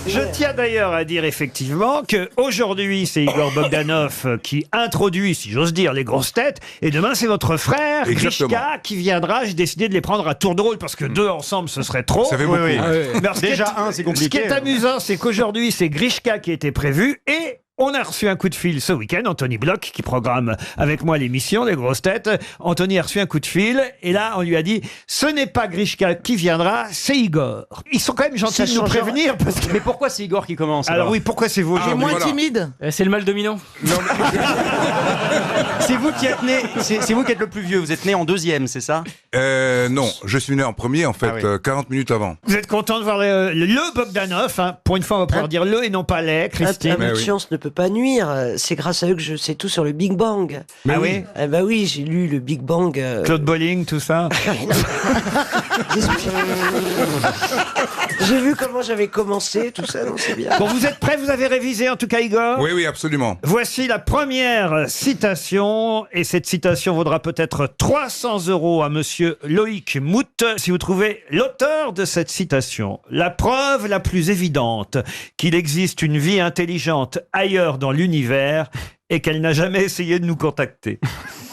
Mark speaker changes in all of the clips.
Speaker 1: Je tiens d'ailleurs à dire effectivement que aujourd'hui c'est Igor Bogdanov qui introduit, si j'ose dire, les grosses têtes, et demain c'est votre frère Grishka qui viendra. J'ai décidé de les prendre à tour de rôle parce que deux ensemble ce serait trop.
Speaker 2: Ça fait beaucoup.
Speaker 3: Déjà un, c'est compliqué.
Speaker 1: Ce qui est amusant, c'est qu'aujourd'hui c'est Grishka qui était prévu et on a reçu un coup de fil ce week-end, Anthony Bloch, qui programme avec moi l'émission Les Grosses Têtes. Anthony a reçu un coup de fil, et là, on lui a dit, ce n'est pas Grishka qui viendra, c'est Igor. Ils sont quand même gentils de nous prévenir, parce que...
Speaker 3: Mais pourquoi c'est Igor qui commence
Speaker 1: Alors oui, pourquoi c'est vous?
Speaker 4: Il est moins timide.
Speaker 5: C'est le mal dominant.
Speaker 3: C'est vous qui êtes né, c'est vous qui êtes le plus vieux. Vous êtes né en deuxième, c'est ça?
Speaker 2: Non, je suis né en premier, en fait, 40 minutes avant.
Speaker 1: Vous êtes content de voir le Bogdanov, hein. Pour une fois, on va pouvoir dire le et non pas les, Christine.
Speaker 6: Un peu de chance ne peut pas nuire. C'est grâce à eux que je sais tout sur le Big Bang.
Speaker 1: Ah oui?
Speaker 6: Eh ben oui, j'ai lu le Big Bang.
Speaker 1: Claude Bolling, tout ça.
Speaker 6: J'ai vu comment j'avais commencé, tout ça, donc c'est bien.
Speaker 1: Bon, vous êtes prêts? Vous avez révisé, en tout cas, Igor?
Speaker 2: Oui, oui, absolument.
Speaker 1: Voici la première citation, et cette citation vaudra peut-être 300 € à monsieur Loïc Mout, si vous trouvez l'auteur de cette citation. La preuve la plus évidente qu'il existe une vie intelligente ailleurs dans l'univers et qu'elle n'a jamais essayé de nous contacter.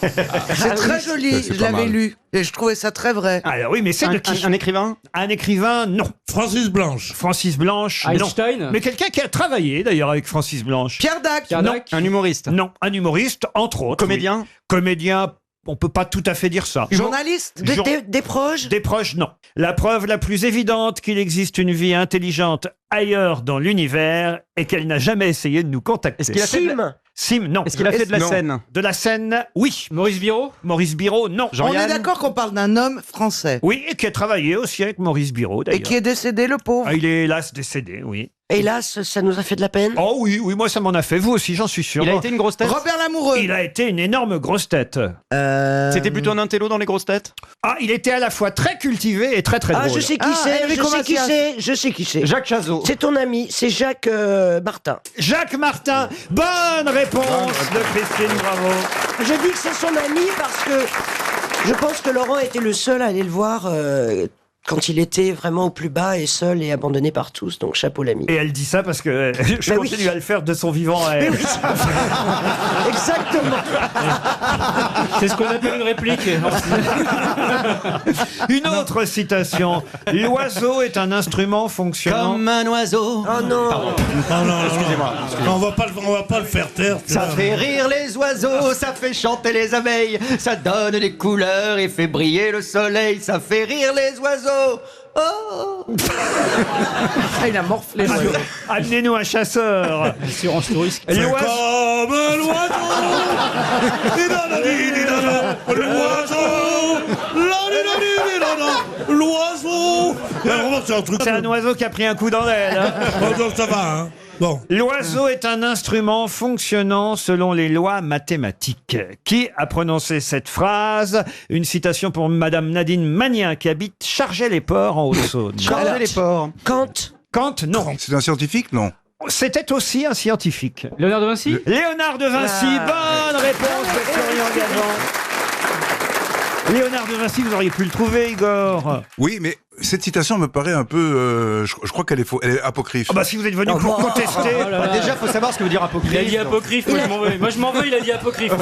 Speaker 4: C'est très joli, je l'avais lu. Et je trouvais ça très vrai.
Speaker 1: Alors oui, mais c'est de qui?
Speaker 3: Un écrivain?
Speaker 1: Un écrivain, non.
Speaker 7: Francis Blanche.
Speaker 1: Francis Blanche, non.
Speaker 5: Einstein.
Speaker 1: Mais quelqu'un qui a travaillé d'ailleurs avec Francis Blanche.
Speaker 4: Pierre Dac.
Speaker 3: Un humoriste?
Speaker 1: Non, un humoriste, entre autres.
Speaker 3: Comédien?
Speaker 1: Oui. Comédien, on peut pas tout à fait dire ça.
Speaker 4: Journaliste.
Speaker 6: Des proches.
Speaker 1: Des proches, non. La preuve la plus évidente qu'il existe une vie intelligente ailleurs dans l'univers et qu'elle n'a jamais essayé de nous contacter.
Speaker 3: Est-ce qu'il a fait
Speaker 1: Sim, non.
Speaker 3: Est-ce qu'il a fait de la scène?
Speaker 1: De la scène, oui.
Speaker 5: Maurice Biro.
Speaker 1: Maurice Biro, non.
Speaker 4: On est d'accord qu'on parle d'un homme français.
Speaker 1: Oui, et qui a travaillé aussi avec Maurice Biro, d'ailleurs.
Speaker 4: Et qui est décédé, le pauvre.
Speaker 1: Ah, il est hélas décédé, oui.
Speaker 6: Hélas, ça nous a fait de la peine.
Speaker 1: Oh oui, oui, moi ça m'en a fait. Vous aussi, j'en suis sûr.
Speaker 3: Il a été une grosse tête?
Speaker 4: Robert Lamoureux.
Speaker 1: Il a été une énorme grosse tête.
Speaker 3: C'était plutôt un intello dans les grosses têtes?
Speaker 1: Ah, il était à la fois très cultivé et très très drôle.
Speaker 6: Ah, je sais qui c'est, je sais qui c'est.
Speaker 3: Jacques Chazot.
Speaker 6: C'est ton ami, c'est Jacques Martin.
Speaker 1: Jacques Martin, bonne réponse de Christine, bravo.
Speaker 6: Je dis que c'est son ami parce que je pense que Laurent était le seul à aller le voir quand il était vraiment au plus bas et seul et abandonné par tous, donc chapeau l'ami.
Speaker 1: Et elle dit ça parce que je continue à le faire de son vivant à elle.
Speaker 6: Mais oui, exactement.
Speaker 5: C'est ce qu'on appelle une réplique.
Speaker 1: Une autre citation. L'oiseau est un instrument fonctionnant.
Speaker 3: Comme un oiseau.
Speaker 6: Oh non.
Speaker 7: Non,
Speaker 3: Excusez-moi.
Speaker 7: on va pas le faire taire.
Speaker 3: Ça fait rire les oiseaux, ça fait chanter les abeilles, ça donne des couleurs et fait briller le soleil, ça fait rire les oiseaux. Oh.
Speaker 5: Il a morflé.
Speaker 1: Amenez-nous un chasseur.
Speaker 5: Assurance tout risque.
Speaker 7: C'est comme un oiseau. L'oiseau.
Speaker 1: C'est un oiseau qui a pris un coup dans l'aile. Hein.
Speaker 7: Donc ça va, hein. Bon.
Speaker 1: L'oiseau est un instrument fonctionnant selon les lois mathématiques. Qui a prononcé cette phrase? Une citation pour Madame Nadine Magnien qui habite Chargey-les-Ports en Haute-Saône.
Speaker 3: Chargey-les-Ports.
Speaker 6: Kant.
Speaker 1: Kant, non.
Speaker 2: C'est un scientifique, non?
Speaker 1: C'était aussi un scientifique.
Speaker 5: Léonard de Vinci.
Speaker 1: Léonard de Vinci, bonne réponse de Florian Gazan. Léonard de Vinci, vous auriez pu le trouver, Igor.
Speaker 2: Oui, mais cette citation me paraît un peu... je crois qu'elle est faux, elle est apocryphe.
Speaker 1: Ah bah si vous êtes venu pour contester...
Speaker 3: Déjà, faut savoir ce que veut dire apocryphe.
Speaker 5: Il a dit apocryphe, moi je m'en veux. Moi je m'en veux, il a dit apocryphe.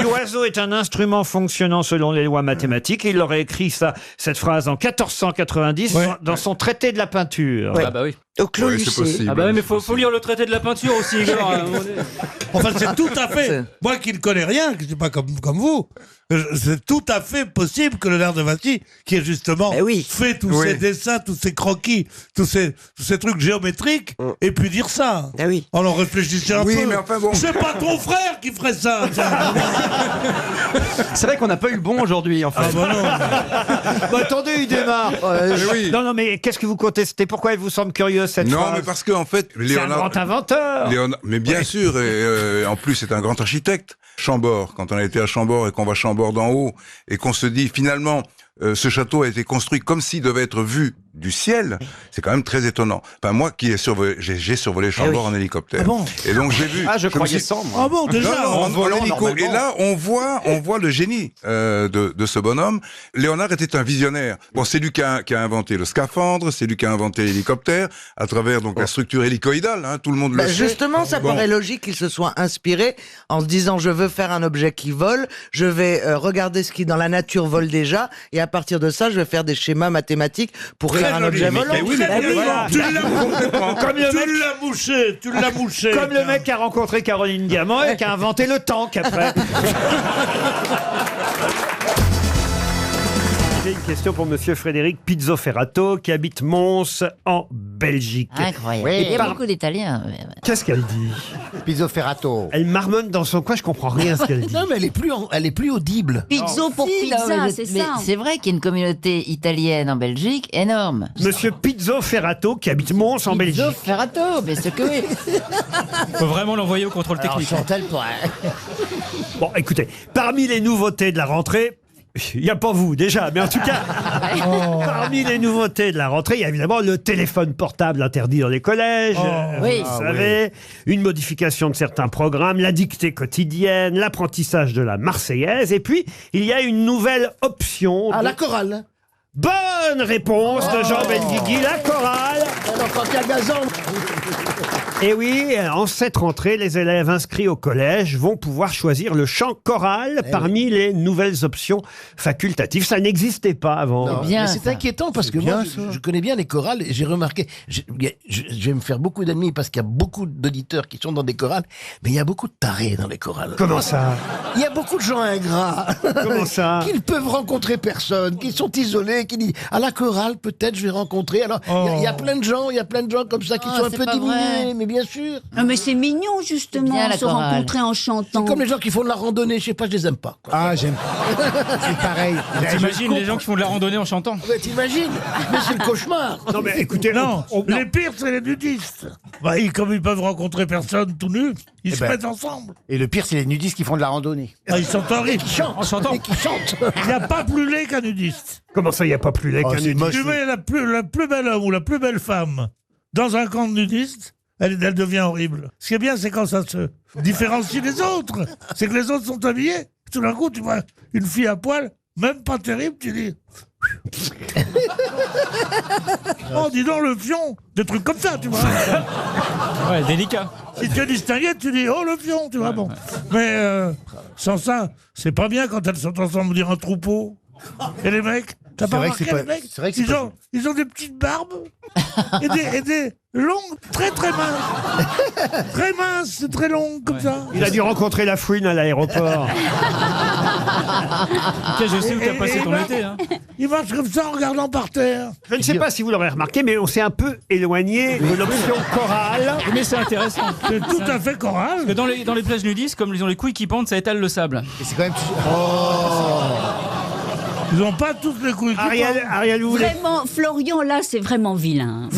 Speaker 1: L'oiseau est un instrument fonctionnant selon les lois mathématiques. Et il aurait écrit cette phrase en 1490 dans son traité de la peinture.
Speaker 6: Ouais.
Speaker 5: Ah bah oui.
Speaker 6: Au Clos
Speaker 2: Oui, c'est
Speaker 6: Lucé.
Speaker 2: possible.
Speaker 5: Ah bah oui, mais faut lire le traité de la peinture aussi, Igor.
Speaker 7: Enfin, c'est tout à fait. Moi qui ne connais rien, qui ne suis pas comme vous, c'est tout à fait possible que Léonard de Vinci, qui est justement fait tous ces dessins, tous ces croquis, tous ces trucs géométriques, ait pu dire ça.
Speaker 6: Ah oui.
Speaker 7: Alors réfléchissez un peu.
Speaker 2: Oui, mais enfin bon.
Speaker 7: C'est pas ton frère qui ferait ça.
Speaker 3: C'est vrai qu'on n'a pas eu le bon aujourd'hui, en fait.
Speaker 7: Ah bah non.
Speaker 1: Bah, attendez, il démarre.
Speaker 2: oui.
Speaker 1: Non, mais qu'est-ce que vous contestez? Pourquoi elle vous semble curieuse cette
Speaker 2: Non,
Speaker 1: phrase?
Speaker 2: mais parce qu'en fait...
Speaker 1: C'est un grand inventeur.
Speaker 2: Mais bien sûr, et en plus c'est un grand architecte. Chambord, quand on a été à Chambord et qu'on voit Chambord d'en haut et qu'on se dit finalement ce château a été construit comme s'il devait être vu du ciel, c'est quand même très étonnant. Enfin, moi qui j'ai survolé Chambord en hélicoptère.
Speaker 7: Ah bon?
Speaker 2: Et donc j'ai vu.
Speaker 3: Je croyais
Speaker 2: me suis-
Speaker 3: sans, moi.
Speaker 7: Ah bon, déjà
Speaker 2: Non,
Speaker 3: en volant,
Speaker 2: hélico.
Speaker 3: normalement.
Speaker 2: Et là, on voit le génie de ce bonhomme. Léonard était un visionnaire. Bon, c'est lui qui a inventé le scaphandre, c'est lui qui a inventé l'hélicoptère, à travers donc la structure hélicoïdale, hein, tout le monde le sait.
Speaker 4: Justement, ça
Speaker 2: Bon.
Speaker 4: paraît logique qu'il se soit inspiré en se disant je veux faire un objet qui vole, je vais regarder ce qui dans la nature vole déjà, et à partir de ça, je vais faire des schémas mathématiques pour faire un
Speaker 7: joli.
Speaker 4: objet
Speaker 7: Mais
Speaker 4: volant.
Speaker 2: oui,
Speaker 7: Très
Speaker 2: mais
Speaker 7: bien.
Speaker 1: voilà.
Speaker 7: Tu l'as
Speaker 1: Comme le mec-
Speaker 7: tu l'as mouché.
Speaker 1: Comme le mec qui a rencontré Caroline Diamant et qui a inventé le tank après. J'ai une question pour monsieur Frédéric Pizzoferrato qui habite Mons en Belgique.
Speaker 8: Incroyable.
Speaker 1: Et
Speaker 8: Il y a
Speaker 1: par-
Speaker 8: beaucoup d'Italiens.
Speaker 1: Qu'est-ce qu'elle dit?
Speaker 9: Pizzoferrato.
Speaker 1: Elle marmonne dans son coin, je comprends rien à ce qu'elle dit.
Speaker 9: Non, mais elle est plus audible.
Speaker 8: Pizzo pour
Speaker 10: Si, non,
Speaker 8: pizza,
Speaker 10: mais
Speaker 8: c'est
Speaker 10: mais
Speaker 8: ça. C'est vrai qu'il y a une communauté italienne en Belgique énorme.
Speaker 1: Monsieur Pizzoferrato qui habite Mons en Belgique.
Speaker 8: Pizzo Ferrato, mais c'est que oui.
Speaker 5: Faut vraiment l'envoyer au contrôle
Speaker 9: Alors,
Speaker 5: technique.
Speaker 9: Chantal, toi.
Speaker 1: Bon, écoutez, parmi les nouveautés de la rentrée, il n'y a pas vous déjà, mais en tout cas, parmi les nouveautés de la rentrée, il y a évidemment le téléphone portable interdit dans les collèges,
Speaker 8: Oui.
Speaker 1: vous savez, une modification de certains programmes, la dictée quotidienne, l'apprentissage de la Marseillaise, et puis il y a une nouvelle option.
Speaker 9: Ah,
Speaker 1: de-
Speaker 9: la chorale.
Speaker 1: Bonne réponse de Jean Benguigui, la chorale.
Speaker 9: Alors, quand il y a gazon.
Speaker 1: Et oui, en cette rentrée, les élèves inscrits au collège vont pouvoir choisir le chant choral parmi les nouvelles options facultatives. Ça n'existait pas avant.
Speaker 9: Non,
Speaker 8: bien,
Speaker 9: mais c'est
Speaker 8: ça.
Speaker 9: inquiétant parce que moi, je connais bien les chorales et j'ai remarqué, je vais me faire beaucoup d'ennemis parce qu'il y a beaucoup d'auditeurs qui sont dans des chorales, mais il y a beaucoup de tarés dans les chorales.
Speaker 1: Comment ça?
Speaker 9: Il y a beaucoup de gens ingrats.
Speaker 1: Comment ça?
Speaker 9: Qui ne peuvent rencontrer personne, qui sont isolés, qui disent à la chorale peut-être je vais rencontrer. Alors il y a plein de gens, comme ça qui
Speaker 8: Oh,
Speaker 9: sont un
Speaker 8: c'est
Speaker 9: peu
Speaker 8: pas
Speaker 9: diminués,
Speaker 8: vrai.
Speaker 9: mais bien sûr.
Speaker 10: Non, mais c'est mignon, justement,
Speaker 8: Bien, la
Speaker 10: se
Speaker 8: chorale.
Speaker 10: rencontrer en chantant.
Speaker 9: Comme les gens qui font de la randonnée, je sais pas, je les aime pas. quoi.
Speaker 11: Ah, j'aime. C'est pareil.
Speaker 5: T'imagines les gens qui font de la randonnée en chantant?
Speaker 9: Ouais, t'imagines? Mais c'est le cauchemar.
Speaker 1: Non mais écoutez,
Speaker 7: Non,
Speaker 1: on-
Speaker 7: les pires, c'est les nudistes. Bah, comme ils peuvent rencontrer personne tout nus, ils se
Speaker 11: ben.
Speaker 7: mettent ensemble.
Speaker 11: Et le pire, c'est les nudistes qui font de la randonnée.
Speaker 7: Ah, ils sont horribles.
Speaker 5: En chantant.
Speaker 9: Et qui chantent.
Speaker 7: Il n'y a pas plus laid qu'un nudiste.
Speaker 1: comment ça, il n'y a pas plus laid
Speaker 11: Oh,
Speaker 1: qu'un
Speaker 11: c'est
Speaker 1: nudiste?
Speaker 11: moche.
Speaker 7: Tu mets la plus belle homme ou la plus belle femme dans un camp de nudistes, elle devient horrible. Ce qui est bien, c'est quand ça se différencie des autres. C'est que les autres sont habillés. Tout d'un coup, tu vois une fille à poil, même pas terrible, tu dis... Oh, dis donc le fion. Des trucs comme ça, tu vois.
Speaker 5: Ouais, délicat.
Speaker 7: Si tu es distingué, tu dis oh le fion, tu vois. Bon. Mais sans ça, c'est pas bien quand elles sont ensemble dire un troupeau. Et les mecs, t'as pas
Speaker 11: vrai que
Speaker 7: remarqué
Speaker 11: c'est
Speaker 7: les
Speaker 11: pas-
Speaker 7: mecs
Speaker 11: c'est vrai que c'est pas-
Speaker 7: ils ont des petites barbes et des longues, très minces. Très minces, c'est très long comme ça.
Speaker 1: Il a dû rencontrer la fouine à l'aéroport.
Speaker 5: Ok, je sais où t'as passé ton été. Hein.
Speaker 7: Ils marchent comme ça en regardant par terre.
Speaker 1: Je ne sais pas si vous l'aurez remarqué, mais on s'est un peu éloigné de l'option chorale.
Speaker 5: Mais c'est intéressant.
Speaker 7: C'est tout à fait choral.
Speaker 5: Parce que dans les plages nudistes, comme ils ont les couilles qui pendent, ça étale le sable.
Speaker 11: Et c'est quand même.
Speaker 7: Ils n'ont pas tous les couilles. qui
Speaker 1: Ariel, vous voulez...
Speaker 10: Vraiment, Florian, là, c'est vraiment vilain.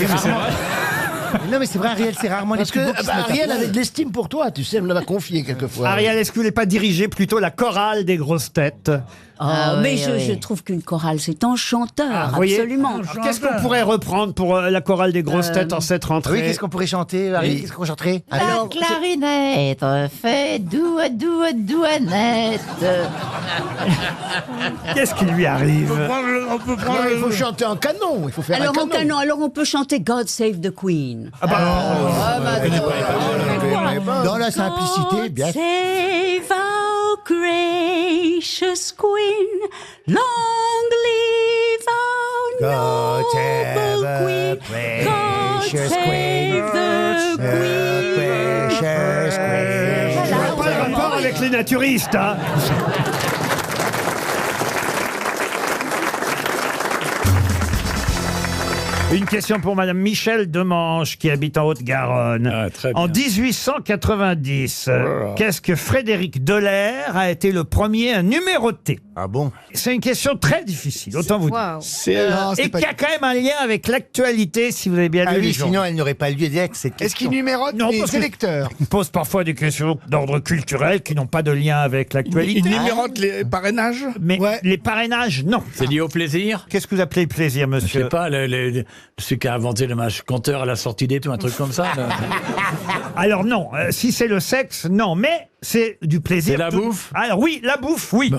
Speaker 11: Non, mais c'est vrai, Ariel, c'est rarement
Speaker 9: Parce
Speaker 11: les
Speaker 9: que
Speaker 11: plus beaux qui se mettent à
Speaker 9: Ariel
Speaker 11: poil.
Speaker 9: avait de l'estime pour toi, tu sais, elle me l'a confié quelquefois.
Speaker 1: Ariel, est-ce que vous voulez pas diriger plutôt la chorale des grosses têtes?
Speaker 8: Ah,
Speaker 10: mais
Speaker 8: oui,
Speaker 10: je trouve qu'une chorale, c'est enchanteur,
Speaker 1: Vous voyez
Speaker 10: absolument.
Speaker 1: Alors, qu'est-ce qu'on pourrait reprendre pour la chorale des grosses têtes en cette
Speaker 11: Ah
Speaker 1: rentrée?
Speaker 11: oui, qu'est-ce qu'on pourrait chanter, Ariel? Qu'est-ce qu'on chanterait?
Speaker 8: La clarinette fait douanette.
Speaker 1: Qu'est-ce qui lui arrive?
Speaker 7: On peut prendre
Speaker 9: Non, il faut chanter en canon, il faut faire
Speaker 10: Alors
Speaker 9: un
Speaker 10: en canon, alors on peut chanter God Save the Queen.
Speaker 11: Dans la simplicité, bien.
Speaker 10: God save our gracious Queen, long live our
Speaker 11: God save
Speaker 10: noble
Speaker 11: the
Speaker 10: Queen, God
Speaker 11: precious
Speaker 10: save
Speaker 11: Queen,
Speaker 10: the Queen.
Speaker 11: precious Queen.
Speaker 1: Je vois pas le rapport avec les naturistes, hein. Une question pour Madame Michel Demange, qui habite en Haute-Garonne. En 1890, qu'est-ce que Frédéric Delair a été le premier à numéroter?
Speaker 11: Ah bon?
Speaker 1: C'est une question très difficile, autant vous dire.
Speaker 11: Non, c'est
Speaker 1: Et
Speaker 11: pas-
Speaker 1: qui a quand même un lien avec l'actualité, si vous avez bien
Speaker 11: Ah
Speaker 1: lu les
Speaker 11: oui,
Speaker 1: journaux.
Speaker 11: sinon elle n'aurait pas lieu d'être cette question.
Speaker 12: Est-ce qu'il numérote
Speaker 1: Non,
Speaker 12: les
Speaker 1: parce que-
Speaker 12: électeurs?
Speaker 1: Il pose parfois des questions d'ordre culturel qui n'ont pas de lien avec l'actualité.
Speaker 12: Il numérote les parrainages?
Speaker 1: Mais les parrainages, non.
Speaker 13: C'est lié au plaisir?
Speaker 1: Qu'est-ce que vous appelez plaisir,
Speaker 13: Je
Speaker 1: monsieur?
Speaker 13: sais pas, celui qui a inventé le match compteur à la sortie des tout, un truc comme ça. là.
Speaker 1: Alors non, si c'est le sexe, non, mais c'est du plaisir.
Speaker 13: C'est la bouffe?
Speaker 1: Alors oui, la bouffe, oui.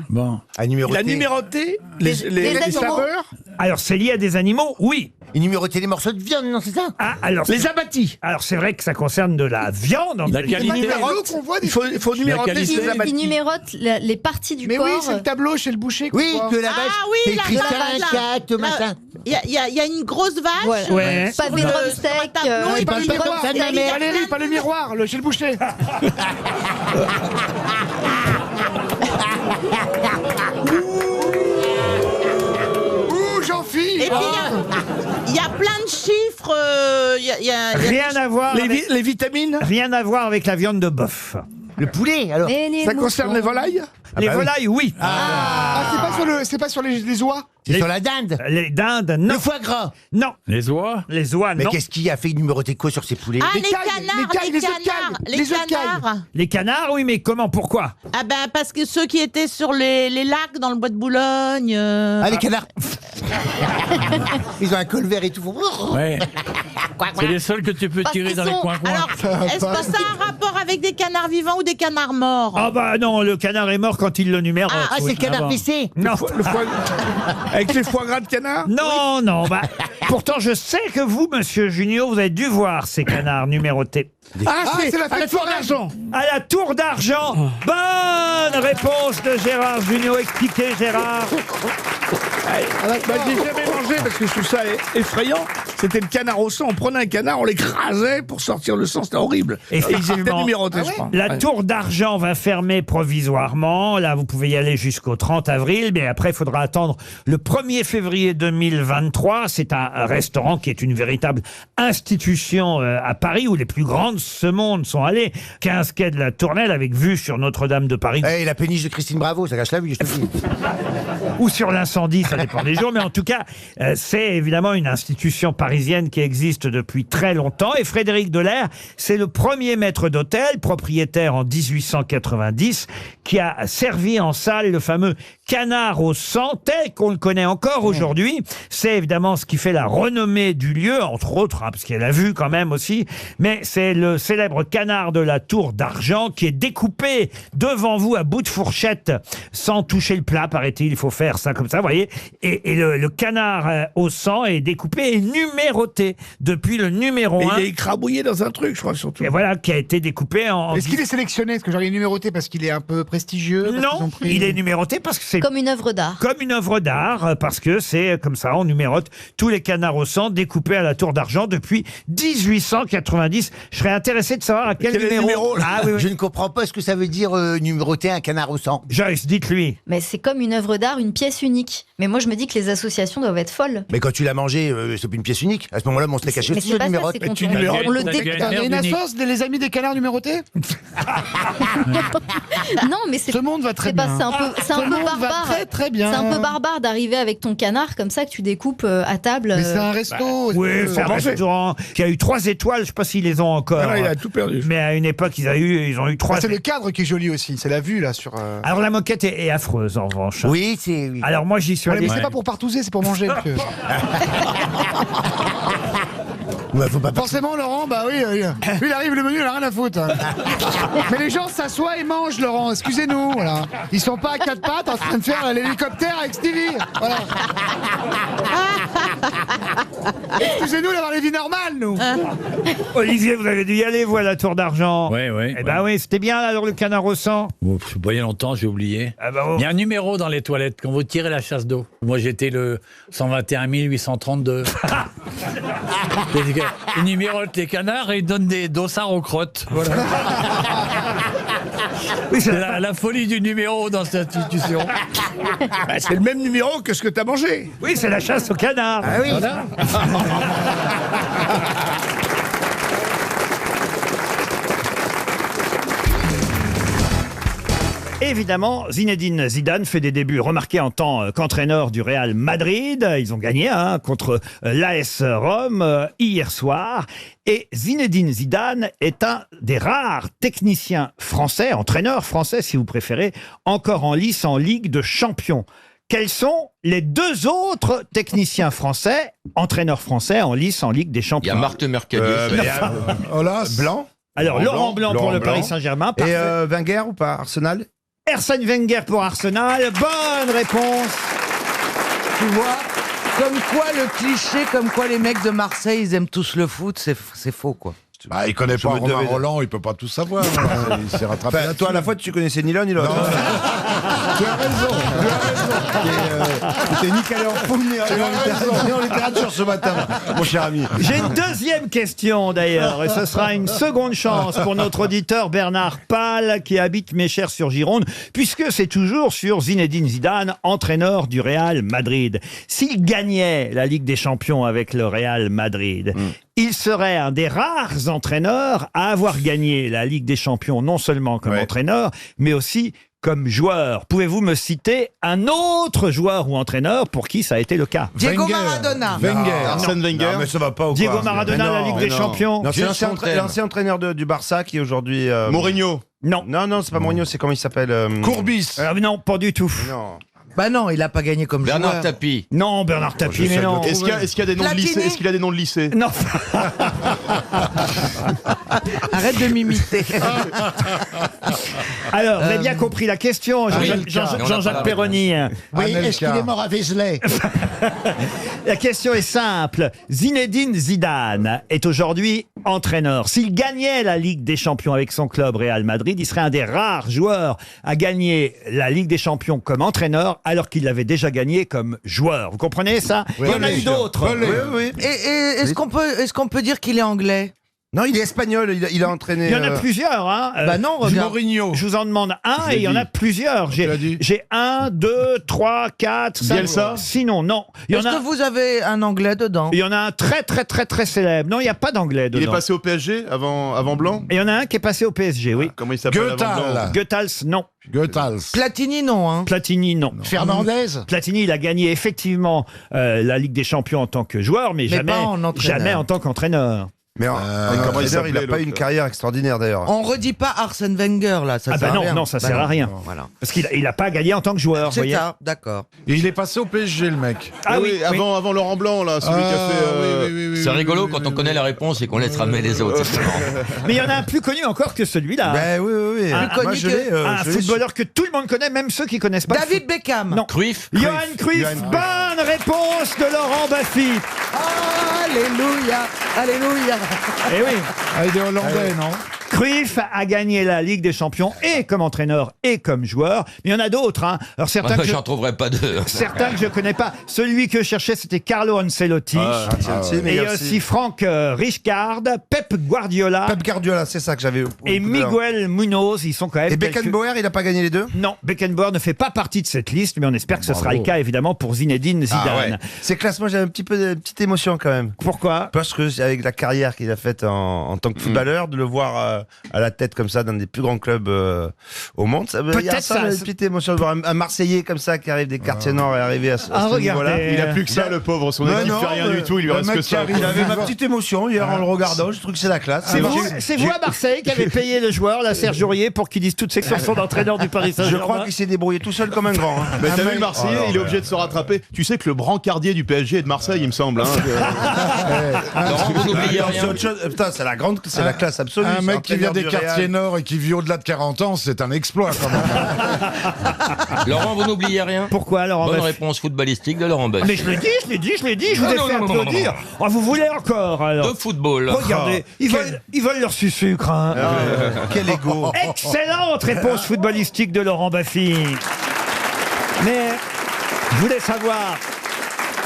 Speaker 13: Bon.
Speaker 11: À numéroter.
Speaker 12: Il a numéroté les
Speaker 10: animaux.
Speaker 12: saveurs?
Speaker 1: Alors c'est lié à des animaux, oui.
Speaker 11: Il numérotait les morceaux de viande, non, c'est ça?
Speaker 1: Ah, alors
Speaker 12: Les abattis.
Speaker 1: alors c'est vrai que ça concerne de la viande. en
Speaker 13: La
Speaker 1: quelque sorte.
Speaker 13: qualité.
Speaker 12: qu'on voit, il faut numéroter
Speaker 13: qualité.
Speaker 12: les abattis.
Speaker 10: Il numérote les parties du
Speaker 12: Mais
Speaker 10: corps.
Speaker 12: oui, c'est le tableau chez le boucher. qu'on
Speaker 11: Oui,
Speaker 12: voit.
Speaker 11: que la vache.
Speaker 14: oui,
Speaker 11: c'est
Speaker 14: la
Speaker 11: écrit
Speaker 14: vache,
Speaker 11: 44,
Speaker 14: là.
Speaker 11: machin.
Speaker 14: Il y a une grosse vache.
Speaker 1: Ouais.
Speaker 10: Pas des drumsticks.
Speaker 12: Non,
Speaker 11: Et
Speaker 12: pas
Speaker 11: pas
Speaker 12: le
Speaker 11: pas
Speaker 12: miroir.
Speaker 11: comme ça, mais-
Speaker 12: Valérie, pas le miroir, chez le boucher. Ouh, Jean-Philippe.
Speaker 14: Et puis il y a plein de chiffres. Il y a
Speaker 1: Rien à voir. avec-
Speaker 12: Les vitamines.
Speaker 1: Rien à voir avec la viande de bœuf.
Speaker 11: Le poulet, alors.
Speaker 10: Et les
Speaker 12: Ça concerne les volailles?
Speaker 1: Les
Speaker 11: bah oui.
Speaker 1: volailles, oui.
Speaker 12: Ah, c'est pas sur les oies?
Speaker 11: C'est sur la dinde.
Speaker 1: Les dindes, non.
Speaker 11: Le foie gras.
Speaker 1: Non.
Speaker 13: Les oies?
Speaker 1: Les oies,
Speaker 11: Mais
Speaker 1: non.
Speaker 11: qu'est-ce qui a fait numéroter quoi sur ces poulets?
Speaker 14: Ah,
Speaker 12: Les
Speaker 14: les
Speaker 12: cailles,
Speaker 14: canards,
Speaker 12: les cailles,
Speaker 14: les
Speaker 12: les œufs de cailles,
Speaker 14: canards,
Speaker 12: les
Speaker 14: les
Speaker 12: œufs de cailles.
Speaker 14: canards.
Speaker 1: Les canards, oui, mais comment, pourquoi?
Speaker 14: Ah ben parce que ceux qui étaient sur les lacs dans le bois de Boulogne.
Speaker 11: Ah, les canards. Ils ont un col vert et tout.
Speaker 13: Ouais. C'est les seuls que tu peux
Speaker 14: Parce
Speaker 13: tirer
Speaker 14: qu'ils
Speaker 13: dans les
Speaker 14: sont-
Speaker 13: coins-coins.
Speaker 14: Alors, est-ce que ça a un rapport avec des canards vivants ou des canards morts?
Speaker 1: Ah bah non, le canard est mort quand il le numérote.
Speaker 11: Ah, c'est le canard
Speaker 1: bon.
Speaker 11: PC.
Speaker 1: Non.
Speaker 12: Le foie... Avec les foie gras de canard?
Speaker 1: Non, non, bah, pourtant je sais que vous, monsieur Junio, vous avez dû voir ces canards numérotés.
Speaker 12: Ah, c'est la
Speaker 7: à la
Speaker 12: fête
Speaker 7: tour
Speaker 12: foraine.
Speaker 7: d'argent.
Speaker 1: À la tour d'argent. Bonne réponse de Gérard Junio. Expliquez, Gérard.
Speaker 7: J'ai jamais mangé parce que je trouve ça effrayant. C'était le canard au sang. On prenait un canard, on l'écrasait pour sortir le sang. C'était horrible.
Speaker 1: Effectivement.
Speaker 7: C'était numéroté, je crois.
Speaker 1: La
Speaker 7: Ouais.
Speaker 1: tour d'argent va fermer provisoirement. Là, vous pouvez y aller jusqu'au 30 avril, mais après, il faudra attendre le 1er février 2023. C'est un restaurant qui est une véritable institution à Paris, où les plus grandes de ce monde sont allées. 15 quai de la Tournelle, avec vue sur Notre-Dame de Paris.
Speaker 11: Et la péniche de Christine Bravo, ça gâche la vue, je te dis.
Speaker 1: Ou sur l'incendie, ça dépend des jours. Mais en tout cas, c'est évidemment une institution parisienne qui existe depuis très longtemps. Et Frédéric Delair, c'est le premier maître d'hôtel, propriétaire en 1890, qui a servi en salle le fameux canard au sang, tel qu'on le connaît encore aujourd'hui. C'est évidemment ce qui fait la renommée du lieu, entre autres, hein, parce qu'il y a la vue quand même aussi. Mais c'est le célèbre canard de la Tour d'Argent qui est découpé devant vous à bout de fourchette, sans toucher le plat, paraît-il. Il faut faire ça comme ça, vous voyez. Et le canard au sang est découpé et numéroté depuis le numéro
Speaker 7: Et
Speaker 1: 1.
Speaker 7: il est écrabouillé dans un truc, je crois, surtout.
Speaker 1: Et voilà, qui a été découpé en...
Speaker 12: Est-ce qu'il est sélectionné? Est-ce que j'aurais numéroté parce qu'il est un peu prestigieux? parce qu'ils
Speaker 1: Non,
Speaker 12: ont pris-
Speaker 1: il est numéroté parce que c'est
Speaker 10: Comme une œuvre d'art.
Speaker 1: comme une œuvre d'art, parce que c'est comme ça, on numérote tous les canards au sang découpés à la Tour d'Argent depuis 1890. Je serais intéressé de savoir à quel,
Speaker 7: Quel est le numéro, là
Speaker 1: Ah oui, oui.
Speaker 11: Je ne comprends pas ce que ça veut dire numéroter un canard au sang.
Speaker 1: Joyce, dites-lui.
Speaker 10: Mais c'est comme une œuvre d'art, une pièce unique. Mais moi, je me dis que les associations doivent être folles.
Speaker 11: Mais quand tu l'as mangé, c'est plus une pièce unique. À ce moment-là, on se l'est caché
Speaker 10: Mais
Speaker 11: aussi,
Speaker 10: c'est
Speaker 11: on
Speaker 10: pas ça,
Speaker 11: numérote.
Speaker 10: c'est quand
Speaker 7: tu
Speaker 10: on,
Speaker 7: numérotes.
Speaker 10: on le
Speaker 13: T'as
Speaker 10: découpe.
Speaker 13: gagné.
Speaker 12: Il y a une
Speaker 13: Merde unique.
Speaker 12: assoce des les amis des canards numérotés?
Speaker 10: Non, mais c'est
Speaker 12: Ce monde va très
Speaker 10: c'est pas-
Speaker 12: bien.
Speaker 10: c'est un peu, c'est
Speaker 12: Ce
Speaker 10: un peu
Speaker 12: monde va
Speaker 10: barbare.
Speaker 12: très très bien.
Speaker 10: C'est un peu barbare d'arriver avec ton canard comme ça que tu découpes à table.
Speaker 12: Mais c'est un resto.
Speaker 1: Oui, c'est un
Speaker 7: manger.
Speaker 1: restaurant qui a eu 3 étoiles. Je sais pas s'ils les ont encore.
Speaker 7: Ah non, il a tout perdu.
Speaker 1: Mais à une époque, ils ont eu 3.
Speaker 12: C'est le cadre qui est joli aussi. C'est la vue là sur.
Speaker 1: Alors la moquette est affreuse en revanche.
Speaker 11: Oui, c'est. oui.
Speaker 1: Alors moi j'y suis
Speaker 12: Ouais,
Speaker 1: allé.
Speaker 12: mais c'est pas pour partouzer, c'est pour manger. monsieur.
Speaker 11: Ouais, faut pas
Speaker 12: Forcément, Laurent, bah oui, lui, il arrive le menu, il a rien à foutre. Mais les gens s'assoient et mangent, Laurent. Excusez-nous, voilà. Ils sont pas à quatre pattes en train de faire l'hélicoptère avec Stevie. Voilà. Excusez-nous d'avoir les vies normales, nous.
Speaker 1: Olivier, vous avez dû y aller, vous, à la Tour d'Argent.
Speaker 13: Oui, oui.
Speaker 1: Eh ben oui, c'était bien alors le canard au sang.
Speaker 13: Bon, je voyais longtemps, j'ai oublié.
Speaker 1: Ah bah, oh.
Speaker 13: Il y a un numéro dans les toilettes quand vous tirez la chasse d'eau. Moi, j'étais le 121 832. Il numérote les canards et il donne des dossards aux crottes. Voilà.
Speaker 1: Oui,
Speaker 13: C'est la folie du numéro dans cette institution.
Speaker 15: Bah, c'est le même numéro que ce que t'as mangé.
Speaker 1: Oui, c'est la chasse au canard.
Speaker 15: Ah oui.
Speaker 13: Voilà.
Speaker 1: Évidemment, Zinedine Zidane fait des débuts remarqués en tant qu'entraîneur du Real Madrid. Ils ont gagné contre l'AS Rome hier soir. Et Zinedine Zidane est un des rares techniciens français, entraîneurs français si vous préférez, encore en lice en Ligue de Champions. Quels sont les deux autres techniciens français, entraîneurs français en lice en Ligue des Champions?
Speaker 16: Il y a Marthe Mercadier.
Speaker 15: Olas. Blanc.
Speaker 1: Alors, Laurent Blanc pour le Paris Saint-Germain.
Speaker 15: Et
Speaker 1: Parfait.
Speaker 15: Wenger ou pas? Arsenal.
Speaker 1: Arsène Wenger pour Arsenal. Bonne réponse.
Speaker 4: Tu vois, comme quoi le cliché, comme quoi les mecs de Marseille, ils aiment tous le foot, c'est faux, quoi.
Speaker 15: Bah, il connaît pas Romain Rolland, il peut pas tout savoir. Il s'est rattrapé. Enfin, toi, à la fois, tu connaissais ni l'un ni l'autre. Tu as raison, tu t'es ni calé en foule, ni en littérature ce matin, mon cher ami.
Speaker 1: J'ai une deuxième question d'ailleurs, et ce sera une seconde chance pour notre auditeur Bernard Pal, qui habite Méchères-sur-Gironde, puisque c'est toujours sur Zinedine Zidane, entraîneur du Real Madrid. S'il gagnait la Ligue des Champions avec le Real Madrid, il serait un des rares entraîneurs à avoir gagné la Ligue des Champions, non seulement comme entraîneur, mais aussi comme joueur. Pouvez-vous me citer un autre joueur ou entraîneur pour qui ça a été le cas?
Speaker 4: Diego Maradona.
Speaker 15: Arsène Wenger. Non, mais ça va pas.
Speaker 1: Diego Maradona, la Ligue des Champions.
Speaker 15: Non, c'est l'ancien entraîneur du Barça qui est aujourd'hui.
Speaker 1: Mourinho. Non.
Speaker 15: Non, c'est pas Mourinho, c'est comment il s'appelle
Speaker 1: Courbis. Non, pas du tout.
Speaker 15: Non.
Speaker 4: Bah non, il a pas gagné comme joueur.
Speaker 16: Bernard Tapie.
Speaker 1: Non, Bernard Tapie, mais non.
Speaker 17: Est-ce qu'il y a des noms de lycée? Est-ce qu'il a des noms de lycée?
Speaker 1: Non.
Speaker 4: Arrête de m'imiter.
Speaker 1: Alors, vous avez bien compris la question, Jean-Jacques Perroni.
Speaker 15: Oui, est-ce qu'il est mort à Vézelay?
Speaker 1: La question est simple. Zinedine Zidane est aujourd'hui entraîneur. S'il gagnait la Ligue des Champions avec son club Real Madrid, il serait un des rares joueurs à gagner la Ligue des Champions comme entraîneur, alors qu'il l'avait déjà gagné comme joueur. Vous comprenez ça? Il y en a eu d'autres.
Speaker 15: Oui.
Speaker 4: Et est-ce qu'on peut dire qu'il est anglais?
Speaker 15: Non, il est espagnol, il a entraîné.
Speaker 1: Il y en a plusieurs, hein.
Speaker 4: Bah non, regarde.
Speaker 15: Mourinho.
Speaker 1: Je vous en demande un et il y en a plusieurs. J'ai 1, 2, 3, 4, 5.
Speaker 17: Bielsa.
Speaker 1: Sinon, non.
Speaker 4: Est-ce que vous avez un anglais dedans?
Speaker 1: Il y en a un très célèbre. Non, il n'y a pas d'anglais dedans.
Speaker 17: Il est passé au PSG avant Blanc?
Speaker 1: Et il y en a un qui est passé au PSG, oui.
Speaker 17: Comment il s'appelle avant Blanc?
Speaker 1: Goethals, non.
Speaker 4: Platini, non, hein.
Speaker 1: Platini, non.
Speaker 15: Fernandez.
Speaker 1: Platini, il a gagné effectivement la Ligue des Champions en tant que joueur, mais jamais en tant qu'entraîneur.
Speaker 15: Mais entraîneur, il n'a pas eu une carrière extraordinaire d'ailleurs.
Speaker 4: On redit pas Arsène Wenger là, ça sert à rien.
Speaker 1: Non, ça sert à rien.
Speaker 4: Voilà.
Speaker 1: Parce qu'il n'a pas gagné en tant que joueur.
Speaker 4: C'est ça, d'accord.
Speaker 15: Et il est passé au PSG, le mec.
Speaker 1: Ah oui,
Speaker 17: avant Laurent Blanc, là, celui qui a fait.
Speaker 16: C'est rigolo quand on connaît la réponse et qu'on laisse ramer les autres.
Speaker 1: Mais il y en a un plus connu encore que celui-là.
Speaker 15: Ben oui.
Speaker 1: Un footballeur que tout le monde connaît, même ceux qui connaissent pas.
Speaker 4: David Beckham.
Speaker 1: Non.
Speaker 16: Cruyff.
Speaker 1: Johan Cruyff. Bonne réponse de Laurent Baffy.
Speaker 4: Alléluia, alléluia.
Speaker 1: Eh oui.
Speaker 15: Il est hollandais, non?
Speaker 1: Cruyff a gagné la Ligue des Champions et comme entraîneur et comme joueur. Mais il y en a d'autres. Hein. Alors certains
Speaker 16: J'en trouverai pas deux.
Speaker 1: Certains que je connais pas. Celui que je cherchais, c'était Carlo Ancelotti. Et aussi Franck Rijkaard, Pep Guardiola.
Speaker 15: Pep Guardiola, c'est ça que j'avais.
Speaker 1: Et Miguel Munoz, ils sont quand même.
Speaker 15: Et Beckenbauer, il a pas gagné les deux?
Speaker 1: Non, Beckenbauer ne fait pas partie de cette liste, mais on espère que ce sera le cas évidemment pour Zinedine Zidane.
Speaker 15: C'est classe, moi j'ai un petit peu de petite émotion quand même.
Speaker 1: Pourquoi?
Speaker 15: Parce que avec la carrière qu'il a faite en tant que footballeur, de le voir à la tête comme ça d'un des plus grands clubs au monde, il y a une petite émotion de voir un Marseillais comme ça qui arrive des quartiers nord et arriver à ce niveau-là.
Speaker 17: Il a plus que ça, le pauvre, son équipe fait rien du tout, il lui reste que ça.
Speaker 15: Il avait ma petite émotion hier en le regardant, je trouve que c'est la classe.
Speaker 1: C'est vous à Marseille qui avez payé le joueur, la Serge Aurier, pour qu'il dise toutes ses chansons d'entraîneur du Paris Saint-Germain.
Speaker 15: Je crois qu'il s'est débrouillé tout seul comme un grand.
Speaker 17: Mais t'as vu le Marseillais, il est obligé de se rattraper. Tu sais que le brancardier du PSG est de Marseille, il me semble.
Speaker 16: Laurent, vous n'oubliez rien.
Speaker 15: Putain, c'est la classe absolue.
Speaker 18: Un mec qui vient des quartiers nord et qui vit au-delà de 40 ans, c'est un exploit quand même.
Speaker 16: Laurent, vous n'oubliez rien.
Speaker 1: Pourquoi, Laurent?
Speaker 16: Bonne réponse footballistique de Laurent Baffy.
Speaker 1: Mais je l'ai dit, je vous ai fait applaudir. Oh, vous voulez encore alors?
Speaker 16: De football.
Speaker 1: Regardez, ils veulent leur sucre. Hein.
Speaker 15: Quel égo.
Speaker 1: Excellente réponse footballistique de Laurent Baffy. Mais je voulais savoir,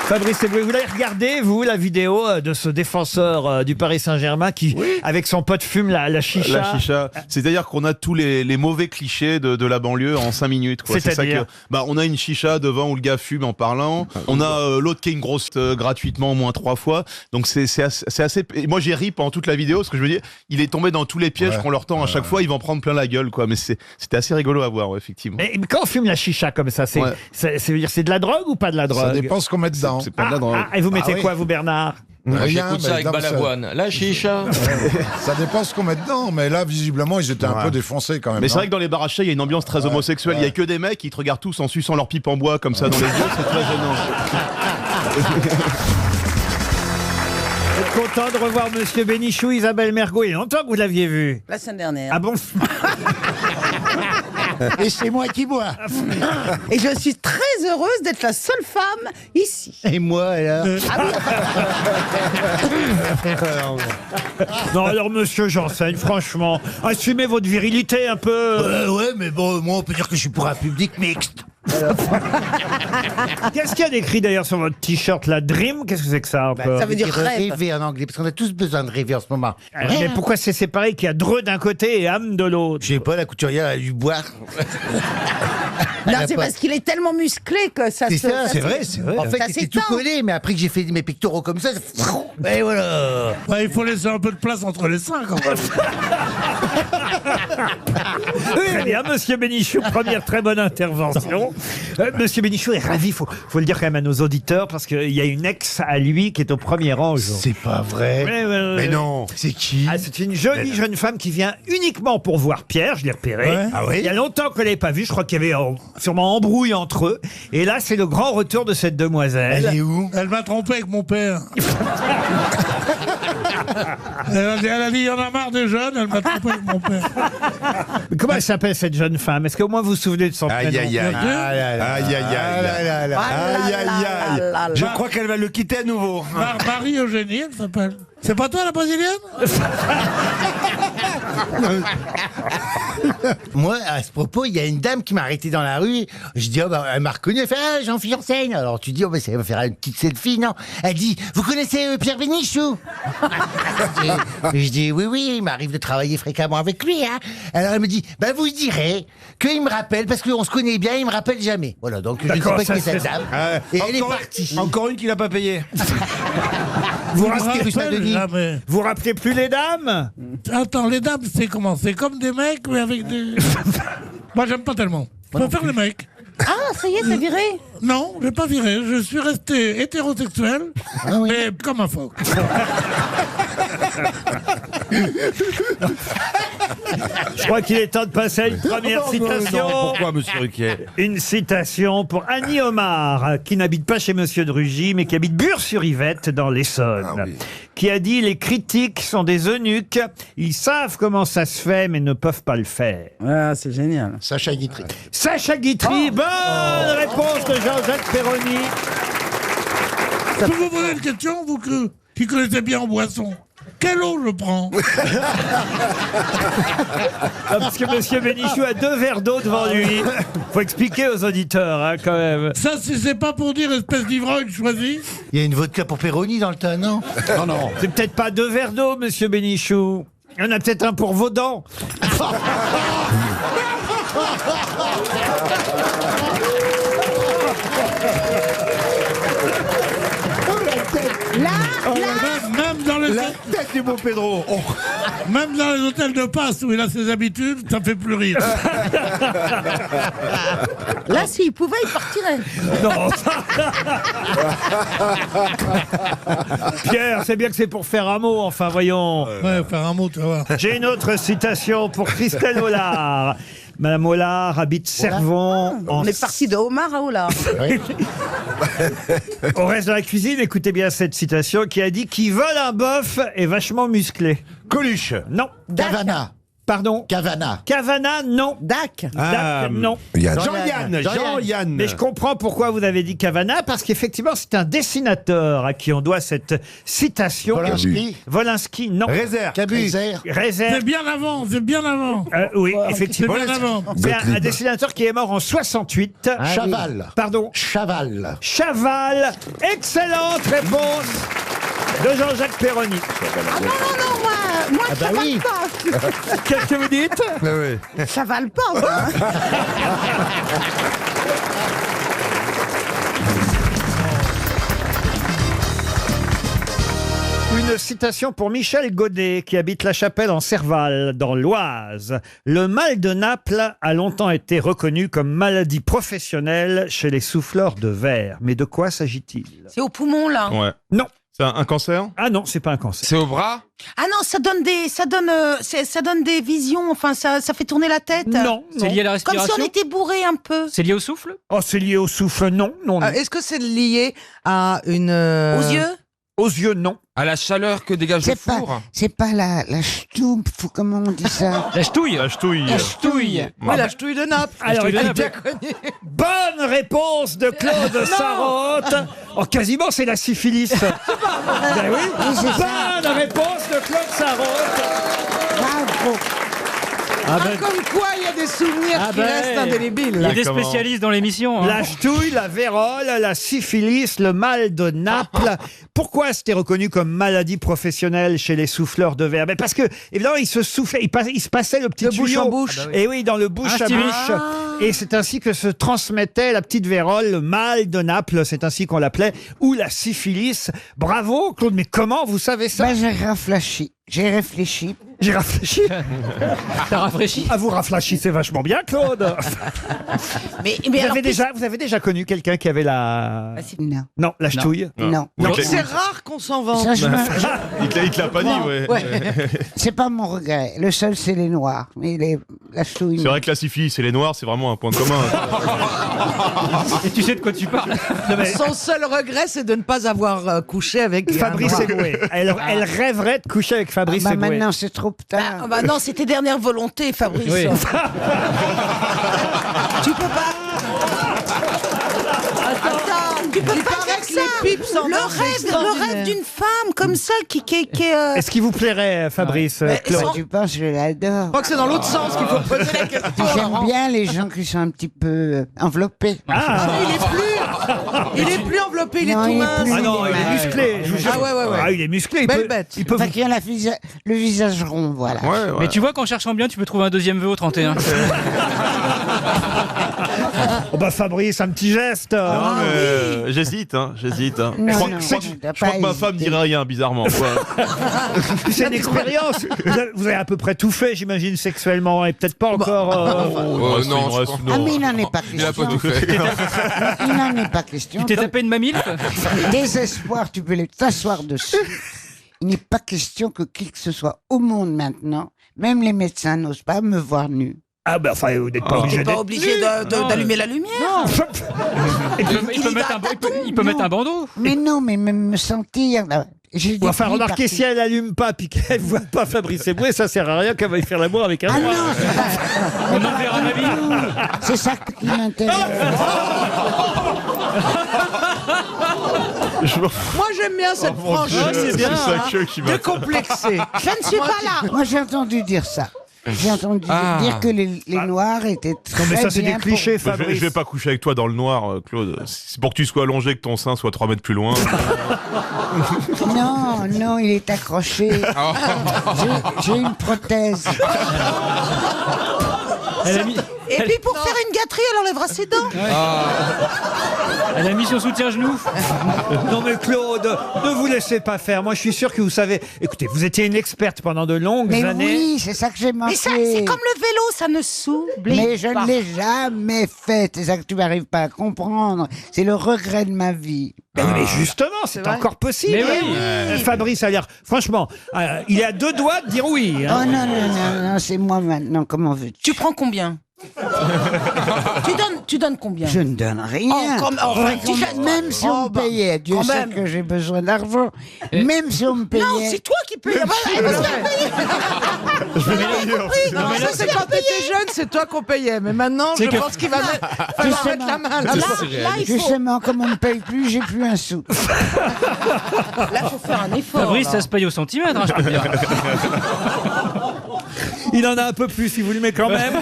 Speaker 1: Fabrice Eboué, vous l'avez regardé, vous, la vidéo de ce défenseur du Paris Saint-Germain qui, avec son pote, fume la chicha?
Speaker 17: La chicha. C'est-à-dire qu'on a tous les mauvais clichés de la banlieue en 5 minutes. Quoi. C'est ça que, on a une chicha devant où le gars fume en parlant. On a l'autre qui a une grosse gratuitement au moins 3 fois. Donc c'est assez. Et moi j'ai ri pendant toute la vidéo parce que je me dis, il est tombé dans tous les pièges qu'on leur tend à chaque fois. Il va en prendre plein la gueule, quoi. Mais c'était assez rigolo à voir, effectivement.
Speaker 1: Mais quand on fume la chicha comme ça, c'est de la drogue ou pas de la drogue?
Speaker 18: Ça dépend ce qu'on met dedans.
Speaker 17: C'est pas de la drogue.
Speaker 1: Et vous mettez quoi, vous, Bernard?
Speaker 16: J'écoute ça avec Balavoine. La chicha.
Speaker 18: Ça dépend ce qu'on met dedans, mais là, visiblement, ils étaient un peu défoncés quand même.
Speaker 17: Mais c'est vrai que dans les bars à chicha, il y a une ambiance très homosexuelle. Il y a que des mecs qui te regardent tous en suçant leur pipe en bois comme ça dans les yeux. C'est très gênant.
Speaker 1: Vous êtes content de revoir Monsieur Bénichou, Isabelle Mergo? Il y a longtemps que vous l'aviez vu.
Speaker 14: La semaine dernière.
Speaker 1: Ah bon?
Speaker 11: Et c'est moi qui bois.
Speaker 14: Et je suis très heureuse d'être la seule femme ici.
Speaker 11: Et moi, alors
Speaker 1: Non, alors, monsieur Janssen, franchement, assumez votre virilité un peu.
Speaker 11: Ouais, mais bon, moi, on peut dire que je suis pour un public mixte.
Speaker 1: Qu'est-ce qu'il y a d'écrit d'ailleurs sur votre t-shirt, la Dream? Qu'est-ce que c'est que ça?
Speaker 14: Ça veut dire rêve.
Speaker 11: Rêver en anglais, parce qu'on a tous besoin de rêver en ce moment.
Speaker 1: Mais pourquoi c'est séparé qu'il y a Dreux d'un côté et âme de l'autre?
Speaker 11: Je sais pas, la couturière a dû boire.
Speaker 14: Non, c'est parce qu'il est tellement musclé que ça
Speaker 11: C'est
Speaker 14: se...
Speaker 11: ça, c'est vrai, c'est vrai. En fait,
Speaker 14: Ça
Speaker 11: c'était tout
Speaker 14: s'étend.
Speaker 11: collé, mais après que j'ai fait mes pectoraux comme ça, et voilà.
Speaker 7: Ouais, il faut laisser un peu de place entre les seins quand même.
Speaker 1: Très bien, monsieur Bénichou, première très bonne intervention. Monsieur Bénichou est ravi, faut le dire quand même à nos auditeurs, parce qu'il y a une ex à lui qui est au premier rang aujourd'hui.
Speaker 11: C'est pas vrai. Mais non, c'est qui?
Speaker 1: C'est une jolie jeune femme qui vient uniquement pour voir Pierre, je l'ai repéré.
Speaker 11: Ouais. Ah oui?
Speaker 1: Il y a longtemps que je l'ai pas vue, je crois qu'il y avait sûrement embrouille entre eux. Et là, c'est le grand retour de cette demoiselle.
Speaker 11: Elle est où?
Speaker 7: Elle m'a trompé avec mon père. Elle a dit, il y en a marre des jeunes, elle m'a trompé avec mon père.
Speaker 1: Mais comment elle s'appelle cette jeune femme? Est-ce qu'au moins vous vous souvenez de son prénom?
Speaker 11: Aïe, aïe, aïe. Aïe, aïe, aïe. Je crois qu'elle va le quitter à nouveau.
Speaker 7: Marie-Eugénie, elle s'appelle. C'est pas toi la brésilienne?
Speaker 11: Moi, à ce propos, il y a une dame qui m'a arrêté dans la rue. Je dis, elle m'a reconnu. Elle fait, Jean-Philippe Enseigne. Alors tu dis, ça va faire une petite selfie, non? Elle dit, vous connaissez Pierre Bénichou? Je dis, oui, il m'arrive de travailler fréquemment avec lui. Hein. Alors elle me dit, vous direz qu'il me rappelle, parce qu'on se connaît bien, il me rappelle jamais. Voilà, donc je ne sais pas qui est cette dame. Et elle est partie.
Speaker 15: Encore une qui l'a pas payé.
Speaker 1: Vous rappelez plus les dames?
Speaker 7: Attends, les dames, c'est comment? C'est comme des mecs, mais avec des... Moi, j'aime pas tellement. Je préfère les mecs.
Speaker 14: Ah, ça y est, t'as viré?
Speaker 7: Non, j'ai pas viré. Je suis resté hétérosexuel, mais comme un phoque.
Speaker 1: Je crois qu'il est temps de passer à une première citation.
Speaker 15: Pourquoi, monsieur Ruquier?
Speaker 1: Une citation pour Annie Omar, qui n'habite pas chez monsieur de Rugy, mais qui habite Bure-sur-Yvette, dans l'Essonne, qui a dit « Les critiques sont des eunuques, ils savent comment ça se fait, mais ne peuvent pas le faire. »
Speaker 19: Ah, c'est génial.
Speaker 18: Sacha Guitry.
Speaker 1: Sacha Guitry, bonne réponse de Jean-Jacques Perroni.
Speaker 7: Je peux vous poser une question, vous qui connaissez bien en boisson? Quelle eau je prends?
Speaker 1: Parce que monsieur Bénichou a 2 verres d'eau devant lui. Faut expliquer aux auditeurs, hein, quand même.
Speaker 7: Ça, c'est pas pour dire espèce d'ivrogne choisi.
Speaker 11: Il y a une vodka pour Péroni dans le tas, non?
Speaker 1: Non. C'est peut-être pas 2 verres d'eau, monsieur Bénichou. Il y en a peut-être un pour vos dents.
Speaker 7: Même dans les...
Speaker 11: La tête du beau Pedro.
Speaker 7: Même dans les hôtels de passe où il a ses habitudes, ça fait plus rire.
Speaker 14: Là, s'il pouvait, il partirait.
Speaker 1: Non. Pierre, c'est bien que c'est pour faire un mot, enfin, voyons.
Speaker 7: Ouais, faire un mot, tu vas voir.
Speaker 1: J'ai une autre citation pour Christelle Hollard. Madame Hollard habite Cervon.
Speaker 14: On est parti de Omar à Hollard.
Speaker 1: Au reste de la cuisine, écoutez bien cette citation qui a dit « Qui vole un bœuf est vachement musclé ».
Speaker 11: Coluche.
Speaker 1: Non.
Speaker 11: Davana.
Speaker 1: Pardon.
Speaker 11: Cavana.
Speaker 1: Cavana, non.
Speaker 14: Dac.
Speaker 1: Dac, non.
Speaker 15: Jean-Yann.
Speaker 1: Mais je comprends pourquoi vous avez dit Cavana, parce qu'effectivement, c'est un dessinateur à qui on doit cette citation.
Speaker 11: Volinsky.
Speaker 1: Volinsky, non.
Speaker 15: Réserve.
Speaker 1: Réserve.
Speaker 7: C'est bien avant, c'est bien avant.
Speaker 1: Oui, effectivement.
Speaker 7: C'est bien avant.
Speaker 1: C'est un dessinateur qui est mort en 68.
Speaker 11: Chaval.
Speaker 1: Pardon.
Speaker 11: Chaval.
Speaker 1: Chaval. Excellente réponse de Jean-Jacques Perroni.
Speaker 14: Ah non, moi, ça
Speaker 11: oui.
Speaker 14: vale pas.
Speaker 1: Qu'est-ce que vous dites?
Speaker 14: Ça vale pas, hein.
Speaker 1: Une citation pour Michel Godet, qui habite La Chapelle en Serval, dans l'Oise. Le mal de Naples a longtemps été reconnu comme maladie professionnelle chez les souffleurs de verre. Mais de quoi s'agit-il?
Speaker 14: C'est au poumon, là.
Speaker 17: Ouais.
Speaker 1: Non.
Speaker 17: C'est un cancer?
Speaker 1: Ah non, c'est pas un cancer.
Speaker 16: C'est au bras?
Speaker 14: Ah non, ça donne des visions, enfin, ça fait tourner la tête.
Speaker 1: Non.
Speaker 5: C'est lié à la
Speaker 14: Comme
Speaker 5: respiration?
Speaker 14: si on était bourré un peu.
Speaker 5: C'est lié au souffle?
Speaker 1: Oh, c'est lié au souffle? Non, non, non.
Speaker 4: Est-ce que c'est lié à une...
Speaker 14: Aux yeux?
Speaker 1: Aux yeux, non.
Speaker 16: À la chaleur que dégage le four?
Speaker 11: C'est pas la ch'touffe, ou comment on dit ça?
Speaker 5: La ch'touille.
Speaker 17: La ch'touille.
Speaker 14: La ch'touille.
Speaker 4: Oui, la ch'touille de Naples.
Speaker 1: Alors,
Speaker 5: ch'touille de
Speaker 1: écoutez, bonne réponse de Claude Sarraute. Oh, quasiment, c'est la syphilis. Ben oui. Bonne réponse de Claude Sarraute.
Speaker 11: Bravo.
Speaker 4: Comme quoi, il y a des souvenirs qui restent indélébiles.
Speaker 5: Il y a des spécialistes dans l'émission.
Speaker 1: La ch'touille, la vérole, la syphilis, le mal de Naples. Pourquoi c'était reconnu comme maladie professionnelle chez les souffleurs de verre? Parce que, évidemment, ils se soufflaient, ils se passaient le petit
Speaker 4: De
Speaker 1: tuyau.
Speaker 4: bouche en bouche.
Speaker 1: Et oui, dans le bouche à bouche. Et c'est ainsi que se transmettait la petite vérole, le mal de Naples, c'est ainsi qu'on l'appelait, ou la syphilis. Bravo, Claude, mais comment vous savez ça?
Speaker 11: J'ai réfléchi. J'ai réfléchi.
Speaker 1: J'ai réfléchi.
Speaker 5: T'as rafraîchi?
Speaker 1: Ah, vous rafraîchissez vachement bien, Claude.
Speaker 14: Mais
Speaker 1: Vous avez déjà connu quelqu'un qui avait la...
Speaker 11: Non.
Speaker 1: Non, la ch'touille?
Speaker 11: Non.
Speaker 4: C'est rare qu'on s'en vante.
Speaker 11: Ça,
Speaker 17: Il te l'a pas dit, ouais.
Speaker 11: C'est pas mon regret. Le seul, c'est les noirs. Mais la ch'touille.
Speaker 17: C'est vrai que la syphilis et les noirs, c'est vraiment un point commun.
Speaker 5: Et tu sais de quoi tu parles?
Speaker 4: Son seul regret, c'est de ne pas avoir couché avec
Speaker 1: Fabrice
Speaker 4: un noir.
Speaker 1: Eboué. Elle rêverait de coucher avec Fabrice Eboué.
Speaker 11: Maintenant, c'est trop tard.
Speaker 14: non, c'est tes dernières volontés, Fabrice.
Speaker 5: Oui.
Speaker 14: Tu peux pas. Attends, tu peux pas faire ça. Le rêve d'une femme comme ça qui est.
Speaker 1: Est-ce qu'il vous plairait, Fabrice, Claude?
Speaker 11: Tu penses, je l'adore.
Speaker 4: Je crois que c'est dans l'autre sens qu'il faut poser la question.
Speaker 11: J'aime bien les gens qui sont un petit peu enveloppés.
Speaker 4: Il est plus enveloppé, il est
Speaker 11: Non,
Speaker 4: tout
Speaker 11: il est
Speaker 4: mince.
Speaker 11: plus-
Speaker 1: Ah non, il est musclé. Je vous jure.
Speaker 4: ouais.
Speaker 1: Ah, il est musclé.
Speaker 4: Belle bête.
Speaker 1: Il peut
Speaker 11: Enfin,
Speaker 1: vous...
Speaker 11: qui a le visage rond, voilà.
Speaker 5: Mais tu vois qu'en cherchant bien, tu peux trouver un deuxième vœu au 31.
Speaker 1: Oh bah Fabrice, un petit geste.
Speaker 17: Non, mais j'hésite.
Speaker 11: Non,
Speaker 17: Je crois
Speaker 11: non,
Speaker 17: je crois que ma femme dirait rien, bizarrement.
Speaker 1: C'est une expérience. Vous avez à peu près tout fait, j'imagine, sexuellement, et peut-être pas encore.
Speaker 16: Non, je pense.
Speaker 11: Ah, mais il n'en est pas
Speaker 16: Il a
Speaker 11: question.
Speaker 16: pas tout fait.
Speaker 11: Il n'en est pas question.
Speaker 5: Tu t'es tapé une mamie?
Speaker 11: Désespoir, tu peux t'asseoir dessus. Il n'est pas question que qui que ce soit au monde maintenant, même les médecins n'osent pas me voir nu.
Speaker 1: Ah ben enfin, vous n'êtes pas obligé
Speaker 14: T'es pas
Speaker 1: d'être...
Speaker 14: obligé d'allumer la lumière.
Speaker 5: Il peut mettre un bandeau.
Speaker 11: Mais non, mais me sentir... là, j'ai des
Speaker 1: Enfin,
Speaker 11: plis
Speaker 1: remarquez,
Speaker 11: partout.
Speaker 1: si elle allume pas puis qu'elle voit pas Fabrice Eboué, ça sert à rien qu'elle va y faire l'amour avec un
Speaker 11: Ah
Speaker 1: noir.
Speaker 11: non, c'est pas...
Speaker 5: On en verra ma vie.
Speaker 11: C'est ça qui m'intéresse.
Speaker 4: Moi, j'aime bien cette franchise.
Speaker 17: C'est
Speaker 4: bien,
Speaker 17: sa
Speaker 4: hein.
Speaker 17: queue qui va.
Speaker 4: Décomplexé.
Speaker 14: Je ne suis pas là.
Speaker 11: Moi, j'ai entendu dire ça. J'ai entendu dire que les Noirs étaient très
Speaker 1: Non mais ça c'est des
Speaker 11: bien
Speaker 1: clichés,
Speaker 17: Bah,
Speaker 1: Fabrice.
Speaker 17: je vais pas coucher avec toi dans le noir, Claude. C'est pour que tu sois allongé, que ton sein soit 3 mètres plus loin.
Speaker 11: Non, il est accroché. J'ai une prothèse.
Speaker 14: Et puis pour faire une gâterie, elle enlèvera ses dents.
Speaker 5: Elle a mis son soutien-genou.
Speaker 1: Non mais Claude, ne vous laissez pas faire. Moi je suis sûr que vous savez... Écoutez, vous étiez une experte pendant de longues
Speaker 11: Mais
Speaker 1: années.
Speaker 11: oui, c'est ça que j'ai manqué.
Speaker 14: Mais ça, c'est comme le vélo, ça ne s'oublie
Speaker 11: Mais je
Speaker 14: pas.
Speaker 11: ne l'ai jamais fait. C'est ça que tu n'arrives pas à comprendre. C'est le regret de ma vie.
Speaker 1: Mais justement, c'est encore possible.
Speaker 5: Mais oui.
Speaker 1: Fabrice a l'air... Franchement, il est à 2 doigts de dire oui.
Speaker 11: Oh non, c'est moi maintenant. Comment veux-tu?
Speaker 14: Tu prends combien? Tu donnes combien?
Speaker 19: Je ne donne rien. Même si on me payait, Dieu sait que j'ai besoin d'argent. Même si on me payait.
Speaker 14: Non, c'est toi qui payes.
Speaker 4: Je non, mais ça, c'est quand t'étais jeune, c'est toi qu'on payait. Mais maintenant, je pense qu'il va mettre la main là.
Speaker 19: Justement, comme on ne me paye plus, j'ai plus un sou.
Speaker 14: Là, il faut faire un effort.
Speaker 5: Fabrice, ça se paye au centimètre, hein, je peux dire.
Speaker 1: Il en a un peu plus, si vous le mettez quand même.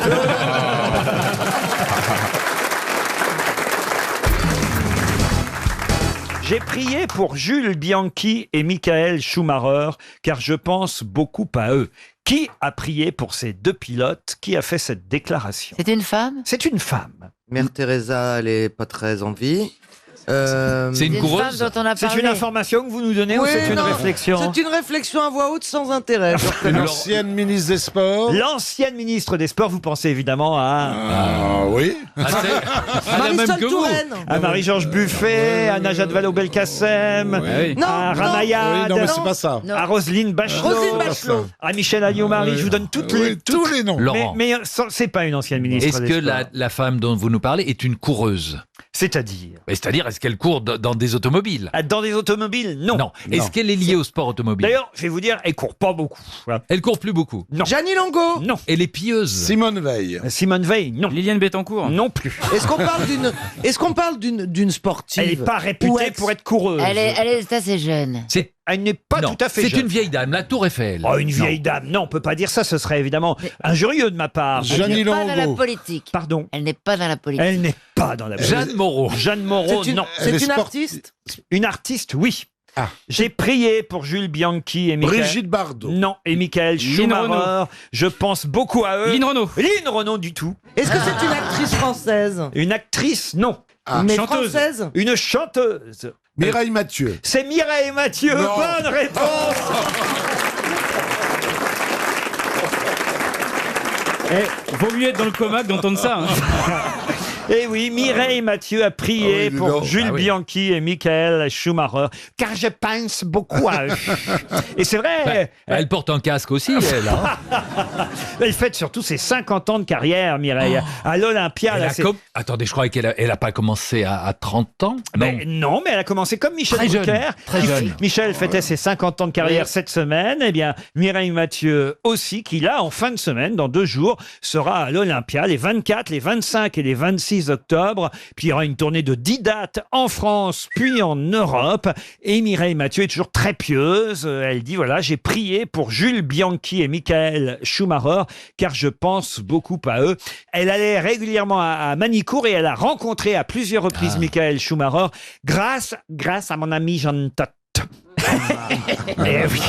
Speaker 1: J'ai prié pour Jules Bianchi et Michael Schumacher, car je pense beaucoup à eux. Qui a prié pour ces deux pilotes? Qui a fait cette déclaration?
Speaker 8: C'est une femme?
Speaker 1: C'est une femme.
Speaker 4: Mère Teresa, elle est pas très en vie.
Speaker 16: C'est une coureuse.
Speaker 8: Dont on a
Speaker 1: C'est
Speaker 8: parlé.
Speaker 1: une information que vous nous donnez ou c'est une réflexion?
Speaker 4: C'est une réflexion à voix haute sans intérêt.
Speaker 18: L'ancienne ministre des Sports.
Speaker 1: L'ancienne ministre des Sports, vous pensez évidemment à...
Speaker 18: Ah oui.
Speaker 4: Marisol Touraine.
Speaker 1: À Marie-Georges Buffet, à Najat Vallaud-Belkacem, à Ramayad,
Speaker 18: Non, mais c'est pas ça.
Speaker 1: à Roselyne Bachelot, à Michel Alliot-Marie, je vous donne tous
Speaker 18: les noms.
Speaker 16: Laurent.
Speaker 1: Mais c'est pas une ancienne ministre
Speaker 16: Est-ce
Speaker 1: des
Speaker 16: que
Speaker 1: Sports.
Speaker 16: la femme dont vous nous parlez est une coureuse?
Speaker 1: C'est-à-dire
Speaker 16: C'est-à-dire, est-ce qu'elle court dans des automobiles?
Speaker 1: dans des automobiles, non.
Speaker 16: Non. Est-ce qu'elle est liée au sport automobile?
Speaker 1: D'ailleurs, je vais vous dire, elle court pas beaucoup. Voilà.
Speaker 16: Elle court plus beaucoup.
Speaker 1: Non.
Speaker 4: Jeannie Longo.
Speaker 1: Non.
Speaker 16: Elle est pieuse.
Speaker 18: Simone Veil.
Speaker 1: Simone Veil, non.
Speaker 5: Liliane Bettencourt?
Speaker 1: Non plus.
Speaker 4: Est-ce qu'on parle d'une sportive?
Speaker 1: Elle n'est pas réputée pour être coureuse.
Speaker 8: Elle est assez jeune.
Speaker 1: Elle n'est pas
Speaker 16: Non,
Speaker 1: tout à fait
Speaker 16: c'est
Speaker 1: jeune.
Speaker 16: une vieille dame, la Tour Eiffel.
Speaker 1: Oh, une vieille dame. Non, on peut pas dire ça, ce serait évidemment injurieux de ma part.
Speaker 8: Elle n'est pas dans la politique.
Speaker 1: Pardon.
Speaker 8: Elle n'est pas dans la politique.
Speaker 1: Elle n'est pas dans la
Speaker 16: Jeanne Moreau.
Speaker 1: Jeanne Moreau, non.
Speaker 4: C'est une artiste?
Speaker 1: Une artiste, oui. J'ai prié pour Jules Bianchi et Michael.
Speaker 18: Brigitte Bardot.
Speaker 1: Non, et Michael
Speaker 5: Lynn
Speaker 1: Schumacher.
Speaker 5: Renaud.
Speaker 1: Je pense beaucoup à eux.
Speaker 5: Lynn Renaud.
Speaker 1: Lynn Renaud du tout.
Speaker 4: Est-ce que c'est une actrice française?
Speaker 1: Une actrice, non.
Speaker 4: Mais
Speaker 5: chanteuse.
Speaker 4: française?
Speaker 1: Une chanteuse.
Speaker 18: Mireille Mathieu.
Speaker 1: C'est Mireille Mathieu.
Speaker 18: Non.
Speaker 1: Bonne réponse.
Speaker 5: Vaut mieux être dans le coma que d'entendre ça. Hein.
Speaker 1: Et oui, Mireille Mathieu a prié pour Jules Bianchi et Michael Schumacher, car je pense beaucoup à eux. Et c'est vrai.
Speaker 16: Elle porte un casque aussi, elle. Hein.
Speaker 1: Elle fête surtout ses 50 ans de carrière, Mireille. À l'Olympia.
Speaker 16: Elle
Speaker 1: là,
Speaker 16: a
Speaker 1: c'est-
Speaker 16: Attendez, je croyais qu'elle a pas commencé à 30 ans.
Speaker 1: Non, mais elle a commencé comme Michel
Speaker 16: Très jeune,
Speaker 1: Drucker.
Speaker 16: très jeune.
Speaker 1: Michel fêtait ses 50 ans de carrière cette semaine. Eh bien, Mireille Mathieu aussi, qui là, en fin de semaine, dans 2 jours, sera à l'Olympia, les 24, les 25 et les 26 octobre. Puis il y aura une tournée de 10 dates en France, puis en Europe. Et Mireille Mathieu est toujours très pieuse. Elle dit, voilà, j'ai prié pour Jules Bianchi et Michael Schumacher, car je pense beaucoup à eux. Elle allait régulièrement à Manicourt et elle a rencontré à plusieurs reprises Michael Schumacher grâce à mon ami Jean Todt. Eh oui,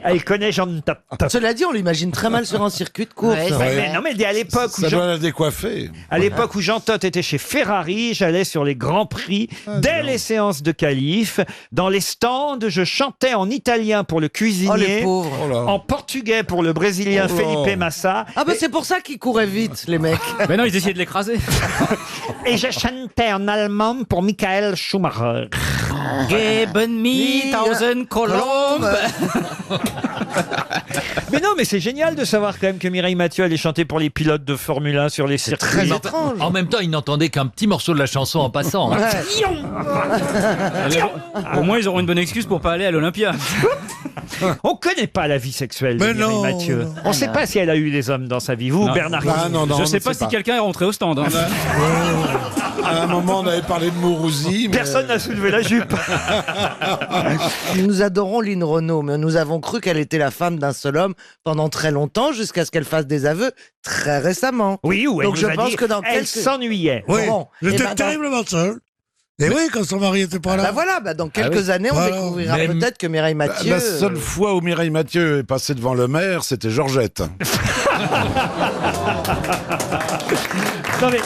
Speaker 1: elle connaît Jean Todt.
Speaker 4: Cela dit, on l'imagine très mal sur un circuit de course.
Speaker 1: Mais non, mais à l'époque où
Speaker 18: Ça
Speaker 1: Jean...
Speaker 18: doit la décoiffer.
Speaker 1: À l'époque où Jean Todt était chez Ferrari, j'allais sur les grands prix dès les séances de qualif. Dans les stands, je chantais en italien pour le
Speaker 4: Oh, les
Speaker 1: cuisinier,
Speaker 4: pauvres.
Speaker 18: Oh là.
Speaker 1: en portugais pour le brésilien
Speaker 18: Oh là.
Speaker 1: Felipe Massa.
Speaker 4: Ah bah c'est pour ça qu'ils couraient vite, les mecs.
Speaker 5: Mais non, ils essayaient de l'écraser.
Speaker 1: Et je chantais en allemand pour Michael Schumacher.
Speaker 5: Geben me 1000 colombes.
Speaker 1: Mais non, mais c'est génial de savoir quand même que Mireille Mathieu allait chanter pour les pilotes de Formule 1 sur les circuits.
Speaker 16: En même temps, il n'entendait qu'un petit morceau de la chanson en passant. hein.
Speaker 5: Au moins, ils auront une bonne excuse pour pas aller à l'Olympia.
Speaker 1: On connaît pas la vie sexuelle de
Speaker 7: Mais
Speaker 1: Mireille
Speaker 7: non,
Speaker 1: Mathieu.
Speaker 7: non.
Speaker 1: On sait pas si elle a eu des hommes dans sa vie. Vous,
Speaker 5: Non.
Speaker 1: Bernard
Speaker 18: Ah, non, non,
Speaker 5: Je
Speaker 18: on
Speaker 5: sais
Speaker 18: ne
Speaker 5: pas
Speaker 18: sait
Speaker 5: si quelqu'un est rentré au stand. hein.
Speaker 18: À un moment, on avait parlé de Mourouzi. mais-
Speaker 1: Personne n'a soulevé la jupe.
Speaker 4: Nous adorons Lynn Renaud, mais nous avons cru qu'elle était la femme d'un seul homme pendant très longtemps, jusqu'à ce qu'elle fasse des aveux très récemment.
Speaker 1: Oui, ou elle
Speaker 4: Donc
Speaker 1: nous
Speaker 4: je
Speaker 1: a
Speaker 4: pense
Speaker 1: dit,
Speaker 4: que dans
Speaker 1: elle
Speaker 4: quelques...
Speaker 1: s'ennuyait.
Speaker 7: Oui,
Speaker 4: Bon,
Speaker 7: j'étais
Speaker 4: et ben,
Speaker 7: terriblement seul. Et oui, quand son mari était pas là.
Speaker 4: Bah voilà, bah dans quelques
Speaker 16: oui.
Speaker 4: années, on
Speaker 7: Voilà.
Speaker 4: découvrira
Speaker 16: Mais-
Speaker 4: peut-être que Mireille Mathieu...
Speaker 18: La seule fois où Mireille Mathieu est passée devant le maire, c'était Georgette.
Speaker 1: Non mais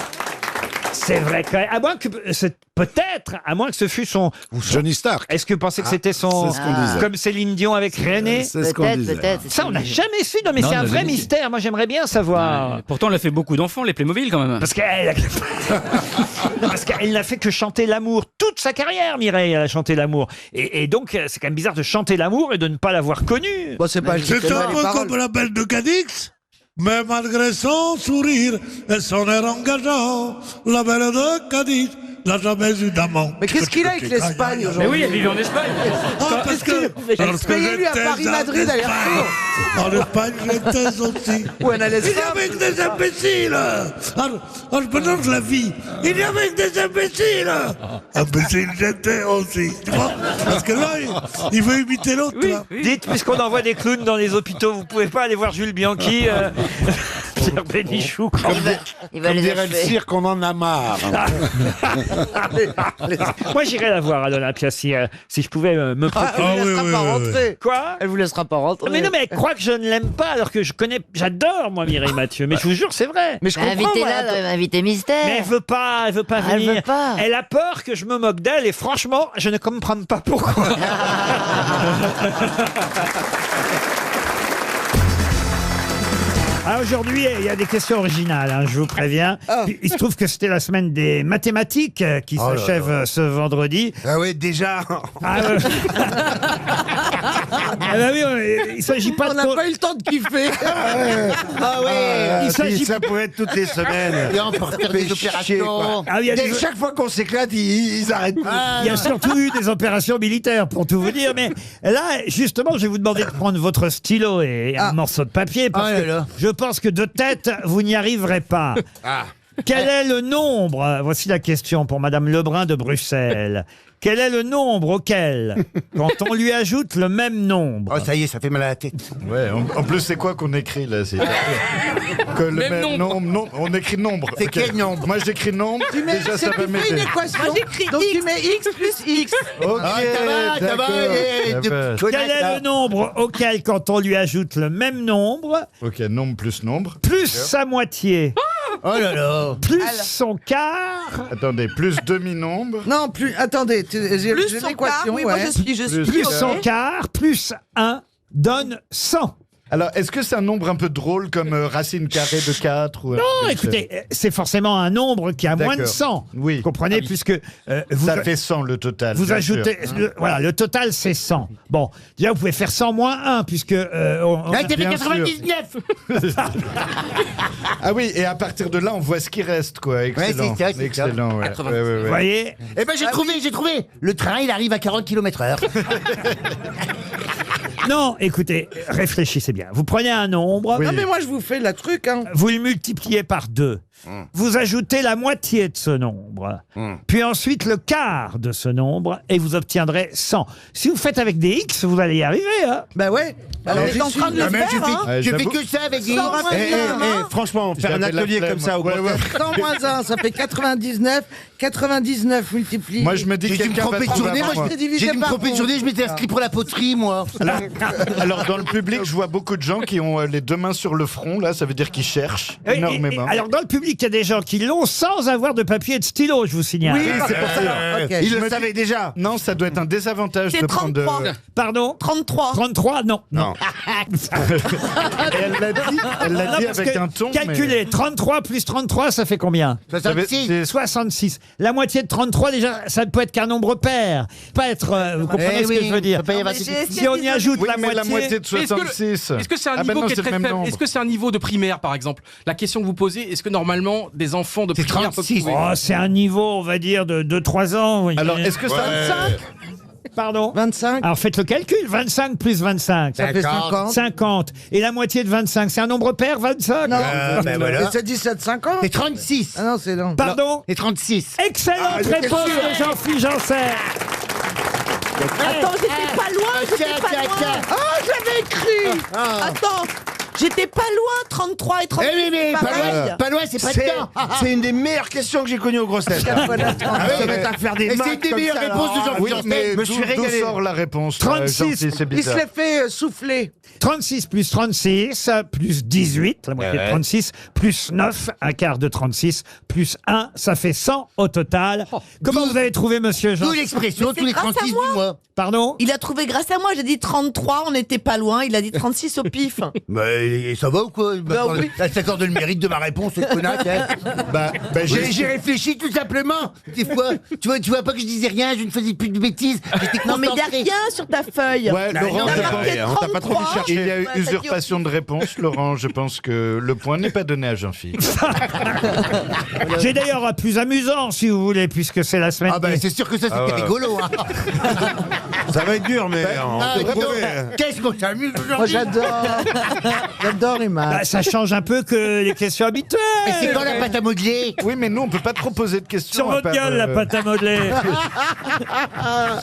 Speaker 1: c'est vrai quand même. À moins que peut-être, à moins que ce fût son.
Speaker 18: Johnny Stark.
Speaker 1: Est-ce que vous pensez que c'était son
Speaker 18: c'est ce qu'on disait.
Speaker 1: comme Céline Dion avec René?
Speaker 18: C'est ce qu'on disait.
Speaker 8: Peut-être.
Speaker 1: Ça, on n'a jamais su. Non, mais
Speaker 16: Non,
Speaker 1: c'est un
Speaker 16: on n'a
Speaker 1: vrai
Speaker 16: jamais su.
Speaker 1: mystère. Moi, j'aimerais bien savoir.
Speaker 5: Pourtant, elle a fait beaucoup d'enfants, les Playmobil quand même.
Speaker 1: Parce qu'elle Non, parce qu'elle n'a fait que chanter l'amour toute sa carrière, Mireille. Elle a chanté l'amour. Et donc, c'est quand même bizarre de chanter l'amour et de ne pas l'avoir connue.
Speaker 4: Bon, c'est pas
Speaker 7: C'est un peu comme la belle de Cadix. Mais malgré son sourire et son air engageant, la belle de Cadiz n'a jamais eu d'amant.
Speaker 4: Mais qu'est-ce qu'il a avec l'Espagne
Speaker 5: Mais
Speaker 4: aujourd'hui
Speaker 5: oui, elle vivait en Espagne.
Speaker 7: Ah, parce que...
Speaker 4: Payez-lui à Paris-Madrid aller-retour.
Speaker 7: En Espagne, j'étais aussi.
Speaker 4: Ou en Alsace.
Speaker 7: Il y avait que des imbéciles. Je mélange la vie. Il y avait que des imbéciles. Imbéciles, j'étais aussi. Tu vois? Parce que là, il veut imiter l'autre.
Speaker 1: Oui,
Speaker 7: là.
Speaker 1: dites, puisqu'on envoie des clowns dans les hôpitaux, vous pouvez pas aller voir Jules Bianchi, Pierre Bénichou.
Speaker 8: Il va les
Speaker 18: dirait le
Speaker 8: achever.
Speaker 18: cirque, on en a marre.
Speaker 1: Moi, j'irais la voir à l'Olympia si je pouvais me procurer.
Speaker 4: Elle vous laissera pas rentrer.
Speaker 1: Quoi?
Speaker 4: Elle vous laissera pas rentrer.
Speaker 1: Mais non, mais elle croit que je ne l'aime pas, alors que j'adore, moi, Mireille Mathieu. Mais je vous jure, c'est vrai.
Speaker 4: Mais je comprends.
Speaker 8: Invitez-la, invité mystère.
Speaker 1: Mais elle veut pas
Speaker 8: Elle
Speaker 1: venir.
Speaker 8: veut pas.
Speaker 1: Elle a peur que je me moque d'elle, et franchement, je ne comprends pas pourquoi. Ah, aujourd'hui, il y a des questions originales, hein, je vous préviens. Il se trouve que c'était la semaine des mathématiques qui
Speaker 18: Oh là
Speaker 1: s'achève
Speaker 18: là.
Speaker 1: ce vendredi.
Speaker 18: Ah oui, déjà.
Speaker 1: Ah, ah bah oui, il s'agit pas
Speaker 4: On
Speaker 1: de...
Speaker 4: n'a pas eu le temps de kiffer.
Speaker 1: Ah oui, il s'agit...
Speaker 18: Ça pourrait être toutes les semaines.
Speaker 11: Et on peut faire des opérations.
Speaker 1: Ah, il y a des-
Speaker 18: Chaque fois qu'on s'éclate, ils arrêtent plus.
Speaker 1: Il y a surtout eu des opérations militaires, pour tout vous dire. Mais là, justement, je vais vous demander de prendre votre stylo et un morceau de papier, parce
Speaker 11: Ah là
Speaker 1: que
Speaker 11: là.
Speaker 1: je pense que de tête, vous n'y arriverez pas. Quel est le nombre? Voici la question pour Madame Lebrun de Bruxelles. Quel est le nombre auquel, quand on lui ajoute le même nombre...
Speaker 11: Oh, ça y est, ça fait mal à la tête.
Speaker 18: Ouais, en plus, c'est quoi qu'on écrit là? C'est que le
Speaker 13: Même
Speaker 18: même
Speaker 13: nombre.
Speaker 18: nombre. On écrit nombre.
Speaker 11: C'est
Speaker 18: Ok.
Speaker 11: quel nombre?
Speaker 18: Moi, j'écris nombre. Déjà, ça va
Speaker 4: Tu fais une
Speaker 18: m'aider.
Speaker 4: équation.
Speaker 14: Moi, j'écris
Speaker 4: Donc tu
Speaker 14: X.
Speaker 4: mets X plus X.
Speaker 18: Ok,
Speaker 11: Ah, ça va,
Speaker 18: d'accord.
Speaker 11: eh,
Speaker 18: Ça va.
Speaker 1: Quel est le nombre auquel, quand on lui ajoute le même nombre,
Speaker 18: Ok, nombre plus nombre.
Speaker 1: plus sa moitié,
Speaker 11: Oh là là.
Speaker 1: plus son quart...
Speaker 18: Attendez, plus demi-nombre.
Speaker 4: Non, plus. Attendez, j'ai
Speaker 14: Plus son quart,
Speaker 4: l'équation.
Speaker 14: oui, moi je suis.
Speaker 1: Plus
Speaker 14: ok.
Speaker 1: son quart, plus 1, donne 100.
Speaker 18: Alors, est-ce que c'est un nombre un peu drôle comme racine carrée de 4 ou...
Speaker 1: Non, écoutez, c'est forcément un nombre qui a moins de
Speaker 18: D'accord.
Speaker 1: 100.
Speaker 18: Oui.
Speaker 1: Vous comprenez, puisque vous,
Speaker 18: Ça fait 100 le total.
Speaker 1: vous
Speaker 18: bien
Speaker 1: ajoutez...
Speaker 18: sûr.
Speaker 1: voilà, le total, c'est 100. Bon, déjà, vous pouvez faire 100 moins 1, puisque...
Speaker 11: Ah, t'as fait
Speaker 18: Bien
Speaker 11: 99.
Speaker 18: Ah oui, et à partir de là, on voit ce qui reste, quoi. Excellent.
Speaker 11: c'est ça, c'est ça.
Speaker 18: Excellent, ouais. Ouais, ouais, ouais.
Speaker 1: vous voyez,
Speaker 11: Eh ben, j'ai trouvé. Le train, il arrive à 40 km/h.
Speaker 1: non, écoutez, réfléchissez bien. Vous prenez un nombre,
Speaker 4: Non, mais moi, je vous fais la truc. Hein.
Speaker 1: vous le multipliez par 2. Vous ajoutez la moitié de ce nombre, puis ensuite le quart de ce nombre, et vous obtiendrez 100. Si vous faites avec des X, vous allez y arriver. Hein.
Speaker 4: Bah ouais. Alors,
Speaker 14: On est en train de le faire, hein.
Speaker 11: Je fais
Speaker 18: j'avoue-
Speaker 11: que ça avec des...
Speaker 4: Sans
Speaker 15: Franchement, faire un
Speaker 18: J'avais la
Speaker 15: atelier
Speaker 18: flemme.
Speaker 15: comme ça au
Speaker 18: Ouais,
Speaker 15: Grand
Speaker 18: ouais.
Speaker 15: Est.
Speaker 4: 100 moins 1, ça fait 99. 99 multiplié.
Speaker 18: Moi, je me dis que
Speaker 11: J'ai dû me
Speaker 18: quelqu'un va
Speaker 11: tromper de
Speaker 18: trouver
Speaker 11: journée,
Speaker 18: avant
Speaker 11: moi,
Speaker 18: moi.
Speaker 4: je divisé
Speaker 11: j'ai dû me
Speaker 4: par
Speaker 11: tromper de
Speaker 4: 11.
Speaker 11: journée, je m'étais inscrit pour la poterie, moi.
Speaker 18: Alors, dans le public, je vois beaucoup de gens qui ont les deux mains sur le front. Là, ça veut dire qu'ils cherchent
Speaker 1: Et-
Speaker 18: énormément.
Speaker 1: alors, dans le public, il y a des gens qui l'ont sans avoir de papier et de stylo, je vous signale.
Speaker 4: Oui, c'est pour ça. Ok.
Speaker 11: Il
Speaker 18: Je
Speaker 11: le
Speaker 18: me
Speaker 11: savait déjà.
Speaker 18: Non, ça doit être un désavantage
Speaker 14: C'est
Speaker 18: de prendre de...
Speaker 14: 33.
Speaker 1: Pardon
Speaker 14: 33.
Speaker 1: 33, non.
Speaker 15: Non.
Speaker 18: Et elle l'a dit,
Speaker 1: Non, parce
Speaker 18: avec
Speaker 1: que
Speaker 18: un ton.
Speaker 1: calculez, 33 plus 33, ça fait combien
Speaker 11: 66.
Speaker 18: C'est-
Speaker 1: 66. La moitié de 33, déjà, ça ne peut être qu'un nombre pair. Pas être... vous comprenez
Speaker 11: Eh
Speaker 1: ce
Speaker 11: oui,
Speaker 1: que je veux dire
Speaker 11: peut pas y avoir
Speaker 14: Mais
Speaker 11: de-
Speaker 14: j'ai-
Speaker 1: Si on y ajoute
Speaker 18: Oui,
Speaker 1: la
Speaker 18: mais
Speaker 1: moitié...
Speaker 18: la moitié de
Speaker 13: Mais est-ce que le-
Speaker 18: 66.
Speaker 13: Est-ce que c'est un
Speaker 18: Ah ben
Speaker 13: niveau
Speaker 18: non,
Speaker 13: qui est
Speaker 18: c'est le
Speaker 13: très
Speaker 18: même
Speaker 13: faible
Speaker 18: nombre.
Speaker 13: Est-ce que c'est un niveau de primaire, par exemple? La question que vous posez, est-ce que normalement des enfants de
Speaker 11: C'est
Speaker 13: primaire peuvent
Speaker 11: 36.
Speaker 13: trouver
Speaker 1: Oh, c'est un niveau, on va dire, de 2-3 ans. vous voyez.
Speaker 18: Alors, est-ce que ça...
Speaker 1: Pardon
Speaker 4: 25.
Speaker 1: Alors, faites le calcul. 25 plus 25.
Speaker 4: Ça fait 50.
Speaker 1: 50. Et la moitié de 25, c'est un nombre pair, 25
Speaker 4: Non.
Speaker 11: ben voilà.
Speaker 4: C'est 17,50.
Speaker 11: C'est 36.
Speaker 4: Ah non, c'est long.
Speaker 1: Pardon
Speaker 11: C'est 36.
Speaker 1: Excellente réponse de Jean-Philippe Janssen.
Speaker 14: Attends, j'étais pas loin, j'étais pas loin.
Speaker 4: Ah, j'avais écrit.
Speaker 14: Attends, j'étais pas loin, 33 et 36.
Speaker 11: Eh oui, mais
Speaker 14: pareil.
Speaker 11: pas loin, c'est pas dedans.
Speaker 15: C'est une des meilleures questions que j'ai connues aux grosses têtes.
Speaker 4: Ah oui,
Speaker 15: Ça va être à faire des
Speaker 11: Et
Speaker 15: maths
Speaker 11: c'est des
Speaker 15: comme
Speaker 11: meilleures
Speaker 15: ça,
Speaker 11: réponses de
Speaker 15: là.
Speaker 11: Jean-Philippe
Speaker 18: Oui,
Speaker 11: Janssen.
Speaker 18: mais
Speaker 15: Je me suis
Speaker 18: d'où
Speaker 15: régalé.
Speaker 18: sort la réponse
Speaker 1: 36.
Speaker 18: Jean-Philippe, c'est
Speaker 4: Il se
Speaker 18: bizarre.
Speaker 4: l'est fait souffler.
Speaker 1: 36 plus 36, plus 18, la moitié de 36, plus 9, un quart de 36, plus 1, ça fait 100 au total. Comment vous avez trouvé, monsieur Jean
Speaker 11: D'où l'expression,
Speaker 14: Mais
Speaker 11: tous les
Speaker 14: c'est grâce à
Speaker 11: 36 du
Speaker 14: moi.
Speaker 11: mois.
Speaker 1: Pardon
Speaker 14: Il a trouvé grâce à moi, j'ai dit 33, on n'était pas loin, il a dit 36 au pif.
Speaker 15: Mais
Speaker 11: et ça va ou quoi?
Speaker 14: oui.
Speaker 11: Elle s'accorde le mérite de ma réponse, cette connasse. Hein. J'ai réfléchi tout simplement. Des fois, tu vois pas que je disais rien, je ne faisais plus de bêtises.
Speaker 14: Non, mais il n'y a rien sur ta feuille.
Speaker 18: Ouais, Laurent,
Speaker 14: Il y en a marqué
Speaker 17: on t'a pas trop fait
Speaker 14: 33.
Speaker 17: chercher.
Speaker 18: il y a eu
Speaker 14: Ouais, ça
Speaker 18: usurpation de réponse, Laurent. Je pense que le point n'est pas donné à Jean-Philippe.
Speaker 1: J'ai d'ailleurs un plus amusant, si vous voulez, puisque c'est la semaine.
Speaker 11: Ah ben c'est sûr que ça c'était rigolo. Hein.
Speaker 15: Ça va être dur, mais on peut trouver.
Speaker 11: Qu'est-ce qu'on s'amuse
Speaker 4: Moi,
Speaker 11: aujourd'hui?
Speaker 4: j'adore les maths.
Speaker 1: Bah, ça change un peu que les questions habituelles.
Speaker 11: Mais c'est quand la pâte à modeler?
Speaker 18: Oui, mais nous, on peut pas trop poser de questions.
Speaker 1: Sur votre gueule, la pâte à modeler.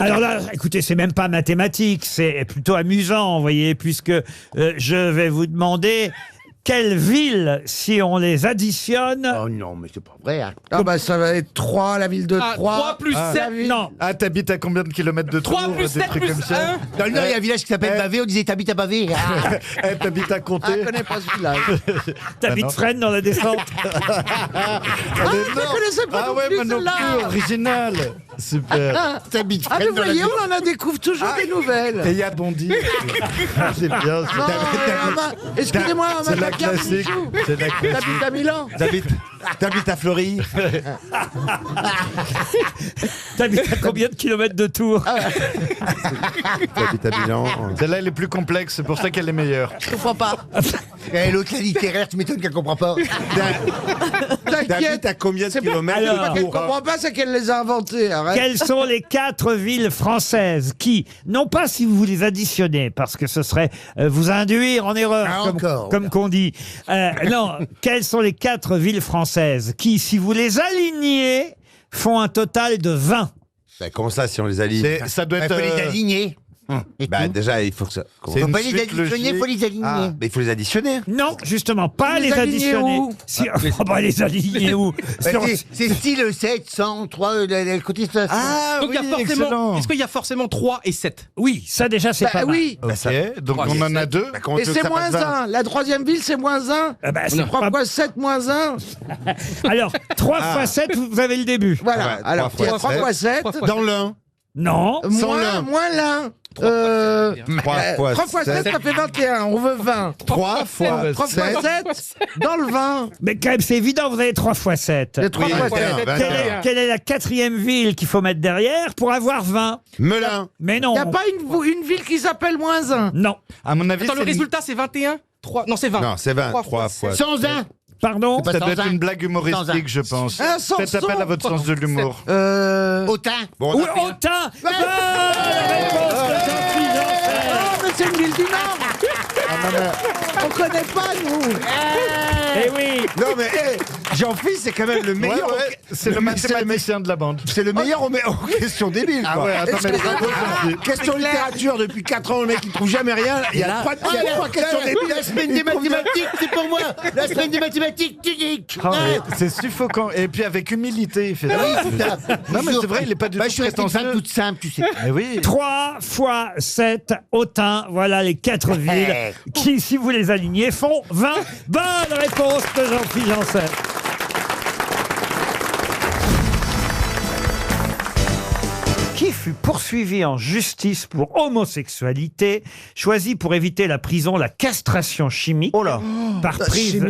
Speaker 1: Alors là, écoutez, c'est même pas mathématique, c'est plutôt amusant, vous voyez, puisque je vais vous demander quelles villes, si on les additionne...
Speaker 11: Oh non, mais c'est pas vrai. Hein.
Speaker 4: Ah bah ça va être 3, la ville de 3.
Speaker 5: 3 plus 7.
Speaker 1: Non.
Speaker 18: Ah, t'habites à combien de kilomètres de Tours?
Speaker 5: 3 plus 7
Speaker 18: trucs
Speaker 5: plus
Speaker 18: comme ça.
Speaker 5: 1.
Speaker 11: Dans le Nord, il y a un village qui s'appelle Bavé, on disait t'habites à Bavé. Ah.
Speaker 18: T'habites à Comté.
Speaker 4: Je connais pas ce village.
Speaker 1: T'habites Fresnes dans la descente.
Speaker 4: Je connaissais pas non
Speaker 18: ouais,
Speaker 4: plus
Speaker 18: moi non
Speaker 4: celle-là.
Speaker 18: plus, original. Super.
Speaker 11: T'habites
Speaker 4: Ah, mais vous
Speaker 11: dans la
Speaker 4: voyez,
Speaker 11: ville.
Speaker 4: on en a découvre toujours des nouvelles.
Speaker 18: Et il y a Bondy. C'est bien.
Speaker 4: Non, excusez-moi,
Speaker 18: C'est la
Speaker 4: Madame
Speaker 18: classique.
Speaker 4: Garnichou.
Speaker 18: C'est la classique.
Speaker 4: T'habites à Milan.
Speaker 15: T'habites à Fleury.
Speaker 1: T'habites à combien de kilomètres de Tours?
Speaker 15: T'habites à Milan.
Speaker 18: Celle-là, elle est plus complexe, c'est pour ça qu'elle est meilleure.
Speaker 14: Je comprends pas.
Speaker 11: Et l'autre, la littéraire, tu m'étonnes qu'elle comprend pas.
Speaker 15: T'habites
Speaker 4: T'inquiète.
Speaker 15: à combien de
Speaker 4: C'est
Speaker 15: kilomètres
Speaker 4: pas
Speaker 1: Alors,
Speaker 4: qu'elle
Speaker 15: de Tours?
Speaker 4: comprend pas, c'est qu'elle les a inventés. Arrête.
Speaker 1: Quelles sont les 4 villes françaises qui, non pas si vous les additionnez, parce que ce serait vous induire en erreur,
Speaker 11: Ah,
Speaker 1: comme,
Speaker 11: encore,
Speaker 1: comme qu'on dit. Non, quelles sont les 4 villes françaises qui, si vous les alignez, font un total de 20?
Speaker 15: Bah, comment ça, si on les aligne?
Speaker 18: Ça doit
Speaker 11: Il
Speaker 18: être.
Speaker 11: faut les aligner. Et
Speaker 15: Bah,
Speaker 11: tout.
Speaker 15: déjà, il faut que ça.
Speaker 11: Faut
Speaker 18: une
Speaker 11: pas les
Speaker 18: suite
Speaker 11: additionner,
Speaker 18: logique.
Speaker 11: faut les aligner.
Speaker 15: Ah, mais il faut les additionner.
Speaker 1: Non, justement, pas
Speaker 4: Les
Speaker 1: les
Speaker 4: aligner
Speaker 1: additionner.
Speaker 4: où
Speaker 1: Si, oh, bah, les aligner où?
Speaker 11: Bah,
Speaker 1: Sur-
Speaker 11: c'est style 7, 100, 3, le côté ça.
Speaker 15: Ah,
Speaker 5: Donc, il y a forcément. Est-ce qu'il y a forcément 3 et 7?
Speaker 1: Oui, ça déjà, c'est
Speaker 4: Bah
Speaker 1: pas mal.
Speaker 4: oui.
Speaker 18: Ok, donc on en a 2.
Speaker 15: Bah, comment
Speaker 4: Et
Speaker 15: tu veux
Speaker 4: c'est
Speaker 15: que ça
Speaker 4: moins
Speaker 15: fasse 20?
Speaker 4: 1. La troisième ville, c'est moins 1.
Speaker 1: Ah bah, c'est
Speaker 4: 3
Speaker 1: pas-
Speaker 4: fois 7 moins 1.
Speaker 1: Alors, 3 fois 7, vous avez le début.
Speaker 4: Voilà.
Speaker 15: Ouais,
Speaker 4: Alors,
Speaker 15: 3
Speaker 4: il y a 3 fois 7.
Speaker 15: Dans l'un.
Speaker 1: Non.
Speaker 4: Moins l'un.
Speaker 15: 3 fois
Speaker 4: 3 fois 7, ça fait 21. On veut 20.
Speaker 15: 3 fois
Speaker 4: 3 fois 7, dans le 20.
Speaker 1: Mais quand même, c'est évident, vous avez 3 fois 7.
Speaker 4: Les 3 fois 7.
Speaker 1: Quelle est la 4e ville qu'il faut mettre derrière pour avoir 20?
Speaker 15: Melun.
Speaker 1: Mais non.
Speaker 4: Il n'y a pas une ville qui s'appelle moins 1.
Speaker 1: Non.
Speaker 18: À mon avis,
Speaker 5: Attends, le
Speaker 18: c'est
Speaker 5: résultat, c'est 21? 3... Non, c'est 20.
Speaker 15: Non, c'est 20.
Speaker 5: 3
Speaker 15: 3 fois.
Speaker 11: Sans un.
Speaker 1: Pardon?
Speaker 18: ça doit
Speaker 11: sans
Speaker 18: être
Speaker 11: un.
Speaker 18: une blague
Speaker 11: Sans
Speaker 18: humoristique,
Speaker 11: un.
Speaker 18: je pense.
Speaker 4: Un sans
Speaker 18: Faites appel
Speaker 4: son.
Speaker 18: à votre sens de l'humour.
Speaker 11: Autain.
Speaker 15: Bon,
Speaker 1: Ou Autun. Bonne réponse de Jean-Philippe Janssen.
Speaker 4: Ah, mais c'est une ville du Nord. On connaît pas, nous.
Speaker 1: Eh oui.
Speaker 15: Non, mais Jean-Philippe, c'est quand même le meilleur.
Speaker 18: C'est le mathématicien de la bande.
Speaker 15: C'est le meilleur en questions débiles.
Speaker 18: Ah
Speaker 15: quoi.
Speaker 18: ouais, attends, mais
Speaker 15: Question littérature, depuis 4 ans, le mec, il trouve jamais rien. Il y a 3 questions débiles.
Speaker 11: La semaine des mathématiques, c'est pour moi. La semaine des mathématiques, tu dis.
Speaker 18: Ah, mais c'est suffocant. Et puis avec humilité, il fait ça. Non, mais c'est vrai, il est pas du
Speaker 11: Bah,
Speaker 18: tout
Speaker 11: je suis resté une femme
Speaker 18: prétentieux.
Speaker 11: toute simple, tu sais.
Speaker 18: Mais oui.
Speaker 1: 3 fois 7, Autun. Voilà les 4 villes qui, si vous les alignez, font 20. Bonne réponse de Jean-Philippe Janssen. Qui fut poursuivi en justice pour homosexualité, choisi pour éviter la prison la castration chimique par prise,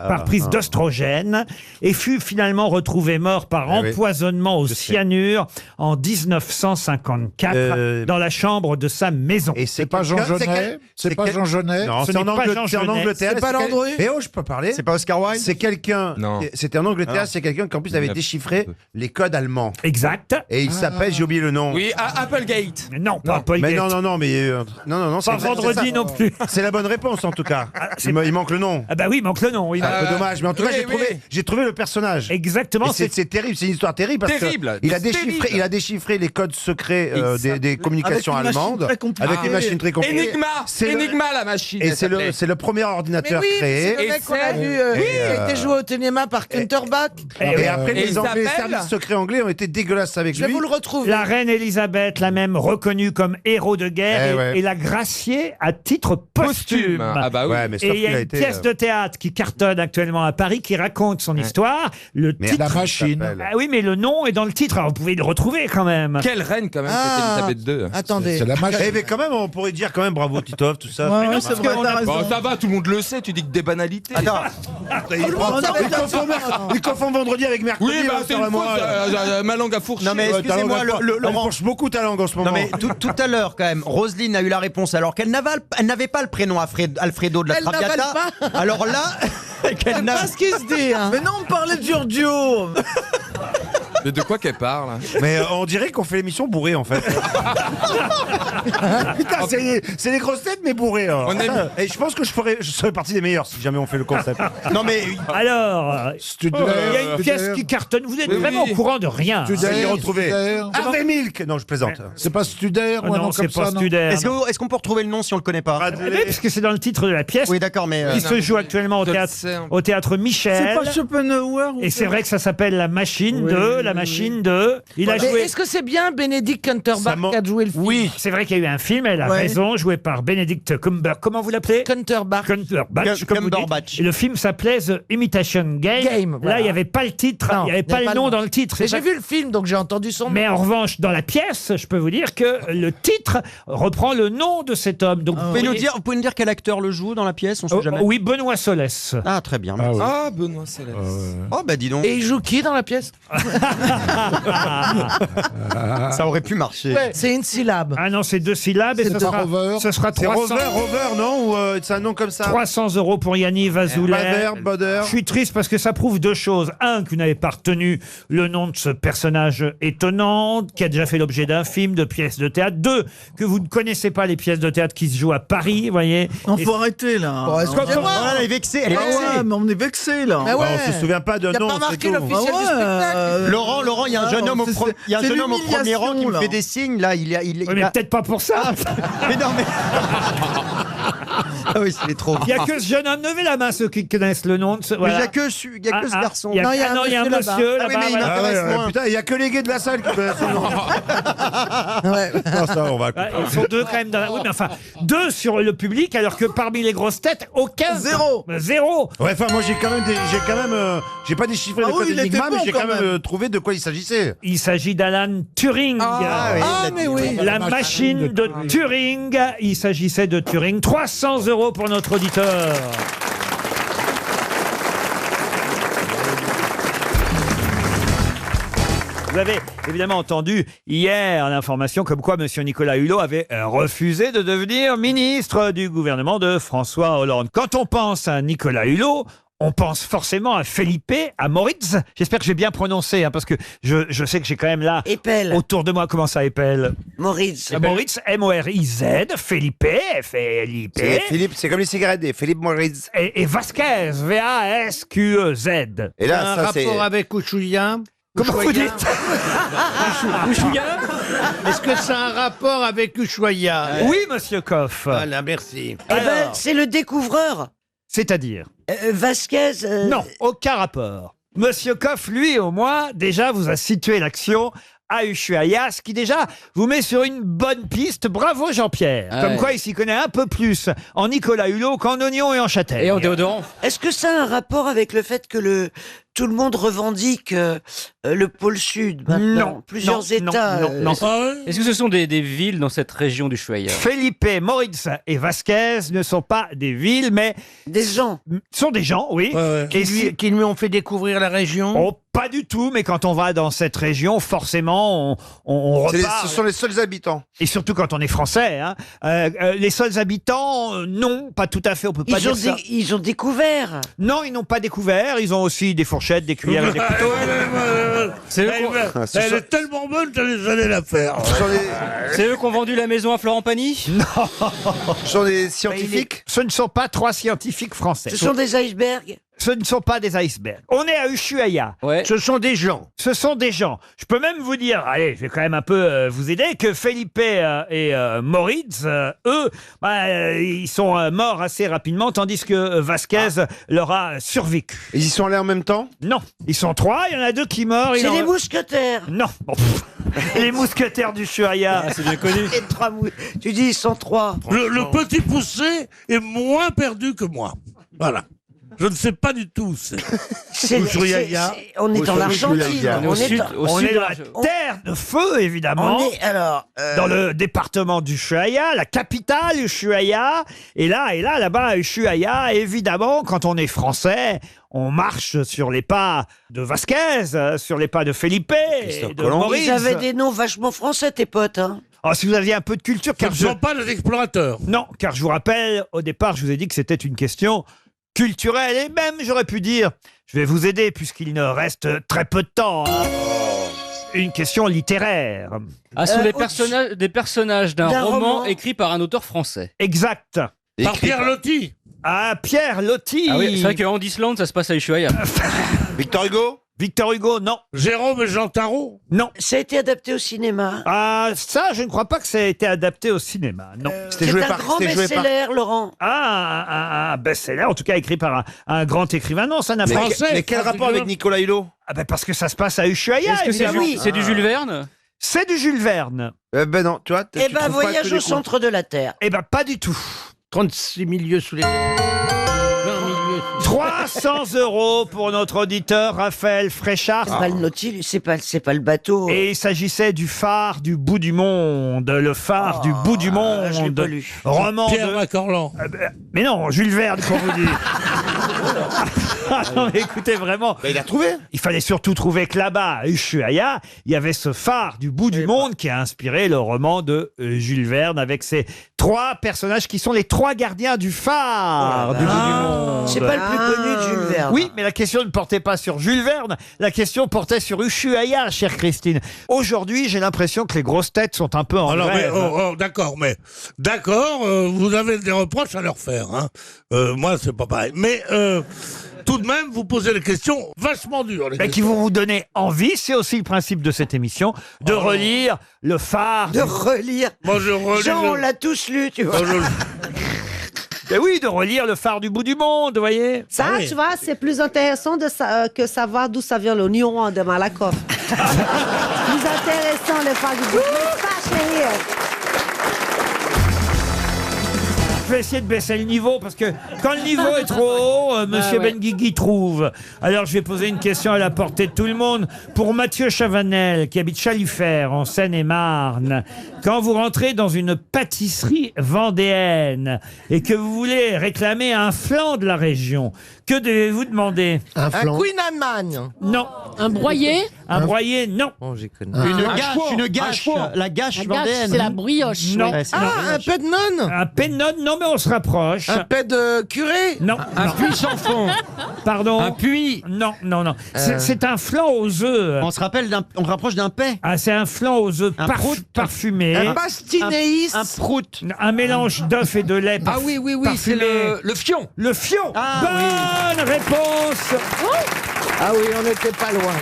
Speaker 1: par prise d'oestrogène et fut finalement retrouvé mort par empoisonnement au cyanure en 1954 dans la chambre de sa maison.
Speaker 15: Et c'est
Speaker 7: pas Jean Genet. C'est pas Jean Genet.
Speaker 15: Non,
Speaker 1: Ce
Speaker 15: c'est
Speaker 1: n'est
Speaker 15: en,
Speaker 1: pas Jean
Speaker 15: c'est en
Speaker 1: Genet.
Speaker 15: Angleterre.
Speaker 4: C'est pas
Speaker 15: quel-
Speaker 4: Landru.
Speaker 15: Eh oh, je peux parler.
Speaker 17: C'est pas Oscar Wilde?
Speaker 15: C'est quelqu'un.
Speaker 17: Non.
Speaker 15: C'était en Angleterre,
Speaker 17: Alors.
Speaker 15: c'est quelqu'un qui en plus avait déchiffré les codes allemands.
Speaker 1: Exact.
Speaker 15: Et il s'appelle, j'ai oublié le nom.
Speaker 5: Oui, à Applegate.
Speaker 1: Non, pas Paul
Speaker 15: Mais
Speaker 1: Gate.
Speaker 15: non, mais non,
Speaker 1: Pas
Speaker 15: c'est
Speaker 1: vendredi
Speaker 15: ça.
Speaker 1: non plus.
Speaker 15: C'est la bonne réponse en tout cas. Il manque le nom.
Speaker 1: Ah bah oui, il manque le nom. Oui.
Speaker 15: C'est un peu dommage, mais en tout cas,
Speaker 5: oui,
Speaker 15: j'ai trouvé le personnage.
Speaker 1: Exactement.
Speaker 15: Et c'est terrible, c'est une histoire terrible parce
Speaker 5: Terrible,
Speaker 15: que il a
Speaker 5: c'est
Speaker 15: déchiffré,
Speaker 5: terrible.
Speaker 15: il a déchiffré les codes secrets
Speaker 5: Exact.
Speaker 15: des communications
Speaker 4: Avec une machine
Speaker 15: allemandes
Speaker 4: très compliquée.
Speaker 15: avec une machine très compliquée.
Speaker 5: Enigma.
Speaker 15: C'est le-
Speaker 5: Enigma, la machine.
Speaker 15: Et
Speaker 5: elle s'appelait.
Speaker 15: c'est le premier
Speaker 4: Mais
Speaker 15: ordinateur
Speaker 4: oui,
Speaker 15: créé.
Speaker 4: c'est le
Speaker 5: Et
Speaker 4: mec qu'on a
Speaker 5: c'est-
Speaker 4: vu, qui a été joué au cinéma par Kunterbach.
Speaker 15: Et après,
Speaker 5: Et
Speaker 15: les
Speaker 5: il
Speaker 15: Anglais, les
Speaker 5: s'appelle-
Speaker 15: services secrets anglais ont été dégueulasses avec
Speaker 4: Je vais
Speaker 15: lui.
Speaker 4: vous le retrouver.
Speaker 1: La La reine Elisabeth l'a même reconnu comme héros de guerre et l'a gracié à titre posthume.
Speaker 20: Ah bah oui.
Speaker 15: Ouais, mais sauf
Speaker 1: Et il y
Speaker 15: qu'il
Speaker 1: a
Speaker 15: a
Speaker 1: une
Speaker 15: été,
Speaker 1: pièce de théâtre qui cartonne actuellement à Paris qui raconte son histoire. Le titre.
Speaker 7: La machine.
Speaker 1: Ah oui, mais le nom est dans le titre. Alors vous pouvez le retrouver quand même.
Speaker 20: Quelle reine quand même, c'était Elisabeth II.
Speaker 4: Attendez.
Speaker 7: C'est la machine.
Speaker 15: Eh, mais quand même, on pourrait dire quand même bravo Titov, tout ça.
Speaker 4: Ouais, c'est vrai, t'as raison.
Speaker 20: Bon, ça va, tout le monde le sait, tu dis que des banalités.
Speaker 3: Attends,
Speaker 15: Il confond vendredi avec mercredi.
Speaker 20: Oui, bah c'est une faute, ma langue a fourché.
Speaker 3: non mais excusez-moi,
Speaker 15: Elle
Speaker 3: Laurent.
Speaker 15: penche beaucoup ta langue en ce moment.
Speaker 3: Non mais tout à l'heure quand même, Roselyne a eu la réponse alors qu'elle n'avait pas le prénom Alfredo de la
Speaker 4: Elle n'avale
Speaker 3: Traviata.
Speaker 4: pas.
Speaker 3: Alors là, qu'elle n'a
Speaker 4: Qu'est-ce qu'il se dit hein.
Speaker 14: Mais non, on parlait de Giorgio.
Speaker 20: Mais de quoi qu'elle parle?
Speaker 15: Mais on dirait qu'on fait l'émission bourré en fait. Putain, c'est les grosses têtes mais bourré. Et je pense que je serais partie des meilleurs si jamais on fait le concept.
Speaker 3: Non mais
Speaker 1: Alors, il y a une pièce qui cartonne. Vous êtes vraiment au courant de rien.
Speaker 15: Vous allez retrouver. Harvey Milk. Non, je plaisante.
Speaker 7: C'est pas Studer ou un nom
Speaker 1: Non, c'est
Speaker 7: comme
Speaker 1: pas
Speaker 7: ça, non
Speaker 1: Studer.
Speaker 3: est-ce qu'on peut retrouver le nom si on le connaît pas?
Speaker 1: Eh bien, parce que c'est dans le titre de la pièce.
Speaker 3: Oui d'accord mais
Speaker 1: Il se joue actuellement au théâtre Michel.
Speaker 14: C'est pas Schopenhauer ou
Speaker 1: Et c'est vrai que ça s'appelle La Machine de. La Machine de. Il a
Speaker 4: Mais
Speaker 1: joué.
Speaker 4: est-ce que c'est bien Benedict Cumberbatch qui a joué le film?
Speaker 1: Oui, c'est vrai qu'il y a eu un film, elle a raison, joué par Benedict Cumberbatch. Comment vous l'appelez?
Speaker 4: Cumberbatch.
Speaker 1: Cumberbatch, comme vous dites. Et le film s'appelait The Imitation Game.
Speaker 4: Voilà.
Speaker 1: Là, il n'y avait pas le titre, il n'y avait pas le nom dans le titre.
Speaker 4: Mais j'ai vu le film, donc j'ai entendu son nom.
Speaker 1: Mais en revanche, dans la pièce, je peux vous dire que le titre reprend le nom de cet homme. Donc,
Speaker 3: vous pouvez nous dire quel acteur le joue dans la pièce? On sait jamais.
Speaker 1: Oui, Benoît Solès.
Speaker 3: Ah très bien.
Speaker 20: Ah, Benoît Solès.
Speaker 3: Oh bah dis donc.
Speaker 4: Et il joue qui dans la pièce?
Speaker 3: Ça aurait pu marcher.
Speaker 4: Ouais. C'est une syllabe.
Speaker 1: Ah non, c'est 2 syllabes et ce sera 300.
Speaker 15: Rover, non? Ou c'est un nom comme ça?
Speaker 1: 300 € pour Yannick Vazoulet.
Speaker 15: Bader.
Speaker 1: Je suis triste parce que ça prouve 2 choses. Un, que vous n'avez pas retenu le nom de ce personnage étonnant, qui a déjà fait l'objet d'un film, de pièces de théâtre. 2, que vous ne connaissez pas les pièces de théâtre qui se jouent à Paris, vous voyez.
Speaker 14: On faut arrêter là.
Speaker 3: Oh, elle est vexée. Elle est vexée.
Speaker 14: Ouais, mais on est vexé là.
Speaker 15: On se souvient pas de nom.
Speaker 4: Pas marqué
Speaker 15: c'est tout.
Speaker 4: l'officiel du spectacle.
Speaker 3: Laurent, il y a un jeune homme au premier rang qui me fait des signes là. Il
Speaker 1: Oui, mais peut-être pas pour ça.
Speaker 3: Mais non mais. Ah oui, c'est trop.
Speaker 1: Il n'y a que ce jeune homme. Levez la main ceux qui connaissent le nom de ce.
Speaker 3: Mais il n'y a que ce garçon.
Speaker 1: Il y a un monsieur là-bas.
Speaker 3: Ah oui, mais il m'intéresse moins.
Speaker 15: Putain, il n'y a que les gays de la salle qui connaissent son nom. Non, ça, on va.
Speaker 1: Ils sont 2 quand même dans la. Oui, mais enfin, 2 sur le public, alors que parmi les grosses têtes, aucun.
Speaker 14: Zéro.
Speaker 15: Ouais, enfin, moi j'ai quand même, j'ai pas déchiffré le code Enigma, mais j'ai quand même trouvé de quoi il s'agissait.
Speaker 1: Il s'agit d'Alan Turing.
Speaker 4: Mais oui.
Speaker 1: La machine de Turing. Il s'agissait de Turing. 300 € pour notre auditeur. Vous avez évidemment entendu hier l'information comme quoi M. Nicolas Hulot avait refusé de devenir ministre du gouvernement de François Hollande. Quand on pense à Nicolas Hulot, on pense forcément à Felipe, à Moritz. J'espère que j'ai bien prononcé, parce que je sais que j'ai quand même là, autour de moi, comment ça épelle?
Speaker 6: Moritz.
Speaker 1: Moritz, M-O-R-I-Z, Felipe, Felipe.
Speaker 15: Philippe, c'est comme les cigarettes, des Philippe Moritz.
Speaker 1: Et Vasquez, V-A-S-Q-E-Z.
Speaker 15: Et là, ça c'est...
Speaker 11: rapport avec Ushuaïa?
Speaker 1: Comment vous dites?
Speaker 11: Ushuaïa? Est-ce que ça a un rapport avec Ushuaïa?
Speaker 1: Oui, monsieur Koff.
Speaker 11: Voilà, merci.
Speaker 6: C'est le découvreur.
Speaker 1: C'est-à-dire
Speaker 6: Vasquez.
Speaker 1: Non, aucun rapport. Monsieur Koff, lui, au moins, déjà vous a situé l'action à Ushuaïa, ce qui déjà vous met sur une bonne piste. Bravo Jean-Pierre. Comme quoi il s'y connaît un peu plus en Nicolas Hulot qu'en oignon et en châtaigne.
Speaker 20: Et en déodorant.
Speaker 6: Est-ce que ça a un rapport avec le fait que tout le monde revendique le pôle Sud maintenant?
Speaker 1: Non,
Speaker 6: Plusieurs États.
Speaker 20: Non. Est-ce que ce sont des villes dans cette région du Ushuaïa?
Speaker 1: Felipe, Moritz et Vasquez ne sont pas des villes, mais
Speaker 6: des gens.
Speaker 1: Sont des gens, oui.
Speaker 11: Qui lui ont fait découvrir la région?
Speaker 1: Oh, pas du tout, mais quand on va dans cette région, forcément, on repart.
Speaker 15: Ce sont les seuls habitants.
Speaker 1: Et surtout quand on est français. Les seuls habitants, non, pas tout à fait, on peut pas dire ça.
Speaker 6: Ils ont découvert.
Speaker 1: Non, ils n'ont pas découvert, ils ont aussi des fourchettes, des cuillères et des couteaux.
Speaker 7: Elle est tellement bonne que j'allais la faire.
Speaker 20: C'est eux qui ont vendu la maison à Florent Pagny?
Speaker 1: Non.
Speaker 15: Ce sont des scientifiques?
Speaker 1: Ce ne sont pas 3 scientifiques français.
Speaker 6: Ce sont des icebergs.
Speaker 1: ce ne sont pas des icebergs. On est à Ushuaïa.
Speaker 3: Ce sont des gens.
Speaker 1: Ce sont des gens. Je peux même vous dire, allez, je vais quand même un peu vous aider, que Felipe et Moritz, eux, ils sont morts assez rapidement, tandis que Vasquez leur a survécu.
Speaker 15: Ils y sont allés en même temps?
Speaker 1: Non, ils sont 3, il y en a 2 qui meurent.
Speaker 6: C'est les mousquetaires.
Speaker 1: Non. Bon, les mousquetaires du Ushuaïa.
Speaker 20: C'est bien connu.
Speaker 6: Les 3 Tu dis ils sont 3.
Speaker 7: Le petit poussé est moins perdu que moi. Voilà. Je ne sais pas du tout.
Speaker 6: On est dans l'Argentine.
Speaker 1: On est dans la terre de feu, évidemment.
Speaker 6: On est alors
Speaker 1: dans le département du Ushuaïa, la capitale Ushuaïa. Et là-bas, à Ushuaïa, évidemment, quand on est français, on marche sur les pas de Vasquez, sur les pas de Felipe, et de Maurice.
Speaker 6: Ils avaient des noms vachement français, tes potes. Hein.
Speaker 1: Alors, si vous aviez un peu de culture...
Speaker 7: Ce ne sont pas les explorateurs.
Speaker 1: Non, car je vous rappelle, au départ, je vous ai dit que c'était une question culturelle. Et même, j'aurais pu dire, je vais vous aider puisqu'il ne reste très peu de temps. Hein. Une question littéraire.
Speaker 20: Ah, ce sont des personnages d'un roman écrit par un auteur français.
Speaker 1: Exact.
Speaker 7: Par Pierre Loti.
Speaker 1: Ah, Pierre Loti.
Speaker 20: Ah oui, c'est vrai qu'en Islande, ça se passe à Ushuaïa.
Speaker 15: Victor Hugo?
Speaker 1: Victor Hugo, non.
Speaker 7: Jérôme et Jean Tarot?
Speaker 1: Non.
Speaker 6: Ça a été adapté au cinéma.
Speaker 1: Ah, ça, je ne crois pas que ça ait été adapté au cinéma, non.
Speaker 6: C'est un grand best-seller, Laurent.
Speaker 1: Un best-seller, en tout cas écrit par un grand écrivain. Non, ça n'a pas...
Speaker 15: Mais quel rapport avec Nicolas Hulot?
Speaker 1: Ah ben parce que ça se passe à Ushuaïa,
Speaker 20: Est-ce que c'est du Jules Verne?
Speaker 1: C'est du Jules Verne.
Speaker 15: Ben non, tu vois...
Speaker 6: Eh ben, voyage au centre de la Terre.
Speaker 1: Eh ben, pas du tout.
Speaker 9: 36 milieux sous les...
Speaker 1: 300 € pour notre auditeur Raphaël Fréchard.
Speaker 6: C'est pas le Nautilus, c'est pas le bateau.
Speaker 1: Et il s'agissait du phare du bout du monde. Le phare du bout du monde.
Speaker 6: Je l'ai pas lu.
Speaker 1: Roman
Speaker 7: Pierre
Speaker 1: de...
Speaker 7: Macorlan.
Speaker 1: Mais non, Jules Verne, qu'on vous dit. Ah non, mais écoutez, vraiment.
Speaker 15: Il a trouvé.
Speaker 1: Il fallait surtout trouver que là-bas, à Ushuaïa, il y avait ce phare du bout du monde qui a inspiré le roman de Jules Verne avec ces 3 personnages qui sont les 3 gardiens du phare du bout du monde.
Speaker 6: C'est pas le plus connu de Jules Verne.
Speaker 1: Oui, mais la question ne portait pas sur Jules Verne, la question portait sur Ushuaïa, chère Christine. Aujourd'hui, j'ai l'impression que les grosses têtes sont un peu en grève.
Speaker 7: D'accord, vous avez des reproches à leur faire. Hein. Moi, c'est pas pareil. Mais tout de même, vous posez des questions vachement dures.
Speaker 1: Mais qui vont vous donner envie, c'est aussi le principe de cette émission, de relire le phare.
Speaker 6: De relire.
Speaker 7: Moi, je relis.
Speaker 6: Jean, on l'a tous lu, tu vois.
Speaker 1: Ben oui, de relire le phare du bout du monde, vous voyez.
Speaker 14: Ça, tu vois, c'est plus intéressant que savoir d'où ça vient l'oignon de Malakoff. Plus intéressant le phare du bout du monde. Ça, chérie.
Speaker 1: Je vais essayer de baisser le niveau parce que quand le niveau est trop haut, Monsieur Benguigui trouve. Alors je vais poser une question à la portée de tout le monde. Pour Mathieu Chavanel, qui habite Chalifert, en Seine-et-Marne, quand vous rentrez dans une pâtisserie vendéenne et que vous voulez réclamer un flan de la région, que devez-vous demander?
Speaker 9: Un Queen Anne.
Speaker 1: Non.
Speaker 10: Un broyé?
Speaker 1: Un broyé, non.
Speaker 3: Oh, une gâche, la gâche vendéenne.
Speaker 10: C'est la brioche.
Speaker 1: Non.
Speaker 10: Ouais.
Speaker 9: Un pet de nonne.
Speaker 1: Un pet de nonne, non, mais on se rapproche.
Speaker 9: Un pet de curé.
Speaker 1: Non.
Speaker 3: Un puits sans fond.
Speaker 1: Pardon.
Speaker 3: Un puits.
Speaker 1: Non. C'est un flan aux œufs.
Speaker 3: On rapproche d'un paix.
Speaker 1: Ah, c'est un flan aux œufs parfumé.
Speaker 9: Un pastinéis.
Speaker 3: Un prout.
Speaker 1: Un mélange d'œufs et de lait.
Speaker 3: Ah oui, c'est le fion.
Speaker 1: Le fion.
Speaker 3: Ah,
Speaker 1: bonne réponse.
Speaker 9: Ah oui, on n'était pas loin.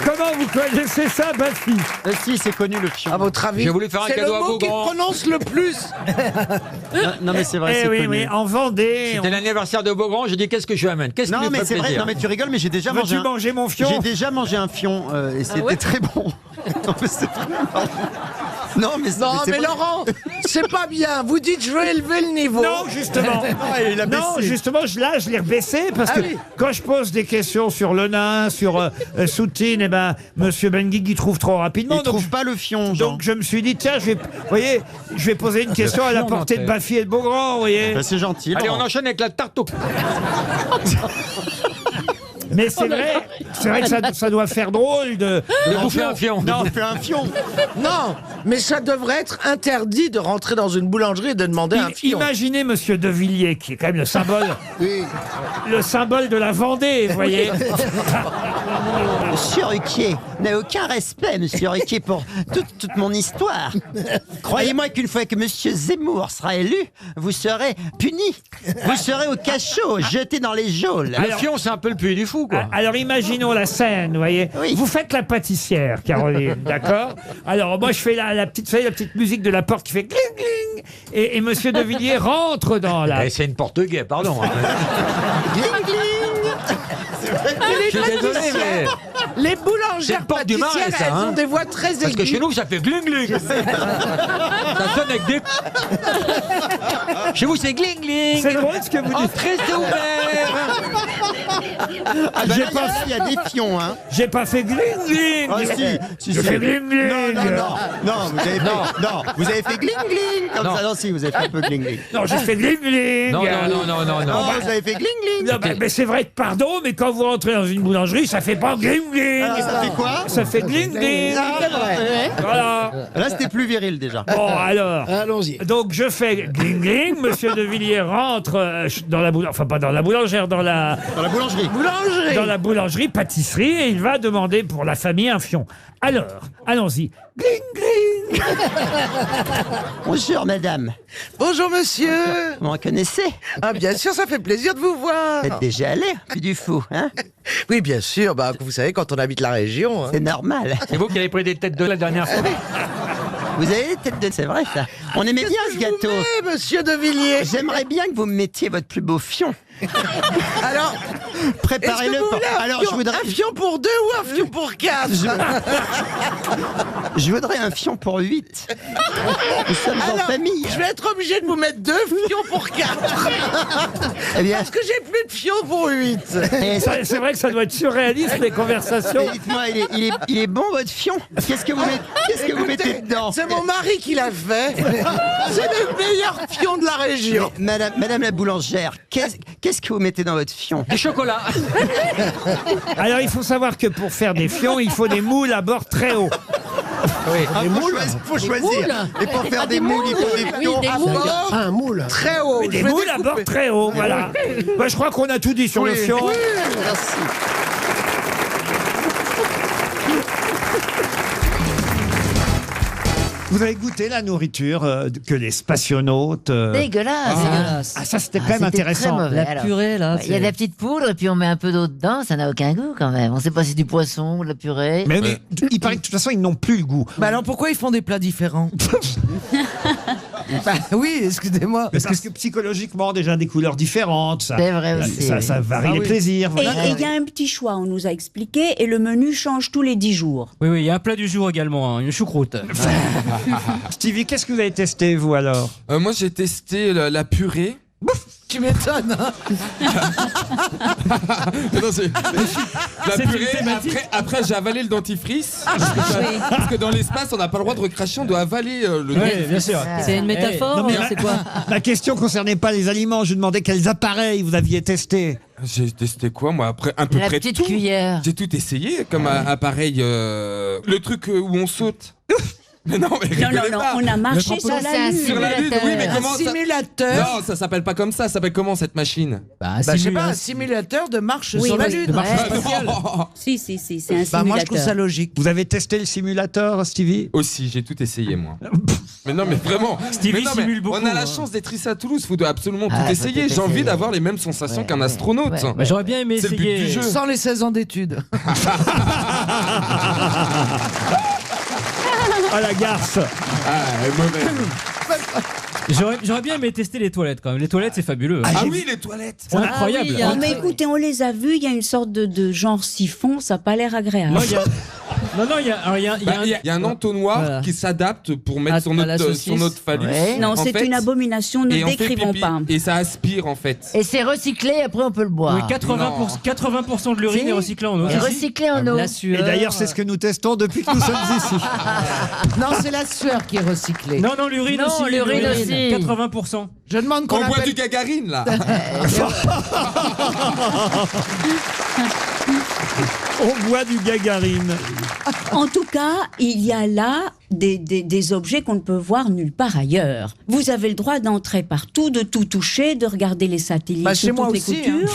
Speaker 1: Comment vous connaissez ça, Bafi?
Speaker 3: Si, c'est connu le fion.
Speaker 9: À votre avis,
Speaker 3: j'ai voulu faire un cadeau à Beaugrand.
Speaker 9: C'est le mot qu'il prononce le plus.
Speaker 3: Non, mais c'est vrai, c'est
Speaker 1: oui,
Speaker 3: connu.
Speaker 1: oui, en Vendée.
Speaker 3: C'était l'anniversaire de Beaugrand, j'ai dit qu'est-ce que je lui amène? Qu'est-ce qui lui fait plaisir? Vrai, non mais tu rigoles, mais j'ai déjà
Speaker 1: mangé. Veux-tu manger mon fion?
Speaker 3: J'ai déjà mangé un fion et c'était très bon. Non, mais c'est
Speaker 9: Non, mais Laurent, c'est pas bien. Vous dites je veux élever le niveau.
Speaker 1: Non, justement. Justement, je l'ai rebaissé parce que quand je pose des questions sur le nain, sur Soutine, Monsieur Benguigui trouve trop rapidement.
Speaker 3: Il trouve pas le fion.
Speaker 1: Donc je me suis dit tiens, je vais poser une question à la portée de Bafi et de Beaugrand, vous voyez.
Speaker 3: C'est gentil.
Speaker 20: Allez, on enchaîne avec la tarte au...
Speaker 1: Mais c'est vrai que ça doit faire drôle de
Speaker 16: bouffer un fion.
Speaker 1: Non.
Speaker 4: Non, mais ça devrait être interdit de rentrer dans une boulangerie et de demander un fion.
Speaker 1: Imaginez Monsieur De Villiers, qui est quand même le symbole, le symbole de la Vendée, vous voyez.
Speaker 3: Monsieur Ruquier n'a aucun respect, Monsieur Ruquier, pour toute mon histoire. Croyez-moi qu'une fois que Monsieur Zemmour sera élu, vous serez puni. Vous serez au cachot, jeté dans les geôles.
Speaker 16: Le fion, c'est un peu le puits du fou, quoi.
Speaker 1: Alors imaginons la scène, vous voyez.
Speaker 3: Oui.
Speaker 1: Vous faites la pâtissière, Caroline, d'accord? Alors moi je fais la petite musique de la porte qui fait gling gling, et Monsieur De Villiers rentre dans la.
Speaker 16: C'est une porte-guet, pardon.
Speaker 3: Gling, gling.
Speaker 16: Je suis désolé, mais...
Speaker 4: Les
Speaker 16: C'est
Speaker 4: boulangères
Speaker 16: le porte du Marais,
Speaker 4: pâtissières,
Speaker 16: ça,
Speaker 4: elles
Speaker 16: hein.
Speaker 4: ont des voix très aiguës.
Speaker 16: Parce que chez nous, ça fait gling gling. Ça sonne avec des... Chez vous, c'est gling gling.
Speaker 1: C'est drôle ce que vous dites.
Speaker 16: Entrée, c'est ouvert.
Speaker 3: Ah bah là, il y a des fions, hein.
Speaker 1: J'ai pas fait gling gling.
Speaker 3: Ah si,
Speaker 1: J'ai fait gling gling.
Speaker 3: Non, vous avez fait gling gling. Comme ça, non, si, vous avez fait un peu gling gling.
Speaker 1: Non, j'ai fait gling gling.
Speaker 16: Non.
Speaker 3: Vous avez fait gling gling.
Speaker 1: Non, mais c'est vrai que pardon, mais quand vous rentrez dans une boulangerie, ça fait pas gling gling.
Speaker 3: Alors, ça fait quoi?
Speaker 1: Ça fait gling gling. Voilà.
Speaker 3: Là, c'était plus viril déjà.
Speaker 1: Bon, alors.
Speaker 4: Allons-y.
Speaker 1: Donc, je fais gling gling. Monsieur De Villiers rentre dans la boulangerie, enfin pas dans la boulangère, dans la
Speaker 3: boulangerie.
Speaker 1: Dans la boulangerie, pâtisserie, et il va demander pour la famille un fion. Alors, allons-y. Gling gling.
Speaker 3: Bonjour, madame.
Speaker 4: Bonjour, monsieur.
Speaker 3: Vous me reconnaissez?
Speaker 4: Ah, bien sûr, ça fait plaisir de vous voir.
Speaker 3: Vous êtes déjà allé, plus du fou, hein?
Speaker 4: Oui, bien sûr. Bah, vous savez, quand on habite la région.
Speaker 3: C'est normal.
Speaker 16: C'est vous qui avez pris des têtes de la dernière fois.
Speaker 3: Vous avez des têtes de... C'est vrai, ça. On aimait bien ce gâteau.
Speaker 4: Monsieur De Villiers.
Speaker 3: J'aimerais bien que vous me mettiez votre plus beau fion.
Speaker 4: Alors,
Speaker 3: préparez-le. Alors, je voudrais
Speaker 4: un fion pour 2 ou un fion pour 4?
Speaker 3: Je voudrais un fion pour 8. Nous sommes en famille.
Speaker 4: Je vais être obligé de vous mettre 2 fions pour 4.
Speaker 3: Eh bien,
Speaker 4: parce que j'ai plus de fions pour 8.
Speaker 1: C'est vrai que ça doit être surréaliste, les conversations.
Speaker 3: Dites-moi, il est bon, votre fion? Qu'est-ce que vous mettez dedans?
Speaker 4: C'est mon mari qui l'a fait. C'est le meilleur fion de la région.
Speaker 3: Mais, madame la boulangère, qu'est-ce que vous mettez dans votre fion?
Speaker 16: Du chocolat.
Speaker 1: Alors, il faut savoir que pour faire des fions, il faut des moules à bord très hauts.
Speaker 16: Oui.
Speaker 3: Faut choisir. Et pour faire des moules, il faut des fions à bord.
Speaker 4: Un moule. Très haut.
Speaker 1: Des moules à bord très hauts, voilà. Bah, je crois qu'on a tout dit sur le fion.
Speaker 3: Oui, merci.
Speaker 1: Vous avez goûté la nourriture que les spationautes...
Speaker 8: Dégueulasse.
Speaker 1: Ah, ça, c'était quand même intéressant.
Speaker 8: La purée, là. Il y a de la petite poudre et puis on met un peu d'eau dedans, ça n'a aucun goût quand même. On ne sait pas si c'est du poisson ou de la purée.
Speaker 1: Mais il paraît que de toute façon, ils n'ont plus le goût.
Speaker 4: Bah alors pourquoi ils font des plats différents? Bah oui, excusez-moi.
Speaker 1: Parce que psychologiquement, déjà des couleurs différentes.
Speaker 8: C'est vrai aussi.
Speaker 1: Ça varie les plaisirs. Voilà.
Speaker 21: Et il y a un petit choix, on nous a expliqué, et le menu change tous les 10 jours.
Speaker 20: Oui, il y a un plat du jour également, hein, une choucroute.
Speaker 1: Stevie, qu'est-ce que vous avez testé, vous, alors?
Speaker 22: Moi, j'ai testé la purée.
Speaker 4: Tu m'étonnes.
Speaker 22: Non, la purée, après j'ai avalé le dentifrice. Parce que dans l'espace, on n'a pas le droit de recracher, on doit avaler le dentifrice.
Speaker 20: Bien sûr. C'est une métaphore,
Speaker 1: Non, mais
Speaker 20: c'est quoi?
Speaker 1: Ma question concernait pas les aliments, je demandais quels appareils vous aviez testés.
Speaker 22: J'ai testé quoi, moi? Après, à peu
Speaker 8: La
Speaker 22: près
Speaker 8: petite
Speaker 22: tout.
Speaker 8: cuillère.
Speaker 22: J'ai tout essayé comme appareil. Le truc où on saute. Mais non, mais
Speaker 21: Non, on a marché sur la Lune.
Speaker 22: Sur la Lune, oui, mais comment ça...
Speaker 4: Simulateur.
Speaker 22: Non, ça s'appelle pas comme ça s'appelle comment cette machine?
Speaker 4: Je sais pas, un simulateur de marche
Speaker 21: Oui,
Speaker 4: sur la
Speaker 21: oui,
Speaker 4: Lune.
Speaker 21: de marche
Speaker 22: spatiale.
Speaker 21: Si, c'est un simulateur.
Speaker 4: Moi, je trouve ça logique.
Speaker 1: Vous avez testé le simulateur, Stevie?
Speaker 22: Aussi, j'ai tout essayé, moi. Mais non, mais vraiment.
Speaker 20: Stevie simule beaucoup.
Speaker 22: On a la chance d'être ici à Toulouse, faut absolument tout
Speaker 8: faut
Speaker 22: essayer.
Speaker 8: tout
Speaker 22: J'ai envie
Speaker 8: essayer.
Speaker 22: d'avoir les mêmes sensations qu'un astronaute.
Speaker 8: Ouais.
Speaker 20: Bah, j'aurais bien aimé
Speaker 22: C'est le but
Speaker 20: essayer.
Speaker 22: du jeu.
Speaker 4: Sans les 16 ans d'études.
Speaker 1: Ah, la garce.
Speaker 20: J'aurais bien aimé tester les toilettes quand même. Les toilettes, c'est fabuleux.
Speaker 22: Ah oui, les toilettes.
Speaker 20: C'est incroyable.
Speaker 21: Non, mais écoutez, on les a vus, il y a une sorte de genre siphon, ça n'a pas l'air agréable.
Speaker 20: Moi,
Speaker 22: Non, non, il y a un entonnoir qui s'adapte pour mettre sur notre phallus.
Speaker 21: Non,
Speaker 22: en
Speaker 21: c'est
Speaker 22: fait.
Speaker 21: une abomination, ne
Speaker 22: Et on fait
Speaker 21: décrivons
Speaker 22: pipi.
Speaker 21: pas.
Speaker 22: Et ça aspire en fait.
Speaker 8: Et c'est recyclé, après on peut le boire.
Speaker 22: Oui,
Speaker 20: 80% de l'urine est recyclée en eau.
Speaker 8: Et recyclé en eau.
Speaker 1: Et d'ailleurs, c'est ce que nous testons depuis que nous sommes ici.
Speaker 4: Non, c'est la sueur qui est recyclée.
Speaker 20: Non, non, l'urine
Speaker 8: Non,
Speaker 20: aussi.
Speaker 8: l'urine aussi.
Speaker 20: 80%.
Speaker 4: Je demande qu'on
Speaker 22: On boit
Speaker 4: appelle...
Speaker 22: du Gagarine là.
Speaker 1: On boit du Gagarine.
Speaker 21: En tout cas, il y a là des objets qu'on ne peut voir nulle part ailleurs. Vous avez le droit d'entrer partout, de tout toucher, de regarder les satellites
Speaker 4: Bah, chez
Speaker 21: sous
Speaker 4: moi
Speaker 21: toutes
Speaker 4: aussi,
Speaker 21: les coutures.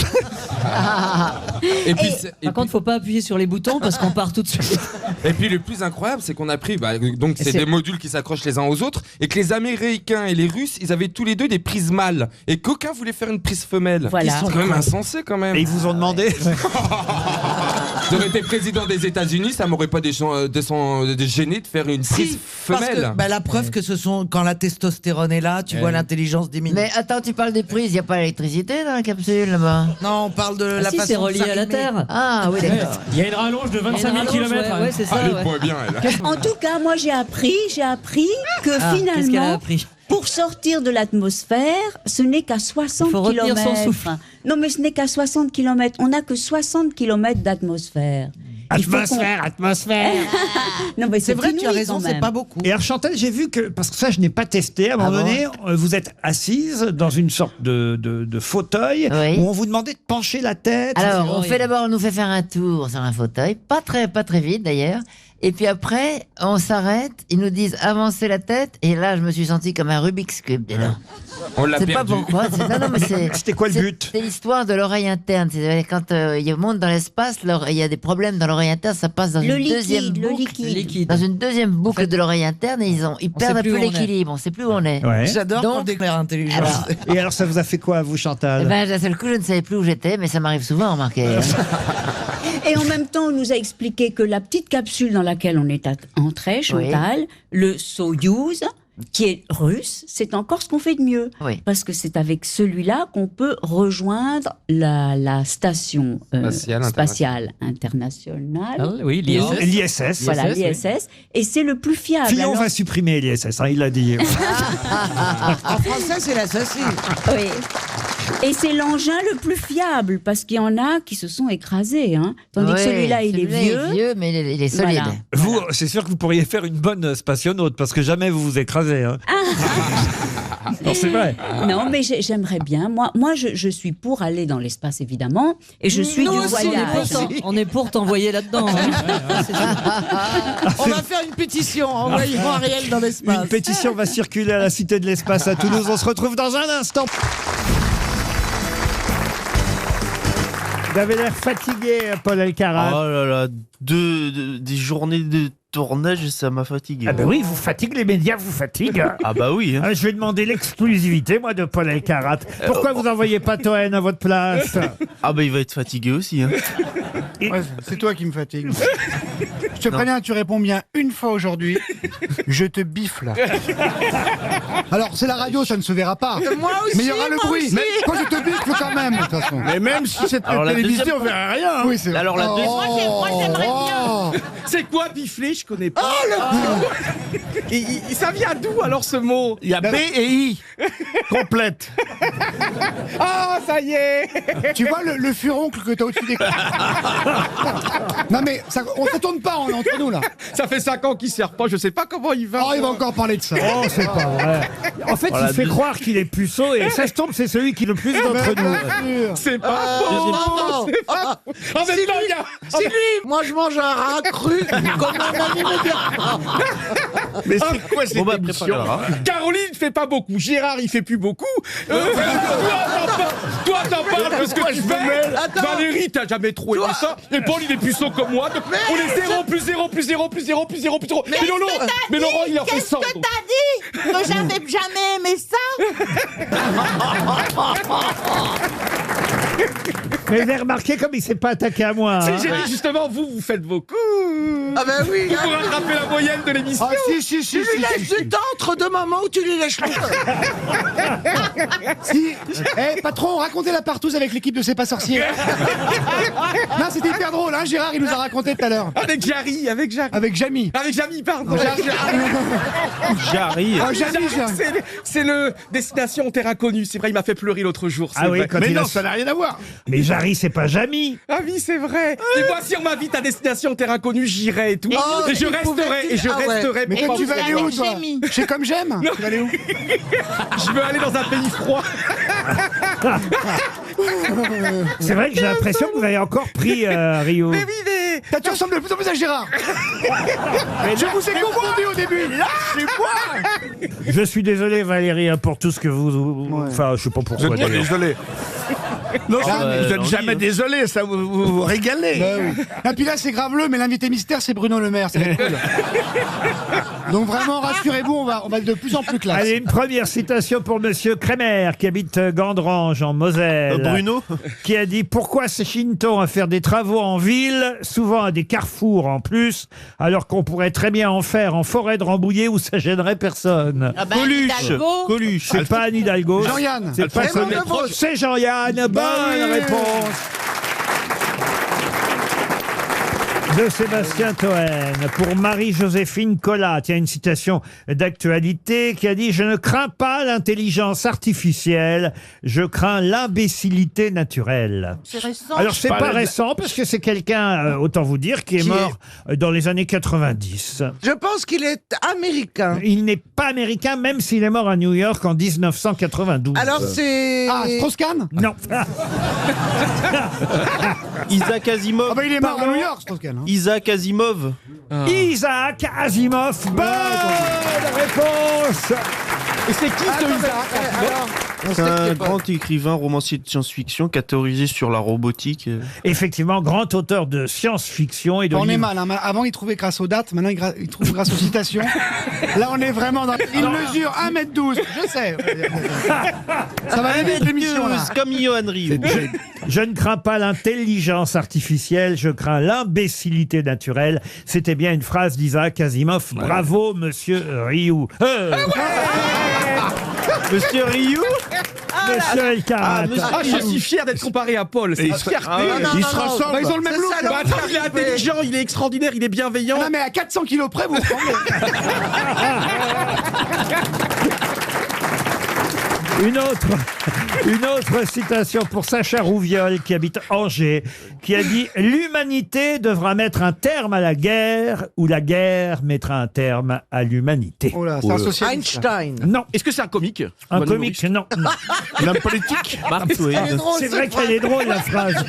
Speaker 22: Et puis,
Speaker 16: Par contre, faut pas appuyer sur les boutons parce qu'on part tout de suite.
Speaker 22: Et puis le plus incroyable, c'est qu'on a pris, donc c'est des modules qui s'accrochent les uns aux autres, et que les Américains et les Russes, ils avaient tous les deux des prises mâles, et qu'aucun voulait faire une prise femelle.
Speaker 21: Voilà.
Speaker 22: C'est quand même insensé quand même.
Speaker 1: Et ils vous ont demandé
Speaker 22: J'aurais été président des États-Unis, ça m'aurait pas gêné de faire une prise
Speaker 4: Parce
Speaker 22: femelle.
Speaker 4: que, la preuve que ce sont quand la testostérone est là, tu vois l'intelligence diminuer.
Speaker 8: Mais attends, tu parles des prises, il n'y a pas l'électricité dans la capsule là-bas?
Speaker 4: Non, on parle de la
Speaker 16: si,
Speaker 4: façon
Speaker 16: c'est
Speaker 4: de
Speaker 16: relié à la
Speaker 4: s'arrimer.
Speaker 16: Terre.
Speaker 8: Ah oui, d'accord.
Speaker 20: Il y a une rallonge de 25 000 km.
Speaker 16: Ouais, c'est ça.
Speaker 22: Elle
Speaker 16: ouais.
Speaker 22: boit bien, elle.
Speaker 21: En tout cas, moi j'ai appris que
Speaker 16: Qu'est-ce qu'elle a
Speaker 21: finalement,
Speaker 16: appris
Speaker 21: pour sortir de l'atmosphère, ce n'est qu'à 60
Speaker 16: Il faut retenir son souffle.
Speaker 21: km. Non, mais ce n'est qu'à 60 km. On n'a que 60 km d'atmosphère. Il faut
Speaker 1: Atmosphère.
Speaker 21: Non, mais
Speaker 4: C'est vrai, tu as
Speaker 21: inouï,
Speaker 4: raison,
Speaker 21: quand
Speaker 4: c'est
Speaker 21: même.
Speaker 4: pas beaucoup.
Speaker 1: Et alors Chantal, j'ai vu que, parce que ça je n'ai pas testé, à un moment
Speaker 8: bon
Speaker 1: donné, vous êtes assise dans une sorte de fauteuil
Speaker 8: Oui.
Speaker 1: où on vous demandait de pencher la tête.
Speaker 8: Alors, on nous fait faire un tour sur un fauteuil, pas très vite d'ailleurs. Et puis après, on s'arrête, ils nous disent avancez la tête, et là, je me suis senti comme un Rubik's Cube dedans.
Speaker 22: On l'a
Speaker 8: C'est pas
Speaker 22: perdu.
Speaker 8: pourquoi. Non, mais
Speaker 1: C'était quoi le but?
Speaker 8: C'est l'histoire de l'oreille interne. C'est quand il monte dans l'espace, il y a des problèmes dans l'oreille interne, ça passe dans
Speaker 21: Le
Speaker 8: une deuxième
Speaker 21: liquide, le
Speaker 8: boucle.
Speaker 21: liquide.
Speaker 8: Dans une deuxième boucle de l'oreille interne, et ils perdent un
Speaker 16: plus
Speaker 8: peu
Speaker 16: où on est.
Speaker 8: l'équilibre. On sait plus où on est.
Speaker 1: Ouais.
Speaker 4: J'adore
Speaker 8: Donc-
Speaker 4: qu'on déclare intelligence.
Speaker 8: Alors,
Speaker 1: Et alors ça vous a fait quoi, vous, Chantal?
Speaker 8: eh ben, d'un seul coup, je ne savais plus où j'étais, mais ça m'arrive souvent, remarquez.
Speaker 21: Et en même temps, on nous a expliqué que la petite capsule dans laquelle on est entré, Chantal, le Soyouz, qui est russe, c'est encore ce qu'on fait de mieux.
Speaker 8: Oui.
Speaker 21: Parce que c'est avec celui-là qu'on peut rejoindre la station spatiale internationale.
Speaker 16: Oui,
Speaker 1: L'ISS.
Speaker 21: Voilà, l'ISS. Et c'est le plus fiable.
Speaker 1: Fillon
Speaker 21: Alors-
Speaker 1: va supprimer l'ISS, il l'a dit.
Speaker 4: En français, c'est l'assassin.
Speaker 21: Oui. Et c'est l'engin le plus fiable, parce qu'il y en a qui se sont écrasés. Hein. Tandis que
Speaker 8: Oui,
Speaker 21: celui-là, il est vieux.
Speaker 8: mais il est solide.
Speaker 21: Voilà.
Speaker 1: Vous, c'est sûr que vous pourriez faire une bonne spationaute, parce que jamais vous vous écrasez. Hein. Non, c'est vrai.
Speaker 21: Non, mais j'aimerais bien. Moi je suis pour aller dans l'espace, évidemment. Et je suis
Speaker 16: Nous
Speaker 21: du
Speaker 16: aussi,
Speaker 21: voyage.
Speaker 16: on est pour t'envoyer là-dedans.
Speaker 4: On va faire une pétition, envoyons Ariel dans l'espace.
Speaker 1: Une pétition va circuler à la Cité de l'Espace à Toulouse. On se retrouve dans un instant. Vous avez l'air fatigué, Paul Elkarat.
Speaker 2: Oh là là, des journées de tournage, ça m'a fatigué.
Speaker 1: Ah ben oui, vous fatigue, les médias vous fatiguent.
Speaker 2: Ah bah oui. Hein.
Speaker 1: Ah, je vais demander l'exclusivité, moi, de Paul Elkarat. Pourquoi vous n'envoyez pas Toen à votre place?
Speaker 2: Ah bah il va être fatigué aussi. Hein.
Speaker 11: Ouais, c'est toi qui me fatigue. Je te préviens, tu réponds bien une fois aujourd'hui, je te biffe là. Alors, c'est la radio, ça ne se verra pas.
Speaker 4: Moi aussi,
Speaker 11: mais il y aura le
Speaker 4: moi
Speaker 11: bruit.
Speaker 4: aussi.
Speaker 11: Mais quand je te biffe quand même, de toute façon.
Speaker 7: Mais même si c'était
Speaker 2: Alors, la
Speaker 7: télévisé,
Speaker 2: deuxième
Speaker 7: on verrait rien. Hein.
Speaker 11: Oui, c'est vrai.
Speaker 2: Alors la deuxième.
Speaker 11: Moi, j'aimerais bien.
Speaker 5: C'est quoi bifler? Je connais pas. Ça vient d'où alors ce mot?
Speaker 7: Il y a B et I. Complète.
Speaker 5: Ah, ça y est.
Speaker 11: Tu vois le furoncle que t'as au-dessus des... Non mais, on ne tourne pas, on est entre nous là.
Speaker 5: Ça fait 5 ans qu'il sert pas, je sais pas comment il va.
Speaker 11: Oh, il va encore parler de ça.
Speaker 1: Oh, c'est pas vrai. En fait, il fait croire qu'il est puceau et ça se tombe, c'est celui qui est le plus d'entre nous.
Speaker 5: C'est pas bon. C'est pas bon. En même temps, il y a...
Speaker 4: C'est lui. Moi, je mange un rat cru comme un ami immédiatement.
Speaker 7: Mais c'est quoi cette
Speaker 2: Bon bah
Speaker 7: émission?
Speaker 2: prépare le rat.
Speaker 5: Caroline fait pas beaucoup, Gérard il fait plus beaucoup. Toi t'en parles parce que tu fais. Valérie t'as jamais trop aimé ça. Et Paul il est puceau comme moi. Donc on est 0 plus 0 plus 0 plus 0 plus 0 plus 0. Mais Laurent il a fait 100.
Speaker 4: Qu'est-ce que t'as dit? Que j'avais jamais aimé ça?
Speaker 1: Mais vous avez remarqué comme il s'est pas attaqué à moi.
Speaker 5: Si
Speaker 1: Hein.
Speaker 5: j'ai dit justement vous faites vos coups.
Speaker 4: Ah ben oui.
Speaker 22: Pour rattraper la moyenne de l'émission.
Speaker 11: Ah si.
Speaker 4: Tu lui laisses du temps entre deux moments où tu lui lèches le
Speaker 11: Si. Eh, patron, racontez la partouze avec l'équipe de C'est pas sorcier. Non, c'était hyper drôle, hein, Gérard, il nous a raconté tout à l'heure.
Speaker 22: Avec Jamy.
Speaker 11: Avec Jamy, pardon.
Speaker 2: Jarry.
Speaker 11: Ah, Jamy.
Speaker 22: C'est le Destination Terre Inconnue. C'est vrai, il m'a fait pleurer l'autre jour.
Speaker 1: Ah oui, quand
Speaker 11: Mais
Speaker 1: il
Speaker 11: non,
Speaker 1: a-
Speaker 11: ça n'a rien à voir.
Speaker 1: Mais Jarry, c'est pas Jamy.
Speaker 22: Ah oui, c'est vrai. Et moi, si on m'invite à Destination Terre Inconnue, j'irai et tout.
Speaker 4: Oh,
Speaker 22: et je
Speaker 4: il pouvait
Speaker 22: resterai.
Speaker 4: dire-
Speaker 22: Et je
Speaker 4: Ah ouais.
Speaker 22: resterai.
Speaker 11: Mais
Speaker 22: pour
Speaker 11: toi, tu
Speaker 22: penser
Speaker 11: vas
Speaker 22: à
Speaker 11: aller où,
Speaker 22: moi.
Speaker 11: toi Chez Comme J'aime Tu vas aller où
Speaker 22: Je veux aller dans un pays froid.
Speaker 1: C'est vrai que j'ai l'impression que vous avez encore pris Rio.
Speaker 22: Mais oui, mais.
Speaker 11: Tu ressembles de plus en plus à Gérard. Je vous ai confondu au début.
Speaker 1: Je suis désolé Valérie hein, pour tout ce que vous... Enfin, je sais pas pourquoi d'ailleurs.
Speaker 11: désolé. Non, vous n'êtes jamais désolé, ça vous régalez. Et puis là, c'est graveleux, mais l'invité mystère, c'est Bruno Le Maire. C'est cool. Donc vraiment, rassurez-vous, on va être de plus en plus classe.
Speaker 1: Allez, une première citation pour Monsieur Kremer, qui habite Gandrange, en Moselle.
Speaker 2: Bruno
Speaker 1: Qui a dit « Pourquoi s'échine-t-on à faire des travaux en ville, souvent à des carrefours en plus, alors qu'on pourrait très bien en faire en forêt de Rambouillet où ça gênerait personne ?»
Speaker 10: Ah bah, Hidalgo.
Speaker 2: Coluche.
Speaker 1: C'est pas Anne Hidalgo.
Speaker 11: Jean-Yann.
Speaker 1: C'est pas
Speaker 4: Raymond
Speaker 1: ça.
Speaker 4: Devos.
Speaker 1: C'est Jean-Yann. Bonne réponse de Sébastien Toen pour Marie-Joséphine Collat. Il y a une citation d'actualité qui a dit « Je ne crains pas l'intelligence artificielle, je crains l'imbécilité naturelle. »
Speaker 4: C'est récent.
Speaker 1: Alors c'est pas récent parce que c'est quelqu'un, autant vous dire, qui est mort dans les années 90.
Speaker 4: Je pense qu'il est américain.
Speaker 1: Il n'est pas américain même s'il est mort à New York en 1992.
Speaker 4: Alors c'est...
Speaker 11: Ah, Strauss-Kahn
Speaker 1: Non.
Speaker 2: Isaac Asimov.
Speaker 11: Ah bah il est mort à New York, Strauss-Kahn.
Speaker 2: Isaac Asimov.
Speaker 1: Isaac Asimov. Bonne réponse.
Speaker 22: Et c'est qui ce Isaac
Speaker 2: C'est un grand écrivain, romancier de science-fiction qui a théorisé sur la robotique.
Speaker 1: Effectivement, grand auteur de science-fiction et de
Speaker 11: On est
Speaker 1: livres.
Speaker 11: mal, hein. Avant il trouvait grâce aux dates, maintenant il trouve grâce aux citations. Là on est vraiment dans... Il mesure 1m12, je sais. Ça va aller vite l'émission là.
Speaker 2: Comme Johan Rioux.
Speaker 1: Je ne crains pas l'intelligence artificielle, je crains l'imbécilité naturelle. C'était bien une phrase d'Isaac Asimov. Bravo, monsieur Rioux.
Speaker 2: Monsieur Rioux.
Speaker 1: Monsieur Elkarat.
Speaker 22: Ah, je suis fier d'être comparé à Paul. C'est une fierté.
Speaker 11: Ils se ressemblent. Bah, ils ont le même
Speaker 4: C'est
Speaker 11: look.
Speaker 4: ça,
Speaker 11: Bah,
Speaker 4: le
Speaker 11: attends,
Speaker 22: Il est intelligent, il est extraordinaire, il est bienveillant.
Speaker 11: non mais à 400 kilos près, vous ressemblez.
Speaker 1: Une autre citation pour Sacha Rouviol, qui habite Angers, qui a dit « L'humanité devra mettre un terme à la guerre, ou la guerre mettra un terme à l'humanité.
Speaker 11: Oh là, c'est un socialiste.
Speaker 4: Einstein. »
Speaker 1: Non.
Speaker 22: Est-ce que c'est un comique?
Speaker 1: Un comique, non.
Speaker 22: L'homme politique?
Speaker 2: Mark Twain.
Speaker 1: C'est vrai qu'elle est drôle, la phrase.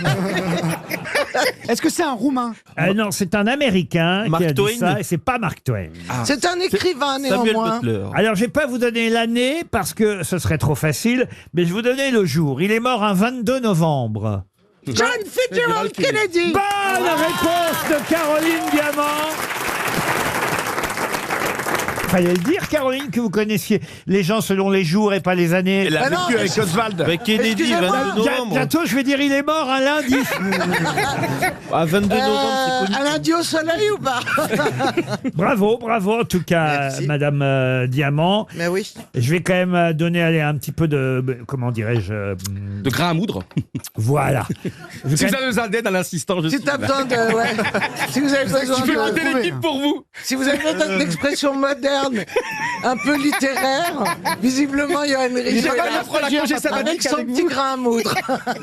Speaker 11: Est-ce que c'est un Roumain?
Speaker 1: Non, c'est un Américain
Speaker 2: Mark
Speaker 1: qui a dit
Speaker 2: Twain.
Speaker 1: ça, et c'est pas Mark Twain.
Speaker 4: C'est un écrivain
Speaker 2: Samuel
Speaker 4: néanmoins.
Speaker 2: Butler.
Speaker 1: Alors, je vais pas vous donner l'année, parce que ce serait trop facile, mais je vais vous donner le jour. Il est mort un 22 novembre.
Speaker 4: John Fitzgerald Kennedy.
Speaker 1: Bonne réponse de Caroline Diamant. Fallait le dire, Caroline, que vous connaissiez les gens selon les jours et pas les années.
Speaker 22: Elle a
Speaker 4: Ah non,
Speaker 22: vécu avec Oswald.
Speaker 2: Avec Kennedy,
Speaker 4: Excusez-moi.
Speaker 2: 22 novembre.
Speaker 1: Bientôt, je vais dire, il est mort un lundi.
Speaker 2: À 22 novembre, c'est connu.
Speaker 4: Un lundi au soleil ou pas?
Speaker 1: Bravo, bravo en tout cas,
Speaker 4: Merci.
Speaker 1: Madame Diamant.
Speaker 4: Mais oui.
Speaker 1: Je vais quand même donner allez, un petit peu de... comment dirais-je
Speaker 22: De grain à moudre.
Speaker 1: Voilà. Je vais
Speaker 22: Si
Speaker 1: quand
Speaker 22: vous
Speaker 1: même-
Speaker 22: avez besoin d'aide à l'assistant, je
Speaker 4: Si
Speaker 22: suis
Speaker 4: t'as
Speaker 22: là.
Speaker 4: besoin de... Ouais. Si vous avez besoin
Speaker 22: Je peux monter
Speaker 4: de...
Speaker 22: l'équipe pour vous.
Speaker 4: Si vous avez besoin d'expressions modernes, un peu littéraires, visiblement, il y a une
Speaker 22: J'ai
Speaker 4: riche
Speaker 22: pas de la congé
Speaker 4: avec
Speaker 22: sabbatique
Speaker 4: son
Speaker 22: avec
Speaker 4: petit
Speaker 22: vous.
Speaker 4: grain à moudre.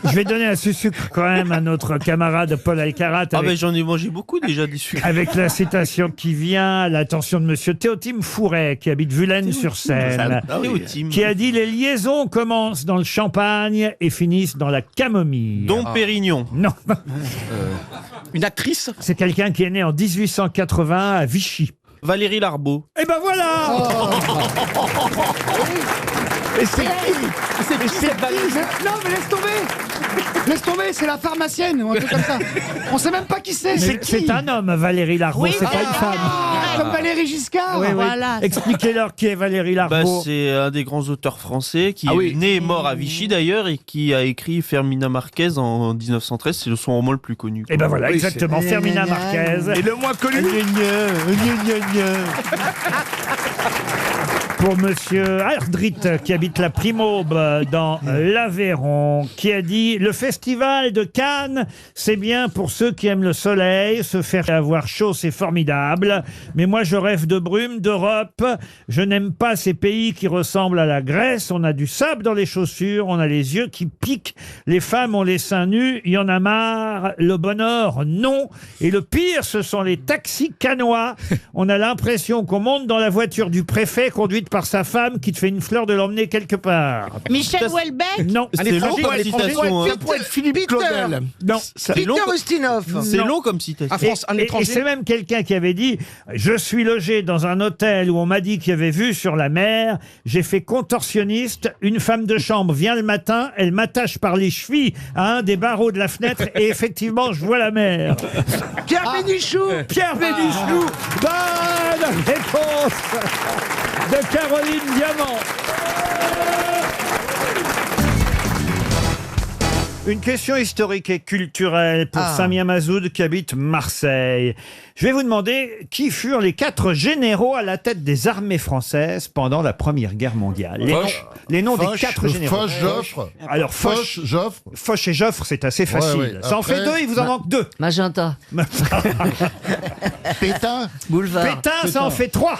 Speaker 1: Je vais donner un sucre quand même à notre camarade Paul Alcarat
Speaker 2: Ah
Speaker 1: avec,
Speaker 2: ben j'en ai mangé beaucoup déjà du sucre.
Speaker 1: avec la citation qui vient à l'attention de monsieur Théotime Fouret, qui habite Vulaine-sur-Seine, qui a dit « Les liaisons commencent dans le champagne et finissent dans la camomille ».
Speaker 2: Dom Pérignon.
Speaker 1: Non,
Speaker 22: Une actrice?
Speaker 1: c'est quelqu'un qui est né en 1880 à Vichy.
Speaker 2: Valérie Larbeau.
Speaker 1: Et ben voilà.
Speaker 11: Et c'est qui? C'est qui cette valise? Non mais laisse tomber.
Speaker 12: Laisse tomber, c'est la pharmacienne ou un truc comme ça. On sait même pas qui c'est.
Speaker 1: C'est un homme, Valérie Larbaud, c'est pas une femme.
Speaker 12: Comme Valérie Giscard.
Speaker 1: Oui, oui.
Speaker 12: Voilà.
Speaker 1: Expliquez-leur qui est Valérie Larbaud.
Speaker 2: C'est un des grands auteurs français qui
Speaker 1: Ah
Speaker 2: est
Speaker 1: oui.
Speaker 2: né et mort à Vichy d'ailleurs et qui a écrit Fermina Marquez en 1913. C'est son roman le plus connu.
Speaker 1: Et ben voilà, exactement, Fermina Marquez.
Speaker 2: Et le moins connu.
Speaker 1: Pour monsieur Ardrit, qui habite la Primaube dans l'Aveyron, qui a dit « Le festival de Cannes, c'est bien pour ceux qui aiment le soleil, se faire avoir chaud, c'est formidable. Mais moi, je rêve de brume, d'Europe. Je n'aime pas ces pays qui ressemblent à la Grèce. On a du sable dans les chaussures, on a les yeux qui piquent, les femmes ont les seins nus, il y en a marre. Le bonheur, non. Et le pire, ce sont les taxis cannois. On a l'impression qu'on monte dans la voiture du préfet conduite par sa femme qui te fait une fleur de l'emmener quelque part. »
Speaker 19: Michel Houellebecq.
Speaker 1: Non.
Speaker 2: C'est long comme citation.
Speaker 9: Ça pourrait être Philippe Claudel.
Speaker 1: Non.
Speaker 4: Peter Ustinov.
Speaker 2: C'est
Speaker 1: Non.
Speaker 2: long comme citation.
Speaker 1: Et c'est même quelqu'un qui avait dit « Je suis logé dans un hôtel où on m'a dit qu'il y avait vue sur la mer. J'ai fait contorsionniste. Une femme de chambre vient le matin. Elle m'attache par les chevilles à un des barreaux de la fenêtre. Et effectivement, je vois la mer. »
Speaker 9: Pierre Bénichou.
Speaker 1: Pierre Bénichou. Bonne réponse de Caroline Diamant. Une question historique et culturelle pour Samia Mazoud qui habite Marseille. Je vais vous demander qui furent les 4 généraux à la tête des armées françaises pendant la Première Guerre mondiale. Les noms des 4 généraux.
Speaker 23: Foch, Joffre.
Speaker 1: Alors Foch,
Speaker 23: Joffre.
Speaker 1: Foch et Joffre, c'est assez facile.
Speaker 23: Ouais, ouais.
Speaker 1: Ça en fait
Speaker 23: Après,
Speaker 1: 2, il vous en manque 2.
Speaker 8: Magenta.
Speaker 23: Pétain.
Speaker 8: Boulevard.
Speaker 1: Pétain, ça en fait 3.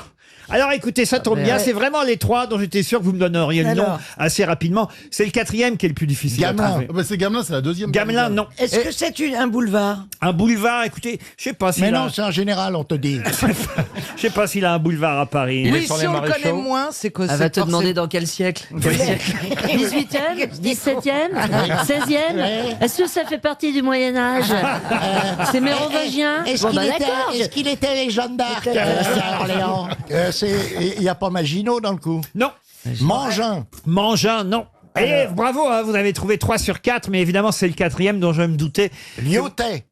Speaker 1: Alors écoutez, ça tombe bien, c'est vraiment les 3 dont j'étais sûr que vous me donneriez le nom assez rapidement. C'est le 4e qui est le plus difficile à
Speaker 23: Gamelin.
Speaker 1: trouver.
Speaker 23: Ah bah c'est Gamelin, c'est la 2e.
Speaker 1: Gamelin, non.
Speaker 6: Est-ce que c'est un boulevard?
Speaker 1: Un boulevard, écoutez, je sais pas s'il
Speaker 23: Mais
Speaker 1: a...
Speaker 23: non, c'est un général, on te dit.
Speaker 1: Je sais pas s'il a un boulevard à Paris.
Speaker 4: Oui, si on le connaît moins, c'est que
Speaker 8: Elle
Speaker 4: c'est
Speaker 8: va te
Speaker 4: forcément-
Speaker 8: demander dans quel siècle.
Speaker 19: 18e, 17e, 16e. Est-ce que ça fait partie du Moyen-Âge? C'est mérovingien?
Speaker 11: Est-ce
Speaker 19: Bon,
Speaker 11: qu'il
Speaker 19: bah,
Speaker 11: était,
Speaker 19: d'accord.
Speaker 11: est-ce qu'il était les Jeanne d'Arc à Orléans? Il n'y a pas Maginot dans le coup?
Speaker 1: Non.
Speaker 11: Mangin.
Speaker 1: Mangin, non. Et bravo, hein, vous avez trouvé 3 sur 4, mais évidemment c'est le 4e dont je me doutais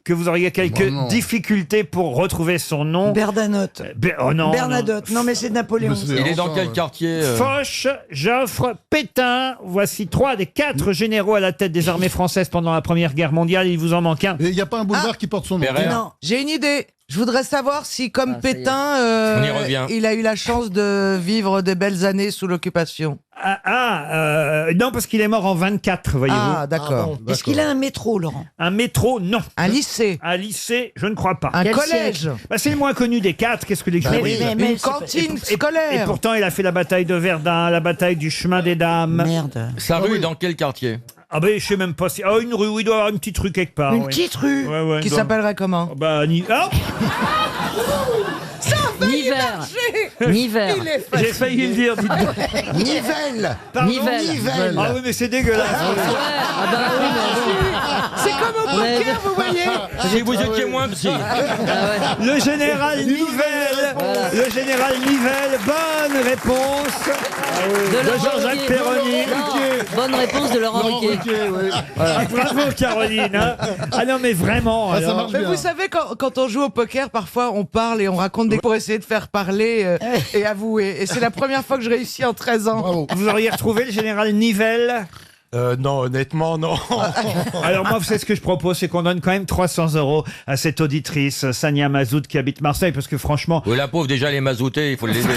Speaker 1: que vous auriez quelques difficultés pour retrouver son nom.
Speaker 6: Bernadotte.
Speaker 1: Oh non,
Speaker 6: Bernadotte. Non, mais c'est Napoléon.
Speaker 24: Il est dans quel quartier
Speaker 1: Foch, Joffre, Pétain, voici 3 des 4 généraux à la tête des armées françaises pendant la Première Guerre mondiale. Il vous en manque un.
Speaker 23: Il n'y a pas un boulevard qui porte son nom.
Speaker 4: Non, j'ai une idée. Je voudrais savoir si, comme Pétain,
Speaker 24: On y revient.
Speaker 4: il a eu la chance de vivre des belles années sous l'occupation.
Speaker 1: Non, parce qu'il est mort en 24, voyez-vous.
Speaker 4: Ah, d'accord.
Speaker 6: Est-ce qu'il a un métro, Laurent?
Speaker 1: Un métro, non.
Speaker 4: Un lycée?
Speaker 1: Un lycée, je ne crois pas.
Speaker 4: Un collège?
Speaker 1: Bah, c'est le moins connu des 4, qu'est-ce que les gens disent
Speaker 4: Une cantine scolaire?
Speaker 1: Et pourtant, il a fait la bataille de Verdun, la bataille du chemin des dames.
Speaker 6: Merde.
Speaker 24: Sa rue est dans quel quartier
Speaker 1: Ah ben, je sais même pas si... Ah, une rue, oui, il doit y avoir une petite rue quelque part.
Speaker 6: Une
Speaker 1: oui.
Speaker 6: petite rue
Speaker 1: Ouais, ouais,
Speaker 4: Qui
Speaker 1: doit-
Speaker 4: s'appellerait comment?
Speaker 1: Bah,
Speaker 19: Niver. Niver.
Speaker 1: J'ai failli le dire, dites-moi.
Speaker 11: Nivelle.
Speaker 1: Pardon
Speaker 19: Nivelle.
Speaker 1: Ah oui, mais c'est dégueulasse.
Speaker 19: Ah bah oui, mais
Speaker 4: C'est comme au
Speaker 19: Ouais,
Speaker 4: poker, vous voyez?
Speaker 24: Si vous étiez moins psy.
Speaker 1: Le général Nivelle. Le général Nivelle. Bonne réponse de Jean-Jacques Perroni.
Speaker 19: Bonne réponse de Laurent Ruquier.
Speaker 1: Ah, bravo Caroline. Hein. Ah non mais vraiment. alors.
Speaker 4: Mais vous savez, quand on joue au poker, parfois on parle et on raconte des pour essayer de faire parler et avouer. Et c'est la première fois que je réussis en 13 ans.
Speaker 1: Vous auriez retrouvé le général Nivelle?
Speaker 11: Non, honnêtement, non.
Speaker 1: Alors moi, vous savez ce que je propose, c'est qu'on donne quand même 300 € à cette auditrice, Sania Mazoud, qui habite Marseille, parce que franchement...
Speaker 24: Oui, la pauvre, déjà, elle est mazoutée, il faut l'aider.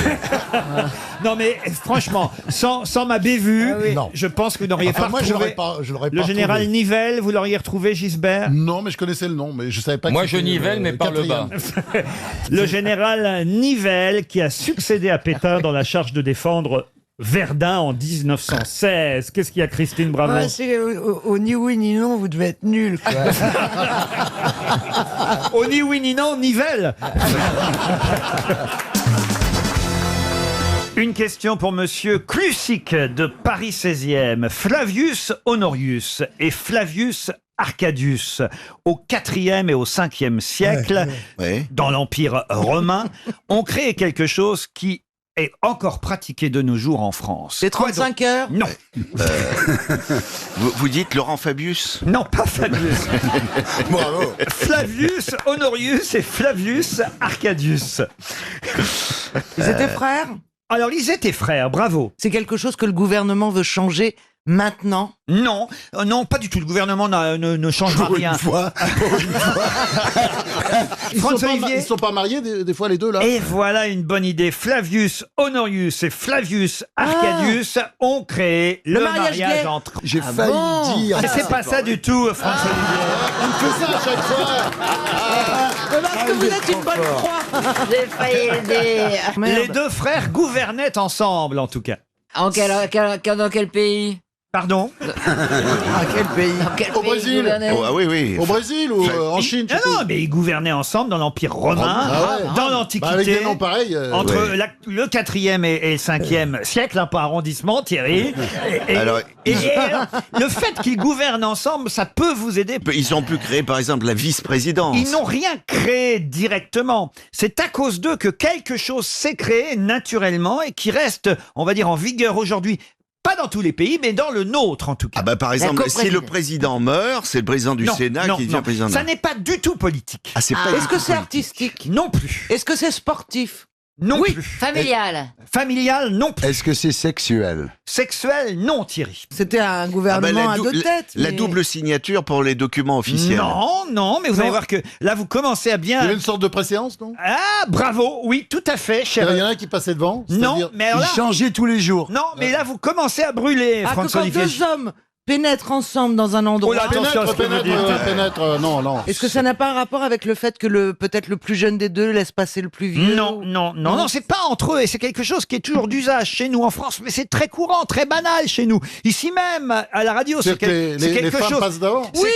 Speaker 1: Non mais franchement, sans ma bévue, je pense que vous n'auriez pas
Speaker 23: moi,
Speaker 1: retrouvé
Speaker 23: je l'aurais pas
Speaker 1: le général
Speaker 23: retrouvé.
Speaker 1: Nivelle, vous l'auriez retrouvé, Gisbert?
Speaker 23: Non, mais je connaissais le nom, mais je savais pas que
Speaker 24: Moi, je
Speaker 23: c'était
Speaker 24: nivelle, mais par le bas.
Speaker 1: Le général Nivelle, qui a succédé à Pétain dans la charge de défendre Verdun en 1916. Qu'est-ce qu'il y a, Christine Bravo?
Speaker 6: Ouais, c'est au ni oui ni non, vous devez être nul.
Speaker 1: Au ni oui ni non, Nivelle. Une question pour monsieur Klusic de Paris 16e. Flavius Honorius et Flavius Arcadius, au IVe et au Ve siècle, dans l'Empire romain, ont créé quelque chose qui est encore pratiqué de nos jours en France.
Speaker 4: Les 35 heures?
Speaker 1: Non.
Speaker 13: Vous dites Laurent Fabius?
Speaker 1: Non, pas Fabius.
Speaker 13: Bravo.
Speaker 1: Flavius Honorius et Flavius Arcadius.
Speaker 4: Ils étaient frères?
Speaker 1: Alors, ils étaient frères, bravo.
Speaker 4: C'est quelque chose que le gouvernement veut changer maintenant?
Speaker 1: Non, non, pas du tout. Le gouvernement ne changera rien.
Speaker 23: Ils sont pas mariés des fois les deux là.
Speaker 1: Et voilà une bonne idée. Flavius Honorius et Flavius Arcadius ont créé le mariage entre.
Speaker 23: J'ai failli dire.
Speaker 1: Mais c'est pas ça du tout, François-Olivier.
Speaker 23: On fait ça à chaque fois.
Speaker 4: Parce que vous êtes une bonne croix.
Speaker 8: J'ai failli le dire.
Speaker 1: Les deux frères gouvernaient ensemble, en tout cas.
Speaker 8: Dans quel pays?
Speaker 1: Pardon?
Speaker 4: À quel pays?
Speaker 23: Au Brésil.
Speaker 13: Oui.
Speaker 23: Au Brésil ou en Chine?
Speaker 1: Non, mais ils gouvernaient ensemble dans l'Empire romain, dans l'Antiquité,
Speaker 23: avec des noms pareils.
Speaker 1: entre le 4e et le 5e siècle, un peu arrondissement, Thierry. Et le fait qu'ils gouvernent ensemble, ça peut vous aider.
Speaker 13: Ils ont pu créer par exemple la vice-présidence.
Speaker 1: Ils n'ont rien créé directement. C'est à cause d'eux que quelque chose s'est créé naturellement et qui reste, on va dire, en vigueur aujourd'hui. Pas dans tous les pays, mais dans le nôtre en tout cas.
Speaker 13: Par exemple, si le président meurt, c'est le président du Sénat qui devient président.
Speaker 1: Ça n'est pas du tout politique.
Speaker 4: Est-ce que c'est artistique?
Speaker 1: Non plus.
Speaker 4: Est-ce que c'est sportif?
Speaker 1: Non plus.
Speaker 8: Familial.
Speaker 1: Familial, non plus.
Speaker 23: Est-ce que c'est sexuel?
Speaker 1: Sexuel, non, Thierry.
Speaker 4: C'était un gouvernement à deux têtes.
Speaker 13: La double signature pour les documents officiels.
Speaker 1: Non, mais vous allez voir que là, vous commencez à bien...
Speaker 23: Il y avait une sorte de préséance, non?
Speaker 1: Ah, bravo, oui, tout à fait, cher.
Speaker 23: Il y en a un qui passait devant?
Speaker 1: Non, mais alors là...
Speaker 23: Il changeait tous les jours.
Speaker 1: Non, mais là, vous commencez à brûler, François-Olivier.
Speaker 4: Quand deux hommes pénètrent ensemble dans un endroit...
Speaker 1: Oh là, attention à ce que vous dites.
Speaker 23: Pénètre, non.
Speaker 4: Est-ce que ça n'a pas un rapport avec le fait que peut-être le plus jeune des deux laisse passer le plus vieux?
Speaker 1: Non, c'est pas entre eux, et c'est quelque chose qui est toujours d'usage chez nous en France, mais c'est très courant, très banal chez nous. Ici même, à la radio, c'est quelque
Speaker 23: les femmes
Speaker 1: chose...
Speaker 23: passent d'avant?
Speaker 4: Oui,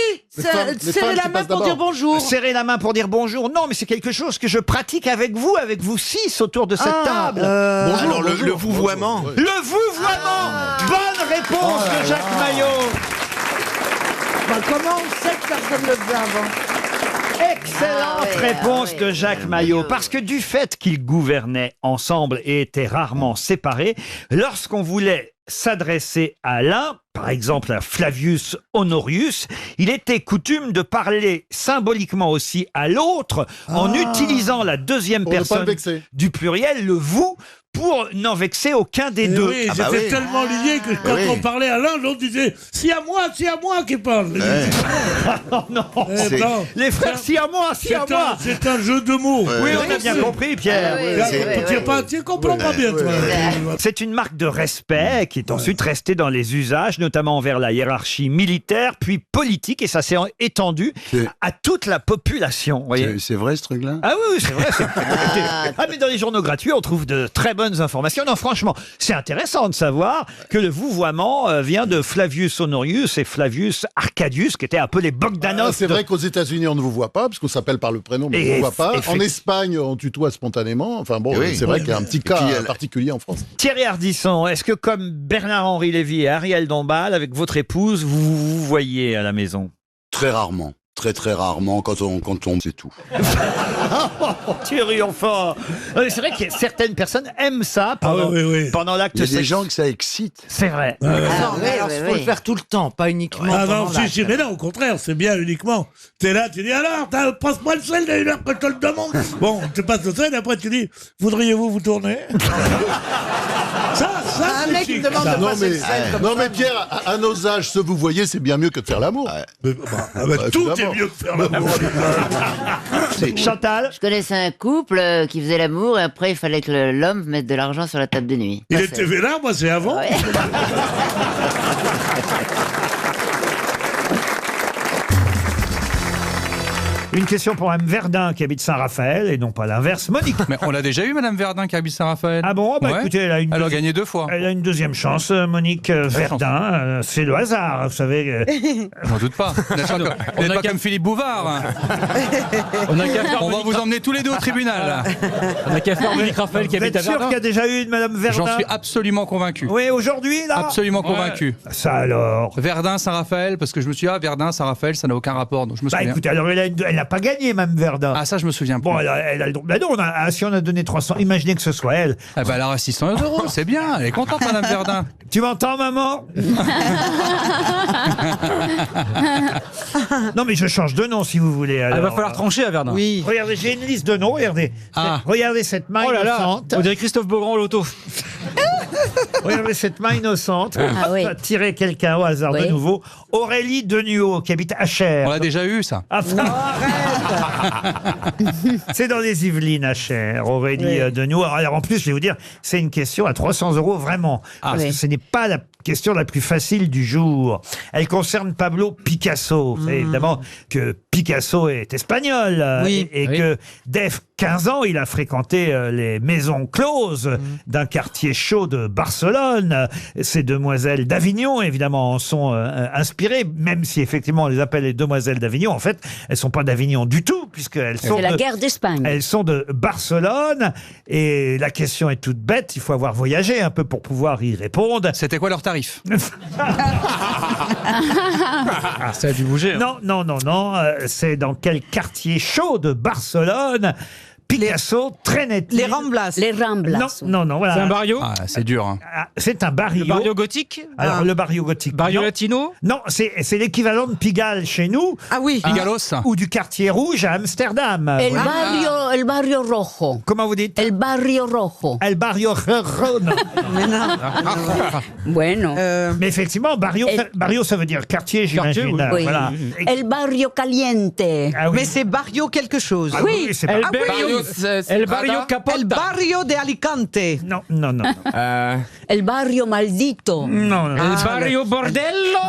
Speaker 4: serrer la main pour dire bonjour.
Speaker 1: Serrer la main pour dire bonjour, non, mais c'est quelque chose que je pratique avec vous six autour de cette table.
Speaker 23: Bonjour,
Speaker 13: Alors le vouvoiement.
Speaker 1: Le vouvoiement. Bonne réponse de Jacques Maillot.
Speaker 4: Comment on sait que personne ne le faisait avant?
Speaker 1: Excellente réponse de Jacques Maillot. Parce que du fait qu'ils gouvernaient ensemble et étaient rarement séparés, lorsqu'on voulait s'adresser à l'un, par exemple à Flavius Honorius, il était coutume de parler symboliquement aussi à l'autre en utilisant la deuxième personne du pluriel, le vous, pour n'en vexer aucun des deux.
Speaker 7: Oui, j'étais tellement lié que quand on parlait à l'un, l'autre disait « C'est à moi qui parle !»
Speaker 1: Non, les frères, si à moi.
Speaker 7: C'est un jeu de mots.
Speaker 1: Oui, on a bien compris, Pierre.
Speaker 7: Tu comprends pas bien, toi.
Speaker 1: C'est une marque de respect qui est ensuite restée dans les usages, notamment envers la hiérarchie militaire, puis politique, et ça s'est étendu à toute la population.
Speaker 23: C'est vrai ce truc-là?
Speaker 1: Ah oui, c'est vrai. Mais dans les journaux gratuits, on trouve de très bonnes informations. Non, franchement, c'est intéressant de savoir que le vouvoiement vient de Flavius Honorius et Flavius Arcadius, qui étaient un peu les Bogdanov.
Speaker 23: C'est vrai qu'aux États-Unis, on ne vous voit pas, parce qu'on s'appelle par le prénom, mais on ne vous voit pas. En Espagne, on tutoie spontanément. Enfin bon, c'est vrai qu'il y a un petit cas particulier en France.
Speaker 1: Thierry Ardisson, est-ce que comme Bernard-Henri Lévy et Ariel Dombal, avec votre épouse, vous voyez à la maison?
Speaker 23: Très rarement. Très rarement, quand on c'est tout.
Speaker 1: Thierry, enfin. C'est vrai que certaines personnes aiment ça pendant l'acte sexuel.
Speaker 23: Il y a des gens que ça excite.
Speaker 1: C'est vrai.
Speaker 4: Alors, il faut le faire tout le temps, pas uniquement.
Speaker 7: Ah non, mais non, au contraire, c'est bien uniquement. T'es là, tu dis alors, passe-moi le sel, il y a une heure que je te le demande. Bon, tu passes le sel, après tu dis, voudriez-vous vous tourner? Ça,
Speaker 4: un mec qui demande de passer le sel.
Speaker 23: Non mais Pierre, à nos âges, ce vous voyez, c'est bien mieux que de faire l'amour.
Speaker 7: Tout est mieux que faire l'amour.
Speaker 1: Chantal?
Speaker 8: Je connaissais un couple qui faisait l'amour et après il fallait que l'homme mette de l'argent sur la table de nuit.
Speaker 7: Il était vénard, moi c'est avant.
Speaker 8: Ouais.
Speaker 1: Une question pour Mme Verdun qui habite Saint-Raphaël et non pas l'inverse. Monique.
Speaker 15: Mais on l'a déjà eu, Mme Verdun qui habite Saint-Raphaël.
Speaker 1: Ah bon? Écoutez, elle a
Speaker 15: gagné 2 fois.
Speaker 1: Elle a une deuxième chance, Monique Verdun. C'est le hasard, vous savez.
Speaker 15: J'en doute pas. Vous n'êtes pas comme Philippe Bouvard. On va vous emmener tous les deux au tribunal.
Speaker 16: On n'a qu'à faire Monique Raphaël qui habite à Verdun.
Speaker 1: Vous êtes sûr qu'il y a déjà eu une Mme Verdun?
Speaker 15: J'en suis absolument convaincu.
Speaker 1: Oui, aujourd'hui, là?
Speaker 15: Absolument convaincu.
Speaker 1: Ça alors?
Speaker 15: Verdun, Saint-Raphaël, parce que je me suis dit, Verdun, Saint-Raphaël, ça n'a aucun rapport. Donc je me souviens.
Speaker 1: Écoutez, alors elle n'a pas gagné, Mme Verdun.
Speaker 15: Ah, ça, je me souviens plus.
Speaker 1: Bon, elle a le droit. Ben non, si on a donné 300, imaginez que ce soit elle.
Speaker 15: Eh ben, elle a 600 €, c'est bien. Elle est contente, Madame Verdun.
Speaker 1: Tu m'entends, maman? Non, mais je change de nom, si vous voulez. Alors.
Speaker 16: Il va falloir trancher à Verdun.
Speaker 1: Oui. Regardez, j'ai une liste de noms, regardez. Regardez cette main
Speaker 16: Oh là là,
Speaker 1: innocente.
Speaker 16: on dirait Christophe Beaugrand au loto.
Speaker 1: Regardez cette main innocente.
Speaker 19: Ah oui.
Speaker 1: Tirer quelqu'un au hasard de
Speaker 19: Oui.
Speaker 1: nouveau. Aurélie Denuot, qui habite Achères.
Speaker 15: On l'a déjà eu, ça.
Speaker 1: C'est dans les Yvelines, Achères, Aurélie Denuot. Alors en plus, je vais vous dire, c'est une question à 300 € vraiment. Parce que ce n'est pas la question la plus facile du jour. Elle concerne Pablo Picasso. Vous savez évidemment que Picasso est espagnol et que dès 15 ans, il a fréquenté les maisons closes d'un quartier chaud de Barcelone. Ces demoiselles d'Avignon, évidemment, en sont inspirées, même si effectivement on les appelle les demoiselles d'Avignon. En fait, elles sont pas d'Avignon du tout, puisqu'elles sont
Speaker 21: C'est la guerre d'Espagne.
Speaker 1: Elles sont de Barcelone. Et la question est toute bête. Il faut avoir voyagé un peu pour pouvoir y répondre.
Speaker 15: C'était quoi leur tarif?
Speaker 16: Ça a dû bouger.
Speaker 1: Non. C'est dans quel quartier chaud de Barcelone Picasso traînait
Speaker 21: Les Ramblas. Les Ramblas.
Speaker 1: Non, voilà.
Speaker 16: C'est un barrio?
Speaker 15: Ah, c'est dur. Hein.
Speaker 1: C'est un barrio.
Speaker 16: Le barrio gothique?
Speaker 1: Alors, le barrio gothique.
Speaker 16: Barrio
Speaker 1: non.
Speaker 16: latino?
Speaker 1: Non, c'est l'équivalent de Pigalle chez nous.
Speaker 4: Ah oui.
Speaker 15: Pigalos.
Speaker 1: Ou du quartier rouge à Amsterdam.
Speaker 21: El barrio rojo.
Speaker 1: Comment vous dites?
Speaker 21: El barrio rojo.
Speaker 1: El barrio rojo. Non.
Speaker 21: Mais non. Bueno.
Speaker 1: Mais effectivement, barrio, ça veut dire quartier, j'imagine.
Speaker 16: Quartier,
Speaker 21: Oui.
Speaker 1: Voilà.
Speaker 21: El barrio caliente.
Speaker 1: Ah oui.
Speaker 4: Mais c'est barrio quelque chose.
Speaker 1: Ah oui, c'est
Speaker 16: El
Speaker 1: pas...
Speaker 16: barrio Capota.
Speaker 4: El barrio de Alicante.
Speaker 1: Non.
Speaker 21: El barrio maldito.
Speaker 1: Non.
Speaker 16: El barrio bordello.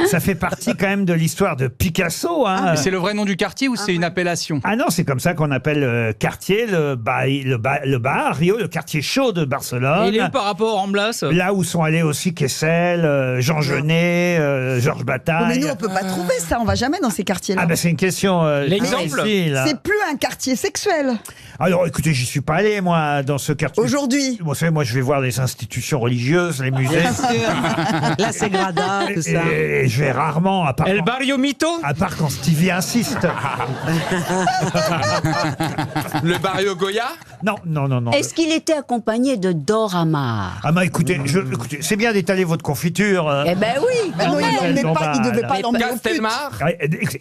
Speaker 1: Ça fait partie quand même de l'histoire de Picasso. Hein.
Speaker 15: Mais c'est le vrai nom du quartier ou c'est une appellation?
Speaker 1: Ah non, c'est comme ça qu'on appelle quartier, le barrio, le quartier chaud de Barcelone.
Speaker 16: Et il est où par rapport au Ramblas?
Speaker 1: Là où sont allés aussi Kessel, Jean Genet, Georges Bataille.
Speaker 3: Mais nous, on peut pas trouver ça, on va jamais dans ces quartiers-là.
Speaker 1: Ah ben c'est une question
Speaker 16: L'exemple,
Speaker 1: difficile.
Speaker 3: C'est plus un quartier sexuel.
Speaker 1: Alors écoutez, j'y suis pas allé moi dans ce quartier.
Speaker 3: Aujourd'hui.
Speaker 1: Vous savez, moi je vais voir les institutions religieuses, les musées.
Speaker 4: La Sagrada, tout ça.
Speaker 1: Et je vais rarement, à part
Speaker 16: El barrio mito?
Speaker 1: à part quand Stevie insiste.
Speaker 22: Le barrio Goya?
Speaker 1: Non.
Speaker 21: Est-ce qu'il était accompagné de Doramar?
Speaker 1: Ah bah écoutez, c'est bien d'étaler votre confiture.
Speaker 21: Eh ben oui.
Speaker 3: Mais non, il devait pas l'emmener au pute.
Speaker 22: Castelmar?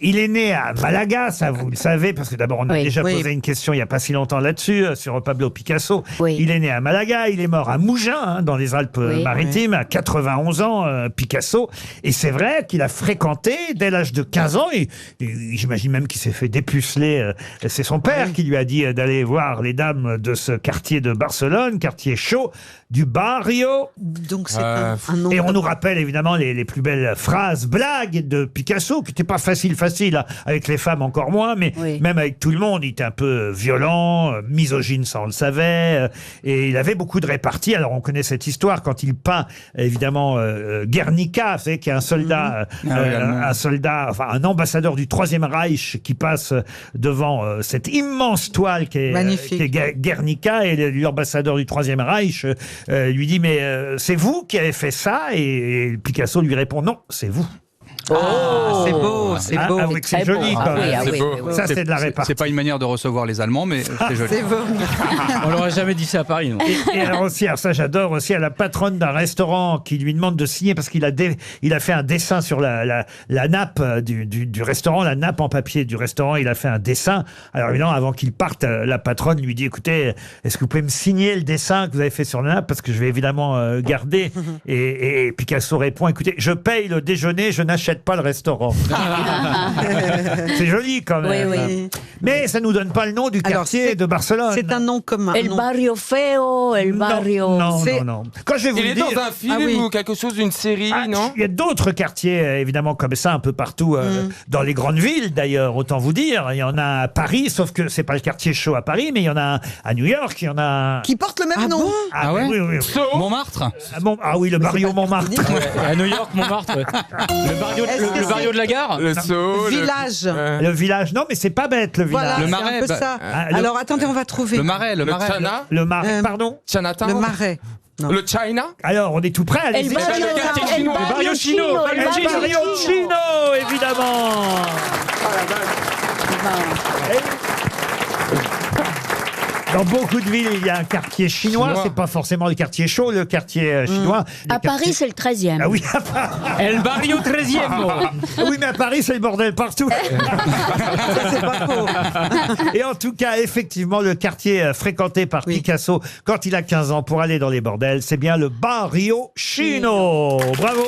Speaker 1: Il est né à Malaga, ça vous le savez, parce que d'abord on a
Speaker 21: Oui.
Speaker 1: déjà posé une question il n'y a pas si longtemps là-dessus, sur Pablo Picasso.
Speaker 21: Oui.
Speaker 1: Il est né à Malaga, il est mort à Mougins, dans les Alpes-Maritimes, à 91 ans, Picasso. Et c'est vrai qu'il a fréquenté, dès l'âge de 15 ans, et j'imagine même qu'il s'est fait dépuceler. C'est son père qui lui a dit d'aller voir les dames de ce quartier de Barcelone, quartier chaud, du barrio.
Speaker 4: Donc c'est un nom.
Speaker 1: Et on nous rappelle évidemment les plus belles phrases, blagues de Picasso, qui n'étaient pas facile, hein, avec les femmes encore moins, mais même avec tout le monde, il était un peu violent, misogyne, ça on le savait, et il avait beaucoup de réparties. Alors on connaît cette histoire quand il peint évidemment Guernica, vous savez, qui est un soldat, un ambassadeur du Troisième Reich qui passe devant cette immense toile qui est Guernica, et l'ambassadeur du Troisième Reich lui dit mais c'est vous qui avez fait ça, et Picasso lui répond non, c'est vous.
Speaker 4: Oh, c'est beau, c'est beau.
Speaker 1: Ah oui, c'est joli quand même. Ça, c'est de la répartie.
Speaker 15: C'est pas une manière de recevoir les Allemands, mais c'est joli.
Speaker 4: C'est beau.
Speaker 16: On l'aurait jamais dit ça à Paris, non?
Speaker 1: Et alors aussi, ça j'adore aussi, à la patronne d'un restaurant qui lui demande de signer parce qu'il a fait un dessin sur la nappe du restaurant, la nappe en papier du restaurant, il a fait un dessin. Alors évidemment, avant qu'il parte, la patronne lui dit, écoutez, est-ce que vous pouvez me signer le dessin que vous avez fait sur la nappe, parce que je vais évidemment garder. Et Picasso répond, écoutez, je paye le déjeuner, je n'achète pas le restaurant. C'est joli quand même.
Speaker 21: Oui.
Speaker 1: Mais ça nous donne pas le nom du quartier de Barcelone.
Speaker 4: C'est un nom commun.
Speaker 21: El barrio feo, el barrio...
Speaker 1: Non. Quand je vais vous
Speaker 22: Il
Speaker 1: le
Speaker 22: est
Speaker 1: dire...
Speaker 22: dans un film ou quelque chose, une série, non?
Speaker 1: Il y a d'autres quartiers, évidemment, comme ça, un peu partout, dans les grandes villes, d'ailleurs, autant vous dire. Il y en a à Paris, sauf que c'est pas le quartier chaud à Paris, mais il y en a à New York, il y en a...
Speaker 3: Qui porte le même nom.
Speaker 15: Ah ouais?
Speaker 1: Oui.
Speaker 15: Montmartre?
Speaker 1: Ah oui, le barrio Montmartre.
Speaker 16: À New York, Montmartre. Le barrio de la gare?
Speaker 22: Le Sceau,
Speaker 4: Village.
Speaker 1: Le village, non, mais c'est pas bête, le
Speaker 4: Voilà,
Speaker 1: village.
Speaker 15: Le
Speaker 4: c'est
Speaker 15: Marais,
Speaker 4: un peu ça. Alors attendez, on va trouver.
Speaker 15: Le Marais.
Speaker 22: Chana?
Speaker 1: Le Marais, pardon.
Speaker 22: Chinatown?
Speaker 4: Le Marais. Non.
Speaker 22: Le China?
Speaker 1: Alors, on est tout près, allez-y.
Speaker 21: El barrio
Speaker 22: chino,
Speaker 21: chino.
Speaker 1: El barrio chino, évidemment. évidemment. Dans beaucoup de villes, il y a un quartier chinois. C'est pas forcément le quartier chaud, le quartier chinois.
Speaker 21: À Paris, c'est le 13e.
Speaker 1: Ah oui, à Paris.
Speaker 16: El barrio 13e.
Speaker 1: Ah oui, mais à Paris, c'est le bordel partout. Ça, c'est pas faux. Et en tout cas, effectivement, le quartier fréquenté par Picasso quand il a 15 ans pour aller dans les bordels, c'est bien le barrio chino. Bravo.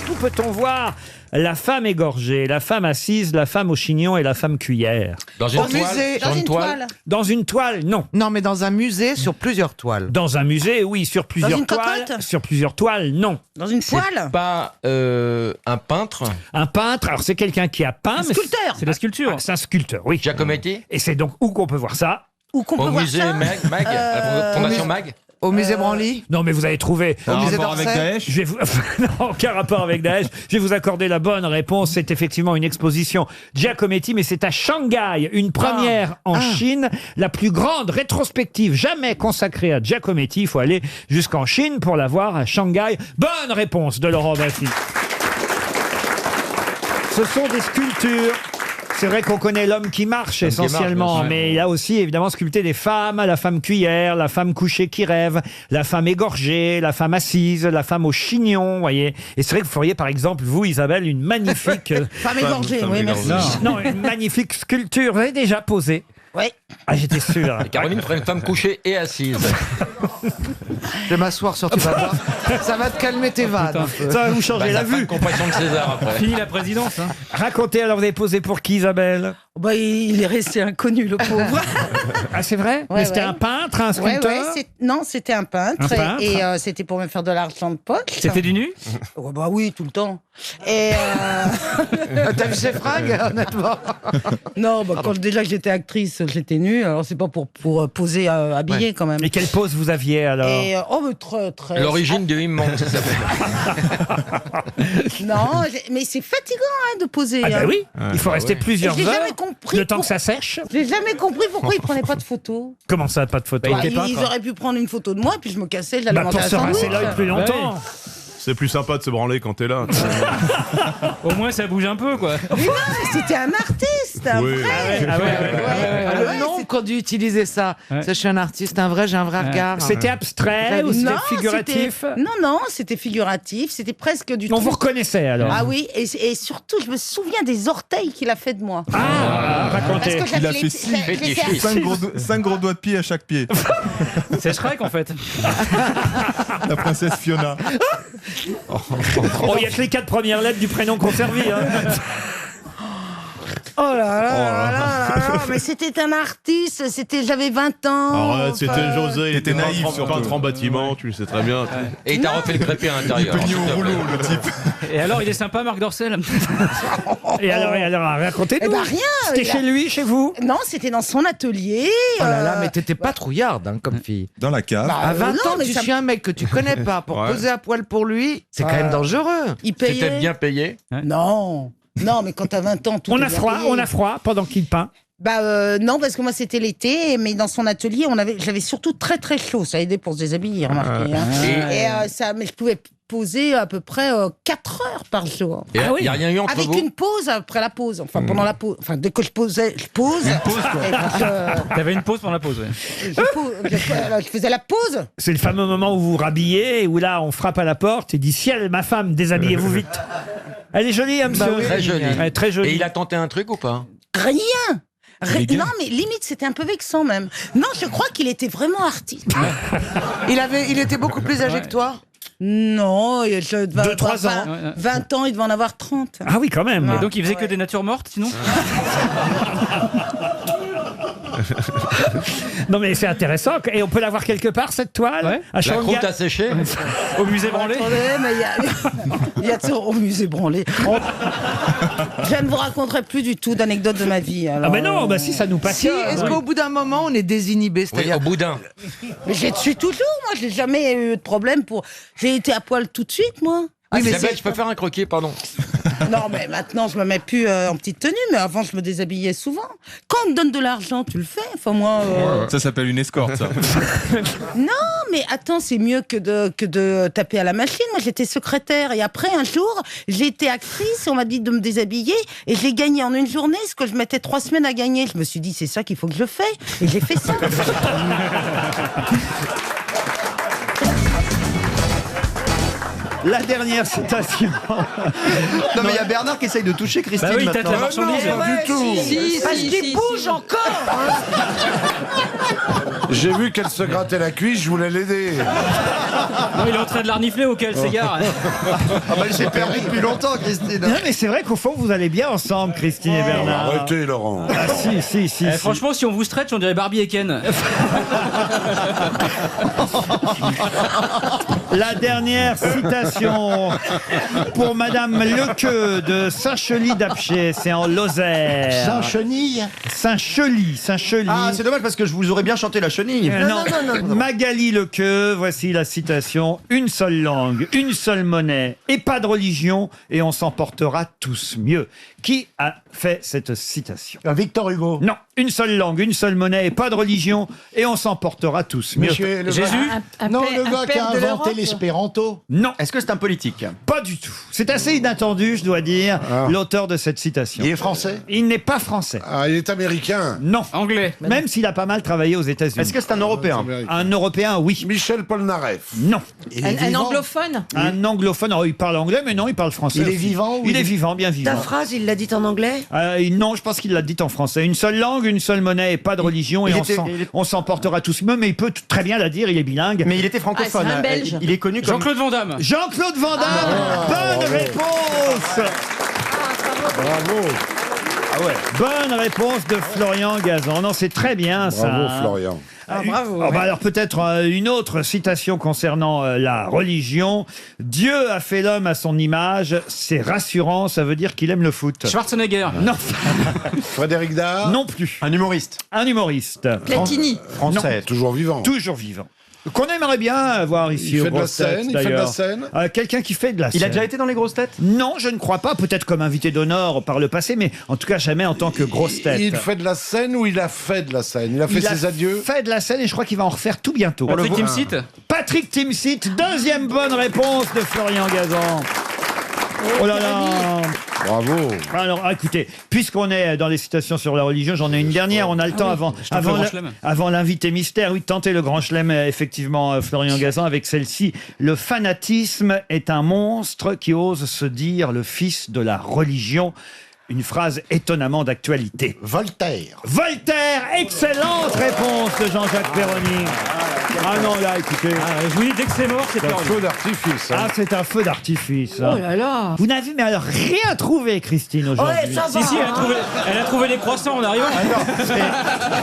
Speaker 1: Où peut-on voir la femme égorgée, la femme assise, la femme au chignon et la femme cuillère?
Speaker 24: Dans une
Speaker 4: Au
Speaker 24: toile
Speaker 4: musée.
Speaker 24: Sur une toile
Speaker 1: Dans une toile, non.
Speaker 4: Non, mais dans un musée sur plusieurs toiles.
Speaker 1: Dans un musée, oui, sur plusieurs
Speaker 3: une
Speaker 1: toiles.
Speaker 3: cocotte
Speaker 1: Sur plusieurs toiles, non.
Speaker 3: Dans une poêle.
Speaker 24: Pas un peintre
Speaker 1: Un peintre, alors c'est quelqu'un qui a peint.
Speaker 3: Un
Speaker 1: mais
Speaker 3: sculpteur.
Speaker 1: C'est la sculpture. C'est un sculpteur, oui.
Speaker 24: Giacometti
Speaker 1: Et c'est donc où qu'on peut voir ça?
Speaker 3: Où qu'on peut
Speaker 24: Au
Speaker 3: voir
Speaker 24: musée
Speaker 3: ça
Speaker 24: Mag à la Fondation Mag
Speaker 4: Au musée Branly.
Speaker 1: Non, mais vous avez trouvé.
Speaker 7: Un
Speaker 4: musée
Speaker 7: rapport avec
Speaker 4: d'Orsay.
Speaker 7: Daesh.
Speaker 1: Je vais vous... non, aucun rapport avec Daesh. Je vais vous accorder la bonne réponse. C'est effectivement une exposition Giacometti, mais c'est à Shanghai, une première en Chine, la plus grande rétrospective jamais consacrée à Giacometti. Il faut aller jusqu'en Chine pour la voir à Shanghai. Bonne réponse de Laurent Baffy. Ce sont des sculptures. C'est vrai qu'on connaît l'homme qui marche essentiellement,
Speaker 24: marche, bien sûr.
Speaker 1: mais il a aussi évidemment sculpté des femmes, la femme cuillère, la femme couchée qui rêve, la femme égorgée, la femme assise, la femme au chignon, vous voyez. Et c'est vrai que vous feriez par exemple, vous Isabelle, une magnifique...
Speaker 3: Femme égorgée, oui, merci.
Speaker 1: non, une magnifique sculpture. Vous avez déjà posé?
Speaker 3: Oui.
Speaker 1: Ah, j'étais sûr.
Speaker 24: Et Caroline ferait une femme couchée et assise.
Speaker 4: Je vais m'asseoir sur, tu vas voir. Ça va te calmer tes vannes. un peu.
Speaker 1: Ça va vous changer la
Speaker 24: ça fera
Speaker 1: vue.
Speaker 24: une compression de César après.
Speaker 16: Fini la présidence. Hein.
Speaker 1: Racontez, alors vous avez posé pour qui Isabelle?
Speaker 3: Bah, il est resté inconnu, le pauvre.
Speaker 1: Ah, c'est vrai?
Speaker 3: Ouais,
Speaker 1: Mais c'était
Speaker 3: ouais.
Speaker 1: un peintre, un sculpteur?
Speaker 3: Non, c'était un peintre.
Speaker 1: Un peintre.
Speaker 3: Et c'était pour me faire de l'argent de poche.
Speaker 16: C'était du nu?
Speaker 3: Ouais, bah oui, tout le temps. Et
Speaker 4: T'as vu ses fringues, honnêtement?
Speaker 3: non, bah, quand déjà que j'étais actrice, j'étais nue. Alors c'est pas pour poser habillée quand même.
Speaker 1: Et quelle pose vous aviez alors?
Speaker 3: Et oh, mais très.
Speaker 24: L'origine du immonde, ça s'appelle.
Speaker 3: Non, mais c'est fatigant hein, de poser.
Speaker 1: Ah bah
Speaker 3: hein.
Speaker 1: oui, il faut rester
Speaker 3: Et
Speaker 1: plusieurs
Speaker 3: je l'ai
Speaker 1: heures,
Speaker 3: jamais compris
Speaker 1: le temps que
Speaker 3: pour-
Speaker 1: ça sèche.
Speaker 3: J'ai jamais compris pourquoi ils prenaient pas de photos.
Speaker 1: Comment ça, pas de photo?
Speaker 3: Bah, ils auraient pu prendre une photo de moi, puis je me cassais, j'allais
Speaker 1: Bah,
Speaker 3: manger
Speaker 1: pour
Speaker 3: un
Speaker 1: se rincer
Speaker 3: sandwich.
Speaker 1: l'œil plus longtemps.
Speaker 14: C'est plus sympa de se branler quand t'es là.
Speaker 16: Au moins ça bouge un peu quoi.
Speaker 3: Mais non, c'était un artiste, un
Speaker 14: Oui.
Speaker 3: vrai.
Speaker 4: Le nom qu'on dû utiliser ça. Ça, je suis un artiste, un vrai, j'ai un vrai regard.
Speaker 1: C'était abstrait ou c'était
Speaker 3: Non,
Speaker 1: figuratif?
Speaker 3: Non, c'était figuratif, c'était presque du
Speaker 1: On
Speaker 3: truc-
Speaker 1: vous reconnaissait alors?
Speaker 3: Ah oui, et surtout, je me souviens des orteils qu'il a fait de moi.
Speaker 1: Ah, racontez.
Speaker 3: Parce que
Speaker 14: Il a
Speaker 3: j'avais
Speaker 14: fait
Speaker 3: les- je les ai-
Speaker 14: 5 gros doigts de pied à chaque pied.
Speaker 16: C'est Shrek en fait.
Speaker 14: La princesse Fiona.
Speaker 1: Oh, il y a que les 4 premières lettres du prénom qu'on servit. Hein.
Speaker 3: Oh là là là là là, mais c'était un artiste, j'avais 20 ans.
Speaker 14: Arrête,
Speaker 3: enfin,
Speaker 14: c'était José, il était naïf,
Speaker 23: surtout.
Speaker 14: peintre en bâtiment, tu le sais très bien.
Speaker 24: Et il t'a refait le crépé à l'intérieur.
Speaker 14: Peigné au
Speaker 24: s'il te
Speaker 14: rouleau,
Speaker 24: plaît.
Speaker 14: le type.
Speaker 16: Et alors il est sympa Marc Dorcel.
Speaker 1: Et alors, racontez-nous.
Speaker 3: Eh ben rien.
Speaker 1: C'était chez lui, chez vous?
Speaker 3: Non, c'était dans son atelier.
Speaker 4: Oh là là, mais t'étais pas trouillarde hein, comme fille.
Speaker 14: Dans la cave.
Speaker 3: Bah,
Speaker 4: À 20
Speaker 3: non,
Speaker 4: ans,
Speaker 3: mais
Speaker 4: tu
Speaker 3: ça-
Speaker 4: suis un mec que tu connais pas pour
Speaker 14: Ouais.
Speaker 4: poser à poil pour lui, c'est quand même dangereux.
Speaker 3: Il payait.
Speaker 24: C'était bien payé.
Speaker 3: Non. Non, mais quand t'as 20 ans, tout
Speaker 1: On
Speaker 3: est
Speaker 1: a
Speaker 3: bien
Speaker 1: froid,
Speaker 3: payé.
Speaker 1: on a froid pendant qu'il peint.
Speaker 3: Bah non, parce que moi c'était l'été, mais dans son atelier, j'avais surtout très très chaud. Ça aidait pour se déshabiller, remarquez. Hein. Mais je pouvais poser à peu près 4 heures par jour.
Speaker 24: Et il n'y a rien eu entre
Speaker 3: Avec
Speaker 24: vous
Speaker 3: une pause après la pause. Enfin, pendant la pause. Enfin, dès que je posais, je pose. Une pause,
Speaker 16: T'avais une pause pendant la pause. Ouais.
Speaker 3: je faisais la pause.
Speaker 1: C'est le fameux moment où vous vous rhabillez et où là, on frappe à la porte et dit ciel, ma femme, déshabillez-vous vite. Elle est jolie, hein, monsieur?
Speaker 24: Bah oui, très jolie.
Speaker 1: Ouais, très jolie.
Speaker 24: Et il a tenté un truc ou pas?
Speaker 3: Rien. Non, mais limite, c'était un peu vexant même. Non, je crois qu'il était vraiment artiste.
Speaker 4: Il était beaucoup plus âgé que toi.
Speaker 3: Non, je devais
Speaker 1: 2-3
Speaker 3: avoir
Speaker 1: ans.
Speaker 3: 20 ans, il devait en avoir 30.
Speaker 1: Ah oui, quand même.
Speaker 16: Et donc il faisait que des natures mortes sinon.
Speaker 1: Non mais c'est intéressant. Et on peut la voir quelque part, cette toile?
Speaker 16: Ouais.
Speaker 1: À
Speaker 24: La
Speaker 1: Shanghai.
Speaker 24: croûte a séché.
Speaker 16: Au musée Branlé.
Speaker 3: Attendez, mais il y a au musée branlé. Je ne vous raconterai plus du tout d'anecdotes de ma vie.
Speaker 1: Ah
Speaker 3: Alors,
Speaker 1: mais non, bah si, ça nous
Speaker 4: Si,
Speaker 1: passionne.
Speaker 4: est-ce qu'au bout d'un moment, on est désinhibé?
Speaker 24: Oui,
Speaker 4: C'est-à-dire,
Speaker 24: au boudin.
Speaker 3: Mais je suis toujours, moi, j'ai jamais eu de problème pour. J'ai été à poil tout de suite, moi. mais
Speaker 24: Isabelle,
Speaker 3: c'est-
Speaker 24: je peux faire un croquis, pardon.
Speaker 3: Non, mais maintenant, je me mets plus en petite tenue, mais avant, je me déshabillais souvent. Quand on te donne de l'argent, tu le fais. Enfin, moi.
Speaker 14: Ça s'appelle une escorte, ça.
Speaker 3: Non, mais attends, c'est mieux que de taper à la machine. Moi, j'étais secrétaire et après, un jour, j'ai été actrice. On m'a dit de me déshabiller et j'ai gagné en une journée ce que je mettais 3 semaines à gagner. Je me suis dit, c'est ça qu'il faut que je fasse. Et j'ai fait ça.
Speaker 1: La dernière citation.
Speaker 5: Non, mais il y a Bernard qui essaye de toucher Christine.
Speaker 16: Bah oui, il tâte
Speaker 5: maintenant.
Speaker 16: la marchandise.
Speaker 23: Non, pas du tout.
Speaker 21: Parce qu'il bouge encore.
Speaker 23: J'ai vu qu'elle se grattait la cuisse, je voulais l'aider.
Speaker 16: Non, il est en train de l'arnifler auquel s'égare.
Speaker 5: Ah bah, elle s'est perdue depuis longtemps, Christine.
Speaker 1: Non, mais c'est vrai qu'au fond, vous allez bien ensemble, Christine et Bernard.
Speaker 23: Arrêtez, Laurent.
Speaker 1: Ah, si.
Speaker 16: Franchement, si on vous stretch, on dirait Barbie et Ken.
Speaker 1: La dernière citation pour Madame Lequeux de Saint-Chely-d'Apcher, c'est en Lozère.
Speaker 11: Saint-Chenille.
Speaker 1: Saint-Chely.
Speaker 5: Ah, c'est dommage parce que je vous aurais bien chanté la chenille.
Speaker 1: Non. Magali Lequeux, voici la citation. Une seule langue, une seule monnaie et pas de religion et on s'en portera tous mieux. Qui a fait cette citation?
Speaker 11: Victor Hugo.
Speaker 1: Non, une seule langue, une seule monnaie et pas de religion et on s'en portera tous mieux.
Speaker 11: Monsieur le
Speaker 16: Jésus.
Speaker 11: Non, le gars qui a inventé l'espéranto.
Speaker 1: Non.
Speaker 5: Est-ce que c'est un politique?
Speaker 1: Pas du tout. C'est assez inattendu, je dois dire, l'auteur de cette citation.
Speaker 11: Il est français.
Speaker 1: Il n'est pas français.
Speaker 23: Ah, il est américain.
Speaker 1: Non.
Speaker 16: Anglais.
Speaker 1: Même s'il a pas mal travaillé aux États-Unis.
Speaker 5: Est-ce que c'est un Européen?
Speaker 1: Un Européen, oui.
Speaker 23: Michel Polnareff.
Speaker 1: Non.
Speaker 19: Un anglophone.
Speaker 1: Un anglophone, alors il parle anglais, mais non, il parle français.
Speaker 11: Il est
Speaker 1: aussi.
Speaker 11: vivant ou
Speaker 1: Il est vivant, bien vivant.
Speaker 6: Ta phrase, il l'a dite en anglais?
Speaker 1: Non, je pense qu'il l'a dit en français. Une seule langue, une seule monnaie et pas de religion et on s'en portera tous mieux, mais il peut très bien la dire, il est bilingue.
Speaker 5: Mais il était francophone.
Speaker 19: Ah, c'est un Belge.
Speaker 5: Il est connu comme...
Speaker 16: Jean-Claude Van Damme.
Speaker 1: Jean-Claude Van Damme, bonne réponse.
Speaker 23: Bravo.
Speaker 1: Ah ouais. Bonne réponse de Florian Gazan. Non, c'est très bien ça.
Speaker 23: Bravo, Florian.
Speaker 3: Bravo.
Speaker 1: Alors peut-être une autre citation concernant la religion. Dieu a fait l'homme à son image. C'est rassurant, ça veut dire qu'il aime le foot.
Speaker 16: Schwarzenegger.
Speaker 1: Non.
Speaker 23: Frédéric Dard.
Speaker 1: Non plus.
Speaker 5: Un humoriste.
Speaker 1: Un humoriste.
Speaker 19: Platini.
Speaker 5: Français.
Speaker 23: Toujours vivant.
Speaker 1: Toujours vivant. Qu'on aimerait bien avoir ici
Speaker 23: Il
Speaker 1: aux
Speaker 23: fait de la
Speaker 1: grosses têtes,
Speaker 23: scène, il fait de la
Speaker 1: d'ailleurs.
Speaker 23: scène.
Speaker 1: Quelqu'un qui fait de la scène.
Speaker 5: Il a déjà été dans les grosses têtes?
Speaker 1: Non, je ne crois pas. Peut-être comme invité d'honneur par le passé, mais en tout cas jamais en tant que grosse tête.
Speaker 23: Il fait de la scène ou il a fait de la scène? Il a fait ses adieux?
Speaker 1: Fait de la scène et je crois qu'il va en refaire tout bientôt.
Speaker 16: Patrick Timsit.
Speaker 1: Patrick Timsit, deuxième bonne réponse de Florian Gazan. Oh là là.
Speaker 23: Bravo.
Speaker 1: Alors écoutez, puisqu'on est dans les citations sur la religion, j'en ai une dernière. On a le temps avant l'invité mystère. Oui, tentez le grand chelem, effectivement, Florian Gazan, avec celle-ci. Le fanatisme est un monstre qui ose se dire le fils de la religion. Une phrase étonnamment d'actualité.
Speaker 11: Voltaire.
Speaker 1: Voltaire, excellente réponse de Jean-Jacques Perroni. Ah non, là, écoutez.
Speaker 16: Je vous dis, dès que c'est mort, c'est
Speaker 23: C'est un
Speaker 16: perdu.
Speaker 23: feu d'artifice. hein.
Speaker 1: Ah, c'est un feu d'artifice.
Speaker 19: Oh là là.
Speaker 1: Vous n'avez mais alors rien trouvé, Christine, aujourd'hui.
Speaker 6: Ouais, ça va.
Speaker 16: Si, elle a trouvé les croissants en arrivant.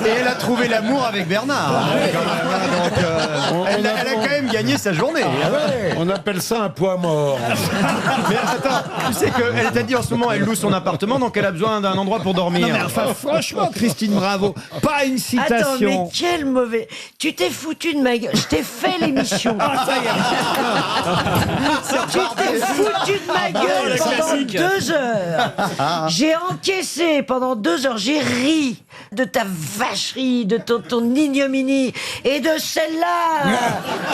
Speaker 5: Et elle a trouvé l'amour avec Bernard. Donc, elle a quand même gagné sa journée.
Speaker 23: On appelle ça un poids mort.
Speaker 5: Mais attends, tu sais qu'elle t'a dit en ce moment, elle loue son appartement, donc elle a besoin d'un endroit pour dormir.
Speaker 1: Non mais enfin, franchement, Christine, bravo. Pas une citation.
Speaker 6: Attends, mais quel mauvais. Tu t'es foutu de ma gueule. Je t'ai fait l'émission.
Speaker 1: Ah, ça y est.
Speaker 6: Tu t'es foutu de ma gueule
Speaker 16: le
Speaker 6: pendant
Speaker 16: classique.
Speaker 6: 2 heures. J'ai encaissé pendant 2 heures. J'ai ri de ta vacherie, de ton ignominie et de celle-là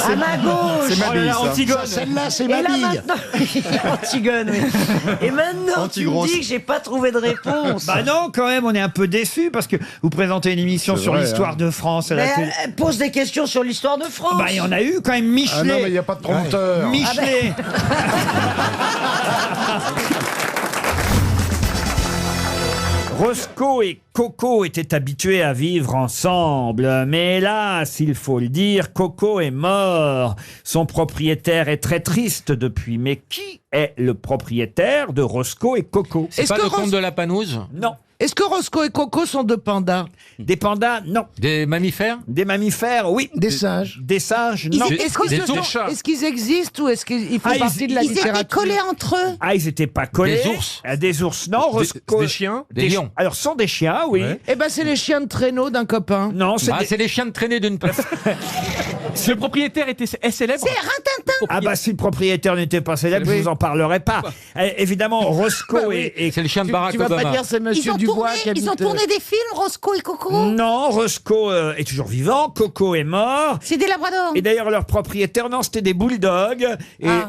Speaker 6: à ma gauche.
Speaker 5: C'est ma bille, ça.
Speaker 16: Antigone.
Speaker 11: Celle-là, c'est
Speaker 6: Et
Speaker 11: ma
Speaker 6: là
Speaker 11: bille.
Speaker 6: maintenant, Antigone, oui. Et maintenant, tu me
Speaker 5: Antigrosse.
Speaker 6: dis que j'ai pas trouvé de réponse.
Speaker 1: Bah non, quand même, on est un peu déçus parce que vous présentez une émission
Speaker 23: C'est
Speaker 1: sur
Speaker 23: vrai,
Speaker 1: l'histoire
Speaker 23: hein.
Speaker 1: de France à la
Speaker 6: Mais
Speaker 1: télé.
Speaker 6: pose des questions sur l'histoire de France.
Speaker 1: Bah il y en a eu quand même.
Speaker 23: Ah non, mais il
Speaker 1: Michelet.
Speaker 23: n'y a pas de prompteur.
Speaker 1: Michelet. Roscoe et Coco étaient habitués à vivre ensemble, mais hélas, il faut le dire, Coco est mort. Son propriétaire est très triste depuis. Mais qui est le propriétaire de Roscoe et Coco?
Speaker 15: C'est pas le comte de la Panouse?
Speaker 1: Non.
Speaker 4: Est-ce que Roscoe et Coco sont deux pandas?
Speaker 1: Des pandas, non.
Speaker 15: Des mammifères?
Speaker 1: Des mammifères, oui.
Speaker 11: Des singes.
Speaker 1: Des singes, non.
Speaker 4: Est-ce qu'ils existent ou est-ce qu'ils font partie de la
Speaker 3: Ils étaient
Speaker 4: littérature?
Speaker 3: collés entre eux.
Speaker 1: Ah, ils n'étaient pas collés.
Speaker 15: Des ours?
Speaker 1: Des ours, non.
Speaker 15: Des chiens? Des lions?
Speaker 1: Alors, ce sont des chiens, oui.
Speaker 15: Ouais.
Speaker 4: Eh ben, c'est les chiens de traîneau d'un copain.
Speaker 1: Non, c'est
Speaker 15: Ah, c'est les chiens de traînée d'une place.
Speaker 16: Le propriétaire est célèbre.
Speaker 3: C'est Rintintin.
Speaker 1: Ah bah si le propriétaire n'était pas célèbre, je vous en parlerai pas. Évidemment, Roscoe et...
Speaker 16: C'est le chien de Barack
Speaker 11: Tu vas
Speaker 16: Obama.
Speaker 11: pas dire c'est Monsieur Dubois qui habite...
Speaker 3: Ils ont tourné des films, Roscoe et Coco.
Speaker 1: Non, Roscoe est toujours vivant, Coco est mort.
Speaker 3: C'est des labradors.
Speaker 1: Et d'ailleurs, leur propriétaire, non, c'était des bulldogs.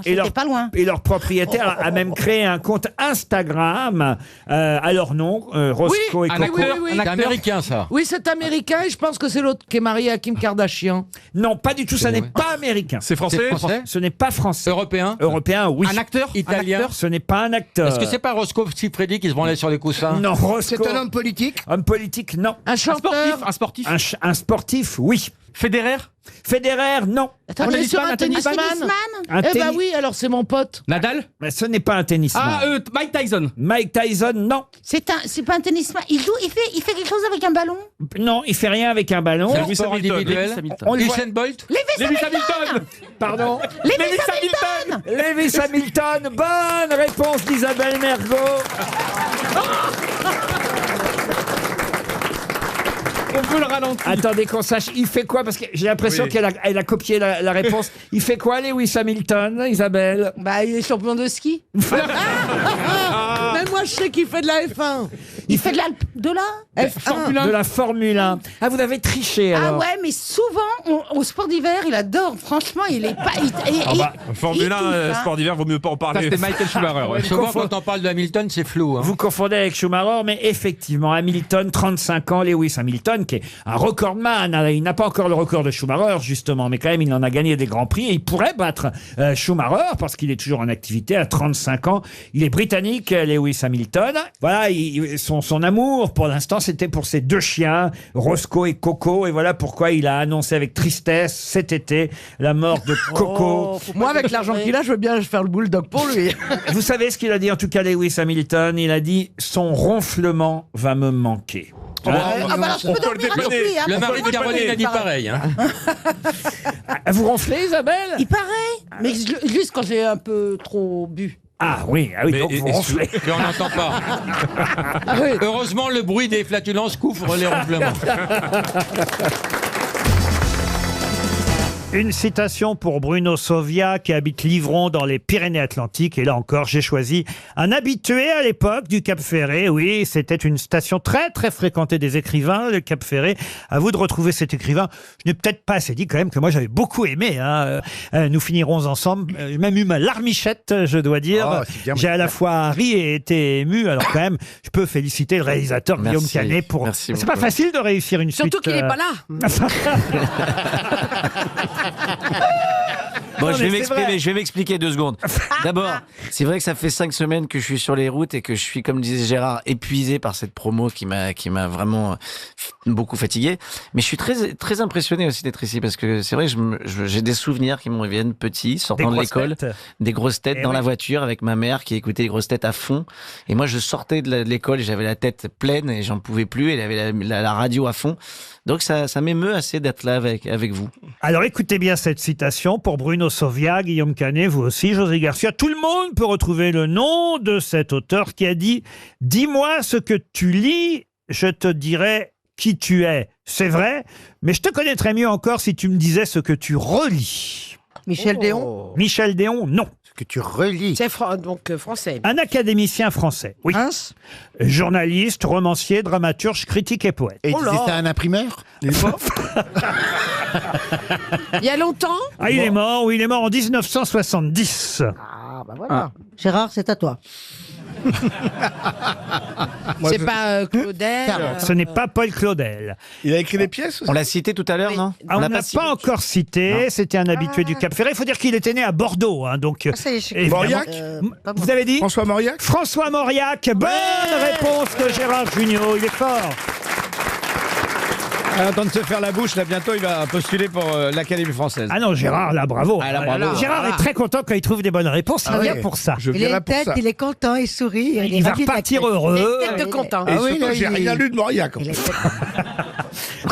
Speaker 3: C'était pas loin.
Speaker 1: Et leur propriétaire a même créé un compte Instagram à leur nom, Roscoe et Coco.
Speaker 16: C'est américain, ça.
Speaker 11: Oui, c'est américain et je pense que c'est l'autre qui est marié à Kim Kardashian.
Speaker 1: Non, pas du tout, ça n'est pas américain.
Speaker 15: C'est français.
Speaker 1: Ce n'est pas français.
Speaker 16: Européen.
Speaker 1: Européen, oui.
Speaker 16: Un acteur italien.
Speaker 1: Ce n'est pas un acteur.
Speaker 16: Est-ce que c'est pas Roscoe Siffredi qui se branlait sur les coussins?
Speaker 1: Non, Roscoe.
Speaker 11: C'est un homme politique.
Speaker 1: Homme politique, non.
Speaker 11: Un chanteur.
Speaker 16: Un sportif.
Speaker 1: Un sportif, oui.
Speaker 16: Federer.
Speaker 1: Federer, non.
Speaker 11: On est sur un tennisman.
Speaker 1: Un
Speaker 11: Eh ben
Speaker 1: tennis-
Speaker 11: oui, alors c'est mon pote.
Speaker 16: Nadal.
Speaker 1: Mais ce n'est pas un tennisman.
Speaker 16: Mike Tyson.
Speaker 1: Mike Tyson, non.
Speaker 3: C'est pas un tennisman. Il fait quelque chose avec un ballon.
Speaker 1: Non, il fait rien avec un ballon.
Speaker 16: C'est un sport individuel.
Speaker 1: On le voit-
Speaker 16: Usain Bolt.
Speaker 3: Lewis Hamilton.
Speaker 1: Pardon.
Speaker 3: Lewis Hamilton.
Speaker 1: Lewis Hamilton. Bonne réponse d'Isabelle Mergo.
Speaker 16: On peut le ralentir.
Speaker 1: Attendez qu'on sache, il fait quoi? Parce que j'ai l'impression qu'elle a copié la réponse. Il fait quoi, Lewis Hamilton, Isabelle?
Speaker 11: Bah, il est champion de ski. Mais moi, je sais qu'il fait de la F1.
Speaker 3: Il fait de la
Speaker 1: De la Formule 1. Ah, vous avez triché alors.
Speaker 3: Ah ouais, mais souvent, au sport d'hiver, il adore. Franchement, il est pas...
Speaker 15: Formule 1, sport d'hiver, vaut mieux pas en parler.
Speaker 16: C'était Michael Schumacher.
Speaker 1: Ouais.
Speaker 16: Souvent, quand on parle de Hamilton, c'est flou. Hein.
Speaker 1: Vous confondez avec Schumacher, mais effectivement, Hamilton, 35 ans, Lewis Hamilton, qui est un recordman. Il n'a pas encore le record de Schumacher, justement, mais quand même, il en a gagné des grands prix et il pourrait battre Schumacher parce qu'il est toujours en activité à 35 ans. Il est britannique, Lewis Hamilton. Voilà, son amour, pour l'instant, c'était pour ses deux chiens, Roscoe et Coco. Et voilà pourquoi il a annoncé avec tristesse cet été la mort de Coco.
Speaker 11: Moi, avec l'argent qu'il a, je veux bien faire le bulldog pour lui.
Speaker 1: Vous savez ce qu'il a dit, en tout cas, Lewis Hamilton? Il a dit « Son ronflement va me manquer ».
Speaker 3: bah alors, je peux dormir avec lui, hein.
Speaker 16: Le mari de Caroline a dit pareil. Hein.
Speaker 1: Vous ronflez, Isabelle?
Speaker 3: Il paraît. Mais juste quand j'ai un peu trop bu.
Speaker 1: Ah oui, donc vous ronflez.
Speaker 16: Mais on n'entend pas. Heureusement, le bruit des flatulences couvre les ronflements.
Speaker 1: Une citation pour Bruno Sauvia qui habite Livron dans les Pyrénées-Atlantiques. Et là encore, j'ai choisi un habitué à l'époque du Cap Ferré. Oui, c'était une station très très fréquentée des écrivains, le Cap Ferré. À vous de retrouver cet écrivain. Je n'ai peut-être pas assez dit quand même que moi j'avais beaucoup aimé. Nous finirons ensemble. J'ai même eu ma larmichette, je dois dire. J'ai à la fois ri et été ému. Alors quand même, je peux féliciter le réalisateur Guillaume Canet pour... C'est pas facile de réussir une suite.
Speaker 11: Surtout qu'il n'est pas là.
Speaker 10: Bon,
Speaker 1: Non,
Speaker 10: je
Speaker 1: mais
Speaker 10: vais
Speaker 1: c'est vrai.
Speaker 10: m'expliquer 2 secondes. D'abord, c'est vrai que ça fait 5 semaines que je suis sur les routes et que je suis, comme disait Gérard, épuisé par cette promo qui m'a vraiment beaucoup fatigué. Mais je suis très, très impressionné aussi d'être ici parce que c'est vrai que j'ai des souvenirs qui me reviennent petits, sortant de l'école. Des grosses têtes dans la voiture avec ma mère qui écoutait les grosses têtes à fond. Et moi, je sortais de l'école et j'avais la tête pleine et j'en pouvais plus. Et elle avait la radio à fond. Donc ça m'émeut assez d'être là avec vous.
Speaker 1: Alors écoutez bien cette citation pour Bruno Sauvia, Guillaume Canet, vous aussi, José Garcia. Tout le monde peut retrouver le nom de cet auteur qui a dit « Dis-moi ce que tu lis, je te dirai qui tu es ». C'est vrai, mais je te connaîtrais mieux encore si tu me disais ce que tu relis.
Speaker 11: Michel Déon.
Speaker 1: Michel Déon, non.
Speaker 11: Que tu relis. C'est donc français.
Speaker 1: Un académicien français, oui. Journaliste, romancier, dramaturge, critique et poète.
Speaker 11: Et
Speaker 12: C'était un imprimeur.
Speaker 11: Il y a longtemps.
Speaker 1: Ah, il est mort, oui, il est mort en 1970.
Speaker 11: Ah, bah voilà. Gérard, c'est à toi. C'est pas Claudel.
Speaker 1: Ce n'est pas Paul Claudel.
Speaker 14: Il a écrit des pièces aussi.
Speaker 10: On l'a cité tout à l'heure, non?
Speaker 1: On n'a pas encore cité, c'était un habitué du Cap Ferré. Il faut dire qu'il était né à Bordeaux. Donc, évidemment.
Speaker 14: Mauriac
Speaker 1: Vous avez dit
Speaker 14: François Mauriac.
Speaker 1: François Mauriac. Bonne réponse de Gérard Jugnot. Il est fort.
Speaker 14: Attends de se faire la bouche, là bientôt il va postuler pour l'Académie française.
Speaker 1: Ah non, Gérard, là, bravo.
Speaker 14: Ah, là, bravo.
Speaker 1: Gérard est très content quand il trouve des bonnes réponses. Il vient pour ça.
Speaker 14: Je viendrai pour ça.
Speaker 11: Il est content, il sourit.
Speaker 1: Il va repartir heureux.
Speaker 11: Il est de content.
Speaker 14: Et surtout, j'ai rien lu de Mauriac.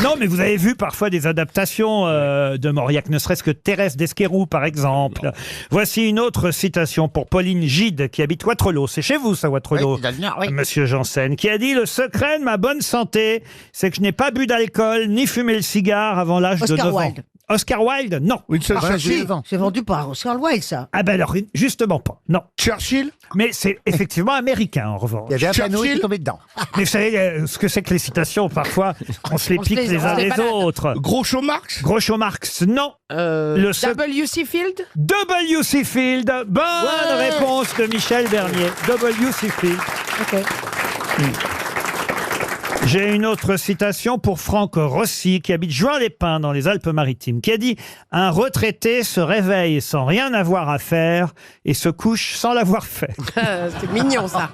Speaker 1: Non, mais vous avez vu parfois des adaptations de Mauriac, ne serait-ce que Thérèse d'Esquerroux, par exemple. Voici une autre citation pour Pauline Gide, qui habite Wattrelos. C'est chez vous, ça, Wattrelos, Monsieur Janssen, qui a dit « Le secret de ma bonne santé, c'est que je n'ai pas bu d'alcool, ni fumé le cigare avant l'âge de 9 ans. » Oscar Wilde, non.
Speaker 6: C'est vendu par Oscar Wilde, ça.
Speaker 1: Ah ben alors, justement pas, non. Churchill. Mais c'est effectivement américain, en revanche.
Speaker 11: Il y avait un panneau qui est tombé dedans.
Speaker 1: Mais vous savez ce que c'est que les citations, parfois, on se les pique les uns les autres.
Speaker 7: Groucho Marx.
Speaker 1: Groucho Marx, non.
Speaker 2: W.C. Field.
Speaker 1: W.C. Field. Bonne réponse de Michel Bernier. W.C. Field.
Speaker 6: Ok.
Speaker 1: J'ai une autre citation pour Franck Rossi, qui habite Juin-les-Pins dans les Alpes-Maritimes, qui a dit « Un retraité se réveille sans rien avoir à faire et se couche sans l'avoir fait. »
Speaker 2: C'est mignon, ça.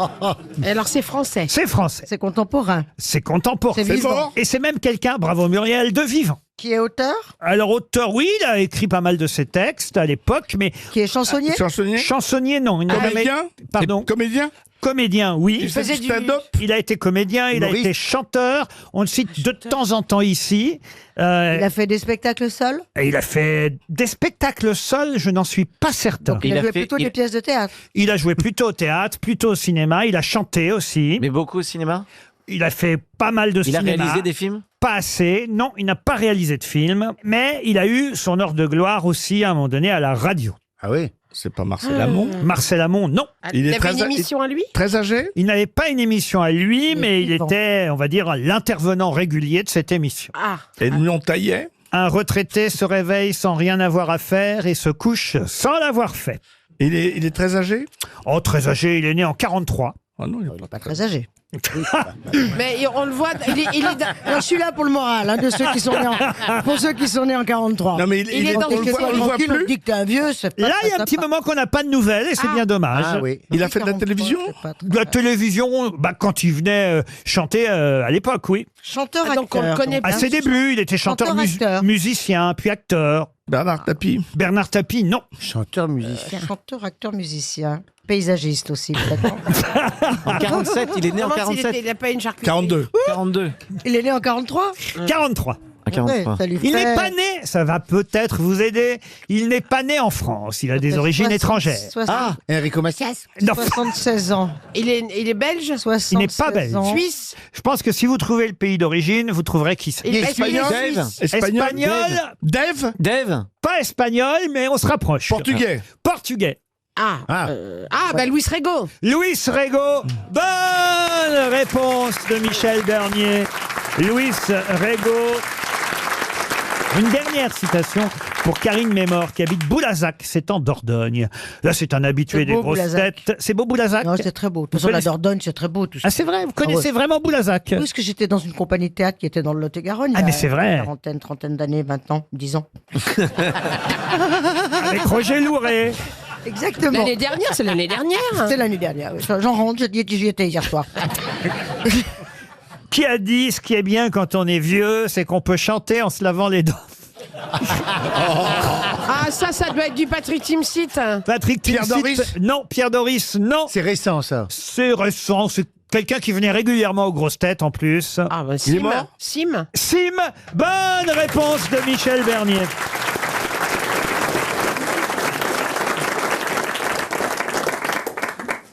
Speaker 2: Et alors, c'est français.
Speaker 1: C'est français.
Speaker 6: C'est contemporain.
Speaker 1: C'est contemporain.
Speaker 6: C'est vivant.
Speaker 1: mort. Et c'est même quelqu'un, bravo Muriel, de vivant.
Speaker 6: Qui est auteur?
Speaker 1: Alors, auteur, oui, il a écrit pas mal de ses textes à l'époque, mais...
Speaker 6: Qui est chansonnier?
Speaker 1: Chansonnier, non.
Speaker 7: Comédien?
Speaker 1: Pardon.
Speaker 7: Comédien?
Speaker 1: Comédien, oui.
Speaker 7: Il faisait du stand-up?
Speaker 1: Il a été comédien, il a été chanteur. On le cite de temps en temps ici.
Speaker 6: Il a fait des spectacles seuls?
Speaker 1: Et il a fait des spectacles seuls, je n'en suis pas certain.
Speaker 6: Donc il a joué plutôt des pièces de théâtre?
Speaker 1: Il a joué plutôt au théâtre, plutôt au cinéma. Il a chanté aussi.
Speaker 10: Mais beaucoup au cinéma?
Speaker 1: Il a fait pas mal de cinéma.
Speaker 10: Il a réalisé des films?
Speaker 1: Pas assez. Non, il n'a pas réalisé de film. Mais il a eu son heure de gloire aussi à un moment donné à la radio.
Speaker 7: Ah oui? C'est pas Marcel Amont?
Speaker 1: Marcel Amont, non.
Speaker 2: Il avait une émission à lui?
Speaker 7: Très âgé?
Speaker 1: Il n'avait pas une émission à lui, mais il était, on va dire, l'intervenant régulier de cette émission.
Speaker 2: Ah.
Speaker 7: Et Lyon Taillet?
Speaker 1: Un retraité se réveille sans rien avoir à faire et se couche sans l'avoir fait.
Speaker 7: Il est très âgé?
Speaker 1: Oh, très âgé, il est né en 43.
Speaker 7: Ah non,
Speaker 6: il n'est pas très âgé.
Speaker 2: Mais on le voit,
Speaker 6: Je suis là pour le moral, de ceux qui sont nés pour ceux qui sont nés en 43.
Speaker 7: Non, mais il est dans
Speaker 6: on le voit plus. Dit que t'es un vieux, c'est pas
Speaker 1: Là, il y a un
Speaker 6: très
Speaker 1: petit
Speaker 6: sympa.
Speaker 1: moment qu'on n'a pas de nouvelles et c'est bien dommage.
Speaker 11: Ah oui.
Speaker 7: Il a fait de la
Speaker 6: 43,
Speaker 7: télévision?
Speaker 6: c'est pas très-
Speaker 1: La télévision, quand il venait chanter à l'époque, oui.
Speaker 6: Chanteur,
Speaker 2: Ah, donc on le connaît
Speaker 1: À ses débuts, il était chanteur,
Speaker 6: Chanteur-acteur.
Speaker 1: musicien, puis acteur.
Speaker 7: Bernard Tapie?
Speaker 1: Bernard Tapie, non.
Speaker 11: Chanteur, musicien.
Speaker 6: Chanteur, acteur, musicien. Paysagiste aussi, peut-être.
Speaker 10: En 47, il est né en 47.
Speaker 2: Il n'a pas une charcuterie.
Speaker 7: 42.
Speaker 10: 42.
Speaker 6: Il est né en 43?
Speaker 1: 43.
Speaker 10: En 43.
Speaker 6: Ouais, ça lui
Speaker 1: Il
Speaker 6: fait-
Speaker 1: n'est pas né, ça va peut-être vous aider, il n'est pas né en France, il a des origines étrangères.
Speaker 6: 60
Speaker 11: Enrico Macias?
Speaker 1: Non,
Speaker 6: 76 ans.
Speaker 2: Il est belge?
Speaker 6: 76
Speaker 1: il n'est pas belge.
Speaker 6: ans.
Speaker 2: Suisse?
Speaker 1: Je pense que si vous trouvez le pays d'origine, vous trouverez qui c'est.
Speaker 2: Il est
Speaker 7: Espagnol?
Speaker 2: suisse.
Speaker 1: Espagnol,
Speaker 7: Dave?
Speaker 10: Dave?
Speaker 1: pas espagnol, mais on se rapproche.
Speaker 7: Portugais?
Speaker 1: Portugais.
Speaker 2: Bah Luis Rego.
Speaker 1: Luis Rego. Bonne réponse de Michel Bernier. Luis Rego. Une dernière citation pour Karine Mémor, qui habite Boulazac, c'est en Dordogne. Là, c'est un habitué
Speaker 6: C'est
Speaker 1: des
Speaker 6: beau,
Speaker 1: grosses
Speaker 6: Boulazac.
Speaker 1: têtes. C'est beau, Boulazac?
Speaker 6: Non, c'est très beau. De toute façon, la
Speaker 1: connaissez-
Speaker 6: Dordogne, c'est très beau, tout ça.
Speaker 1: Ah, c'est vrai, vous connaissez vraiment Boulazac?
Speaker 6: Oui, parce que j'étais dans une compagnie de théâtre qui était dans le Lot-et-Garonne.
Speaker 1: Ah, mais c'est vrai.
Speaker 6: Une trentaine d'années maintenant, 10 ans.
Speaker 1: Avec Roger Louret.
Speaker 6: Exactement.
Speaker 2: L'année dernière, c'est l'année dernière.
Speaker 6: C'était l'année dernière. Oui. J'en rentre, j'y étais hier soir.
Speaker 1: Qui a dit ce qui est bien quand on est vieux, c'est qu'on peut chanter en se lavant les dents?
Speaker 2: Ah, ça doit être du Patrick Timsit.
Speaker 1: Patrick
Speaker 7: Pierre
Speaker 1: Timsit,
Speaker 7: Doris?
Speaker 1: Non. Pierre Doris, non.
Speaker 11: C'est récent, ça.
Speaker 1: C'est récent, c'est quelqu'un qui venait régulièrement aux grosses têtes en plus.
Speaker 2: Ah, bah,
Speaker 7: Il est
Speaker 2: Sim.
Speaker 7: mort?
Speaker 2: Sim.
Speaker 1: Sim, bonne réponse de Michel Bernier.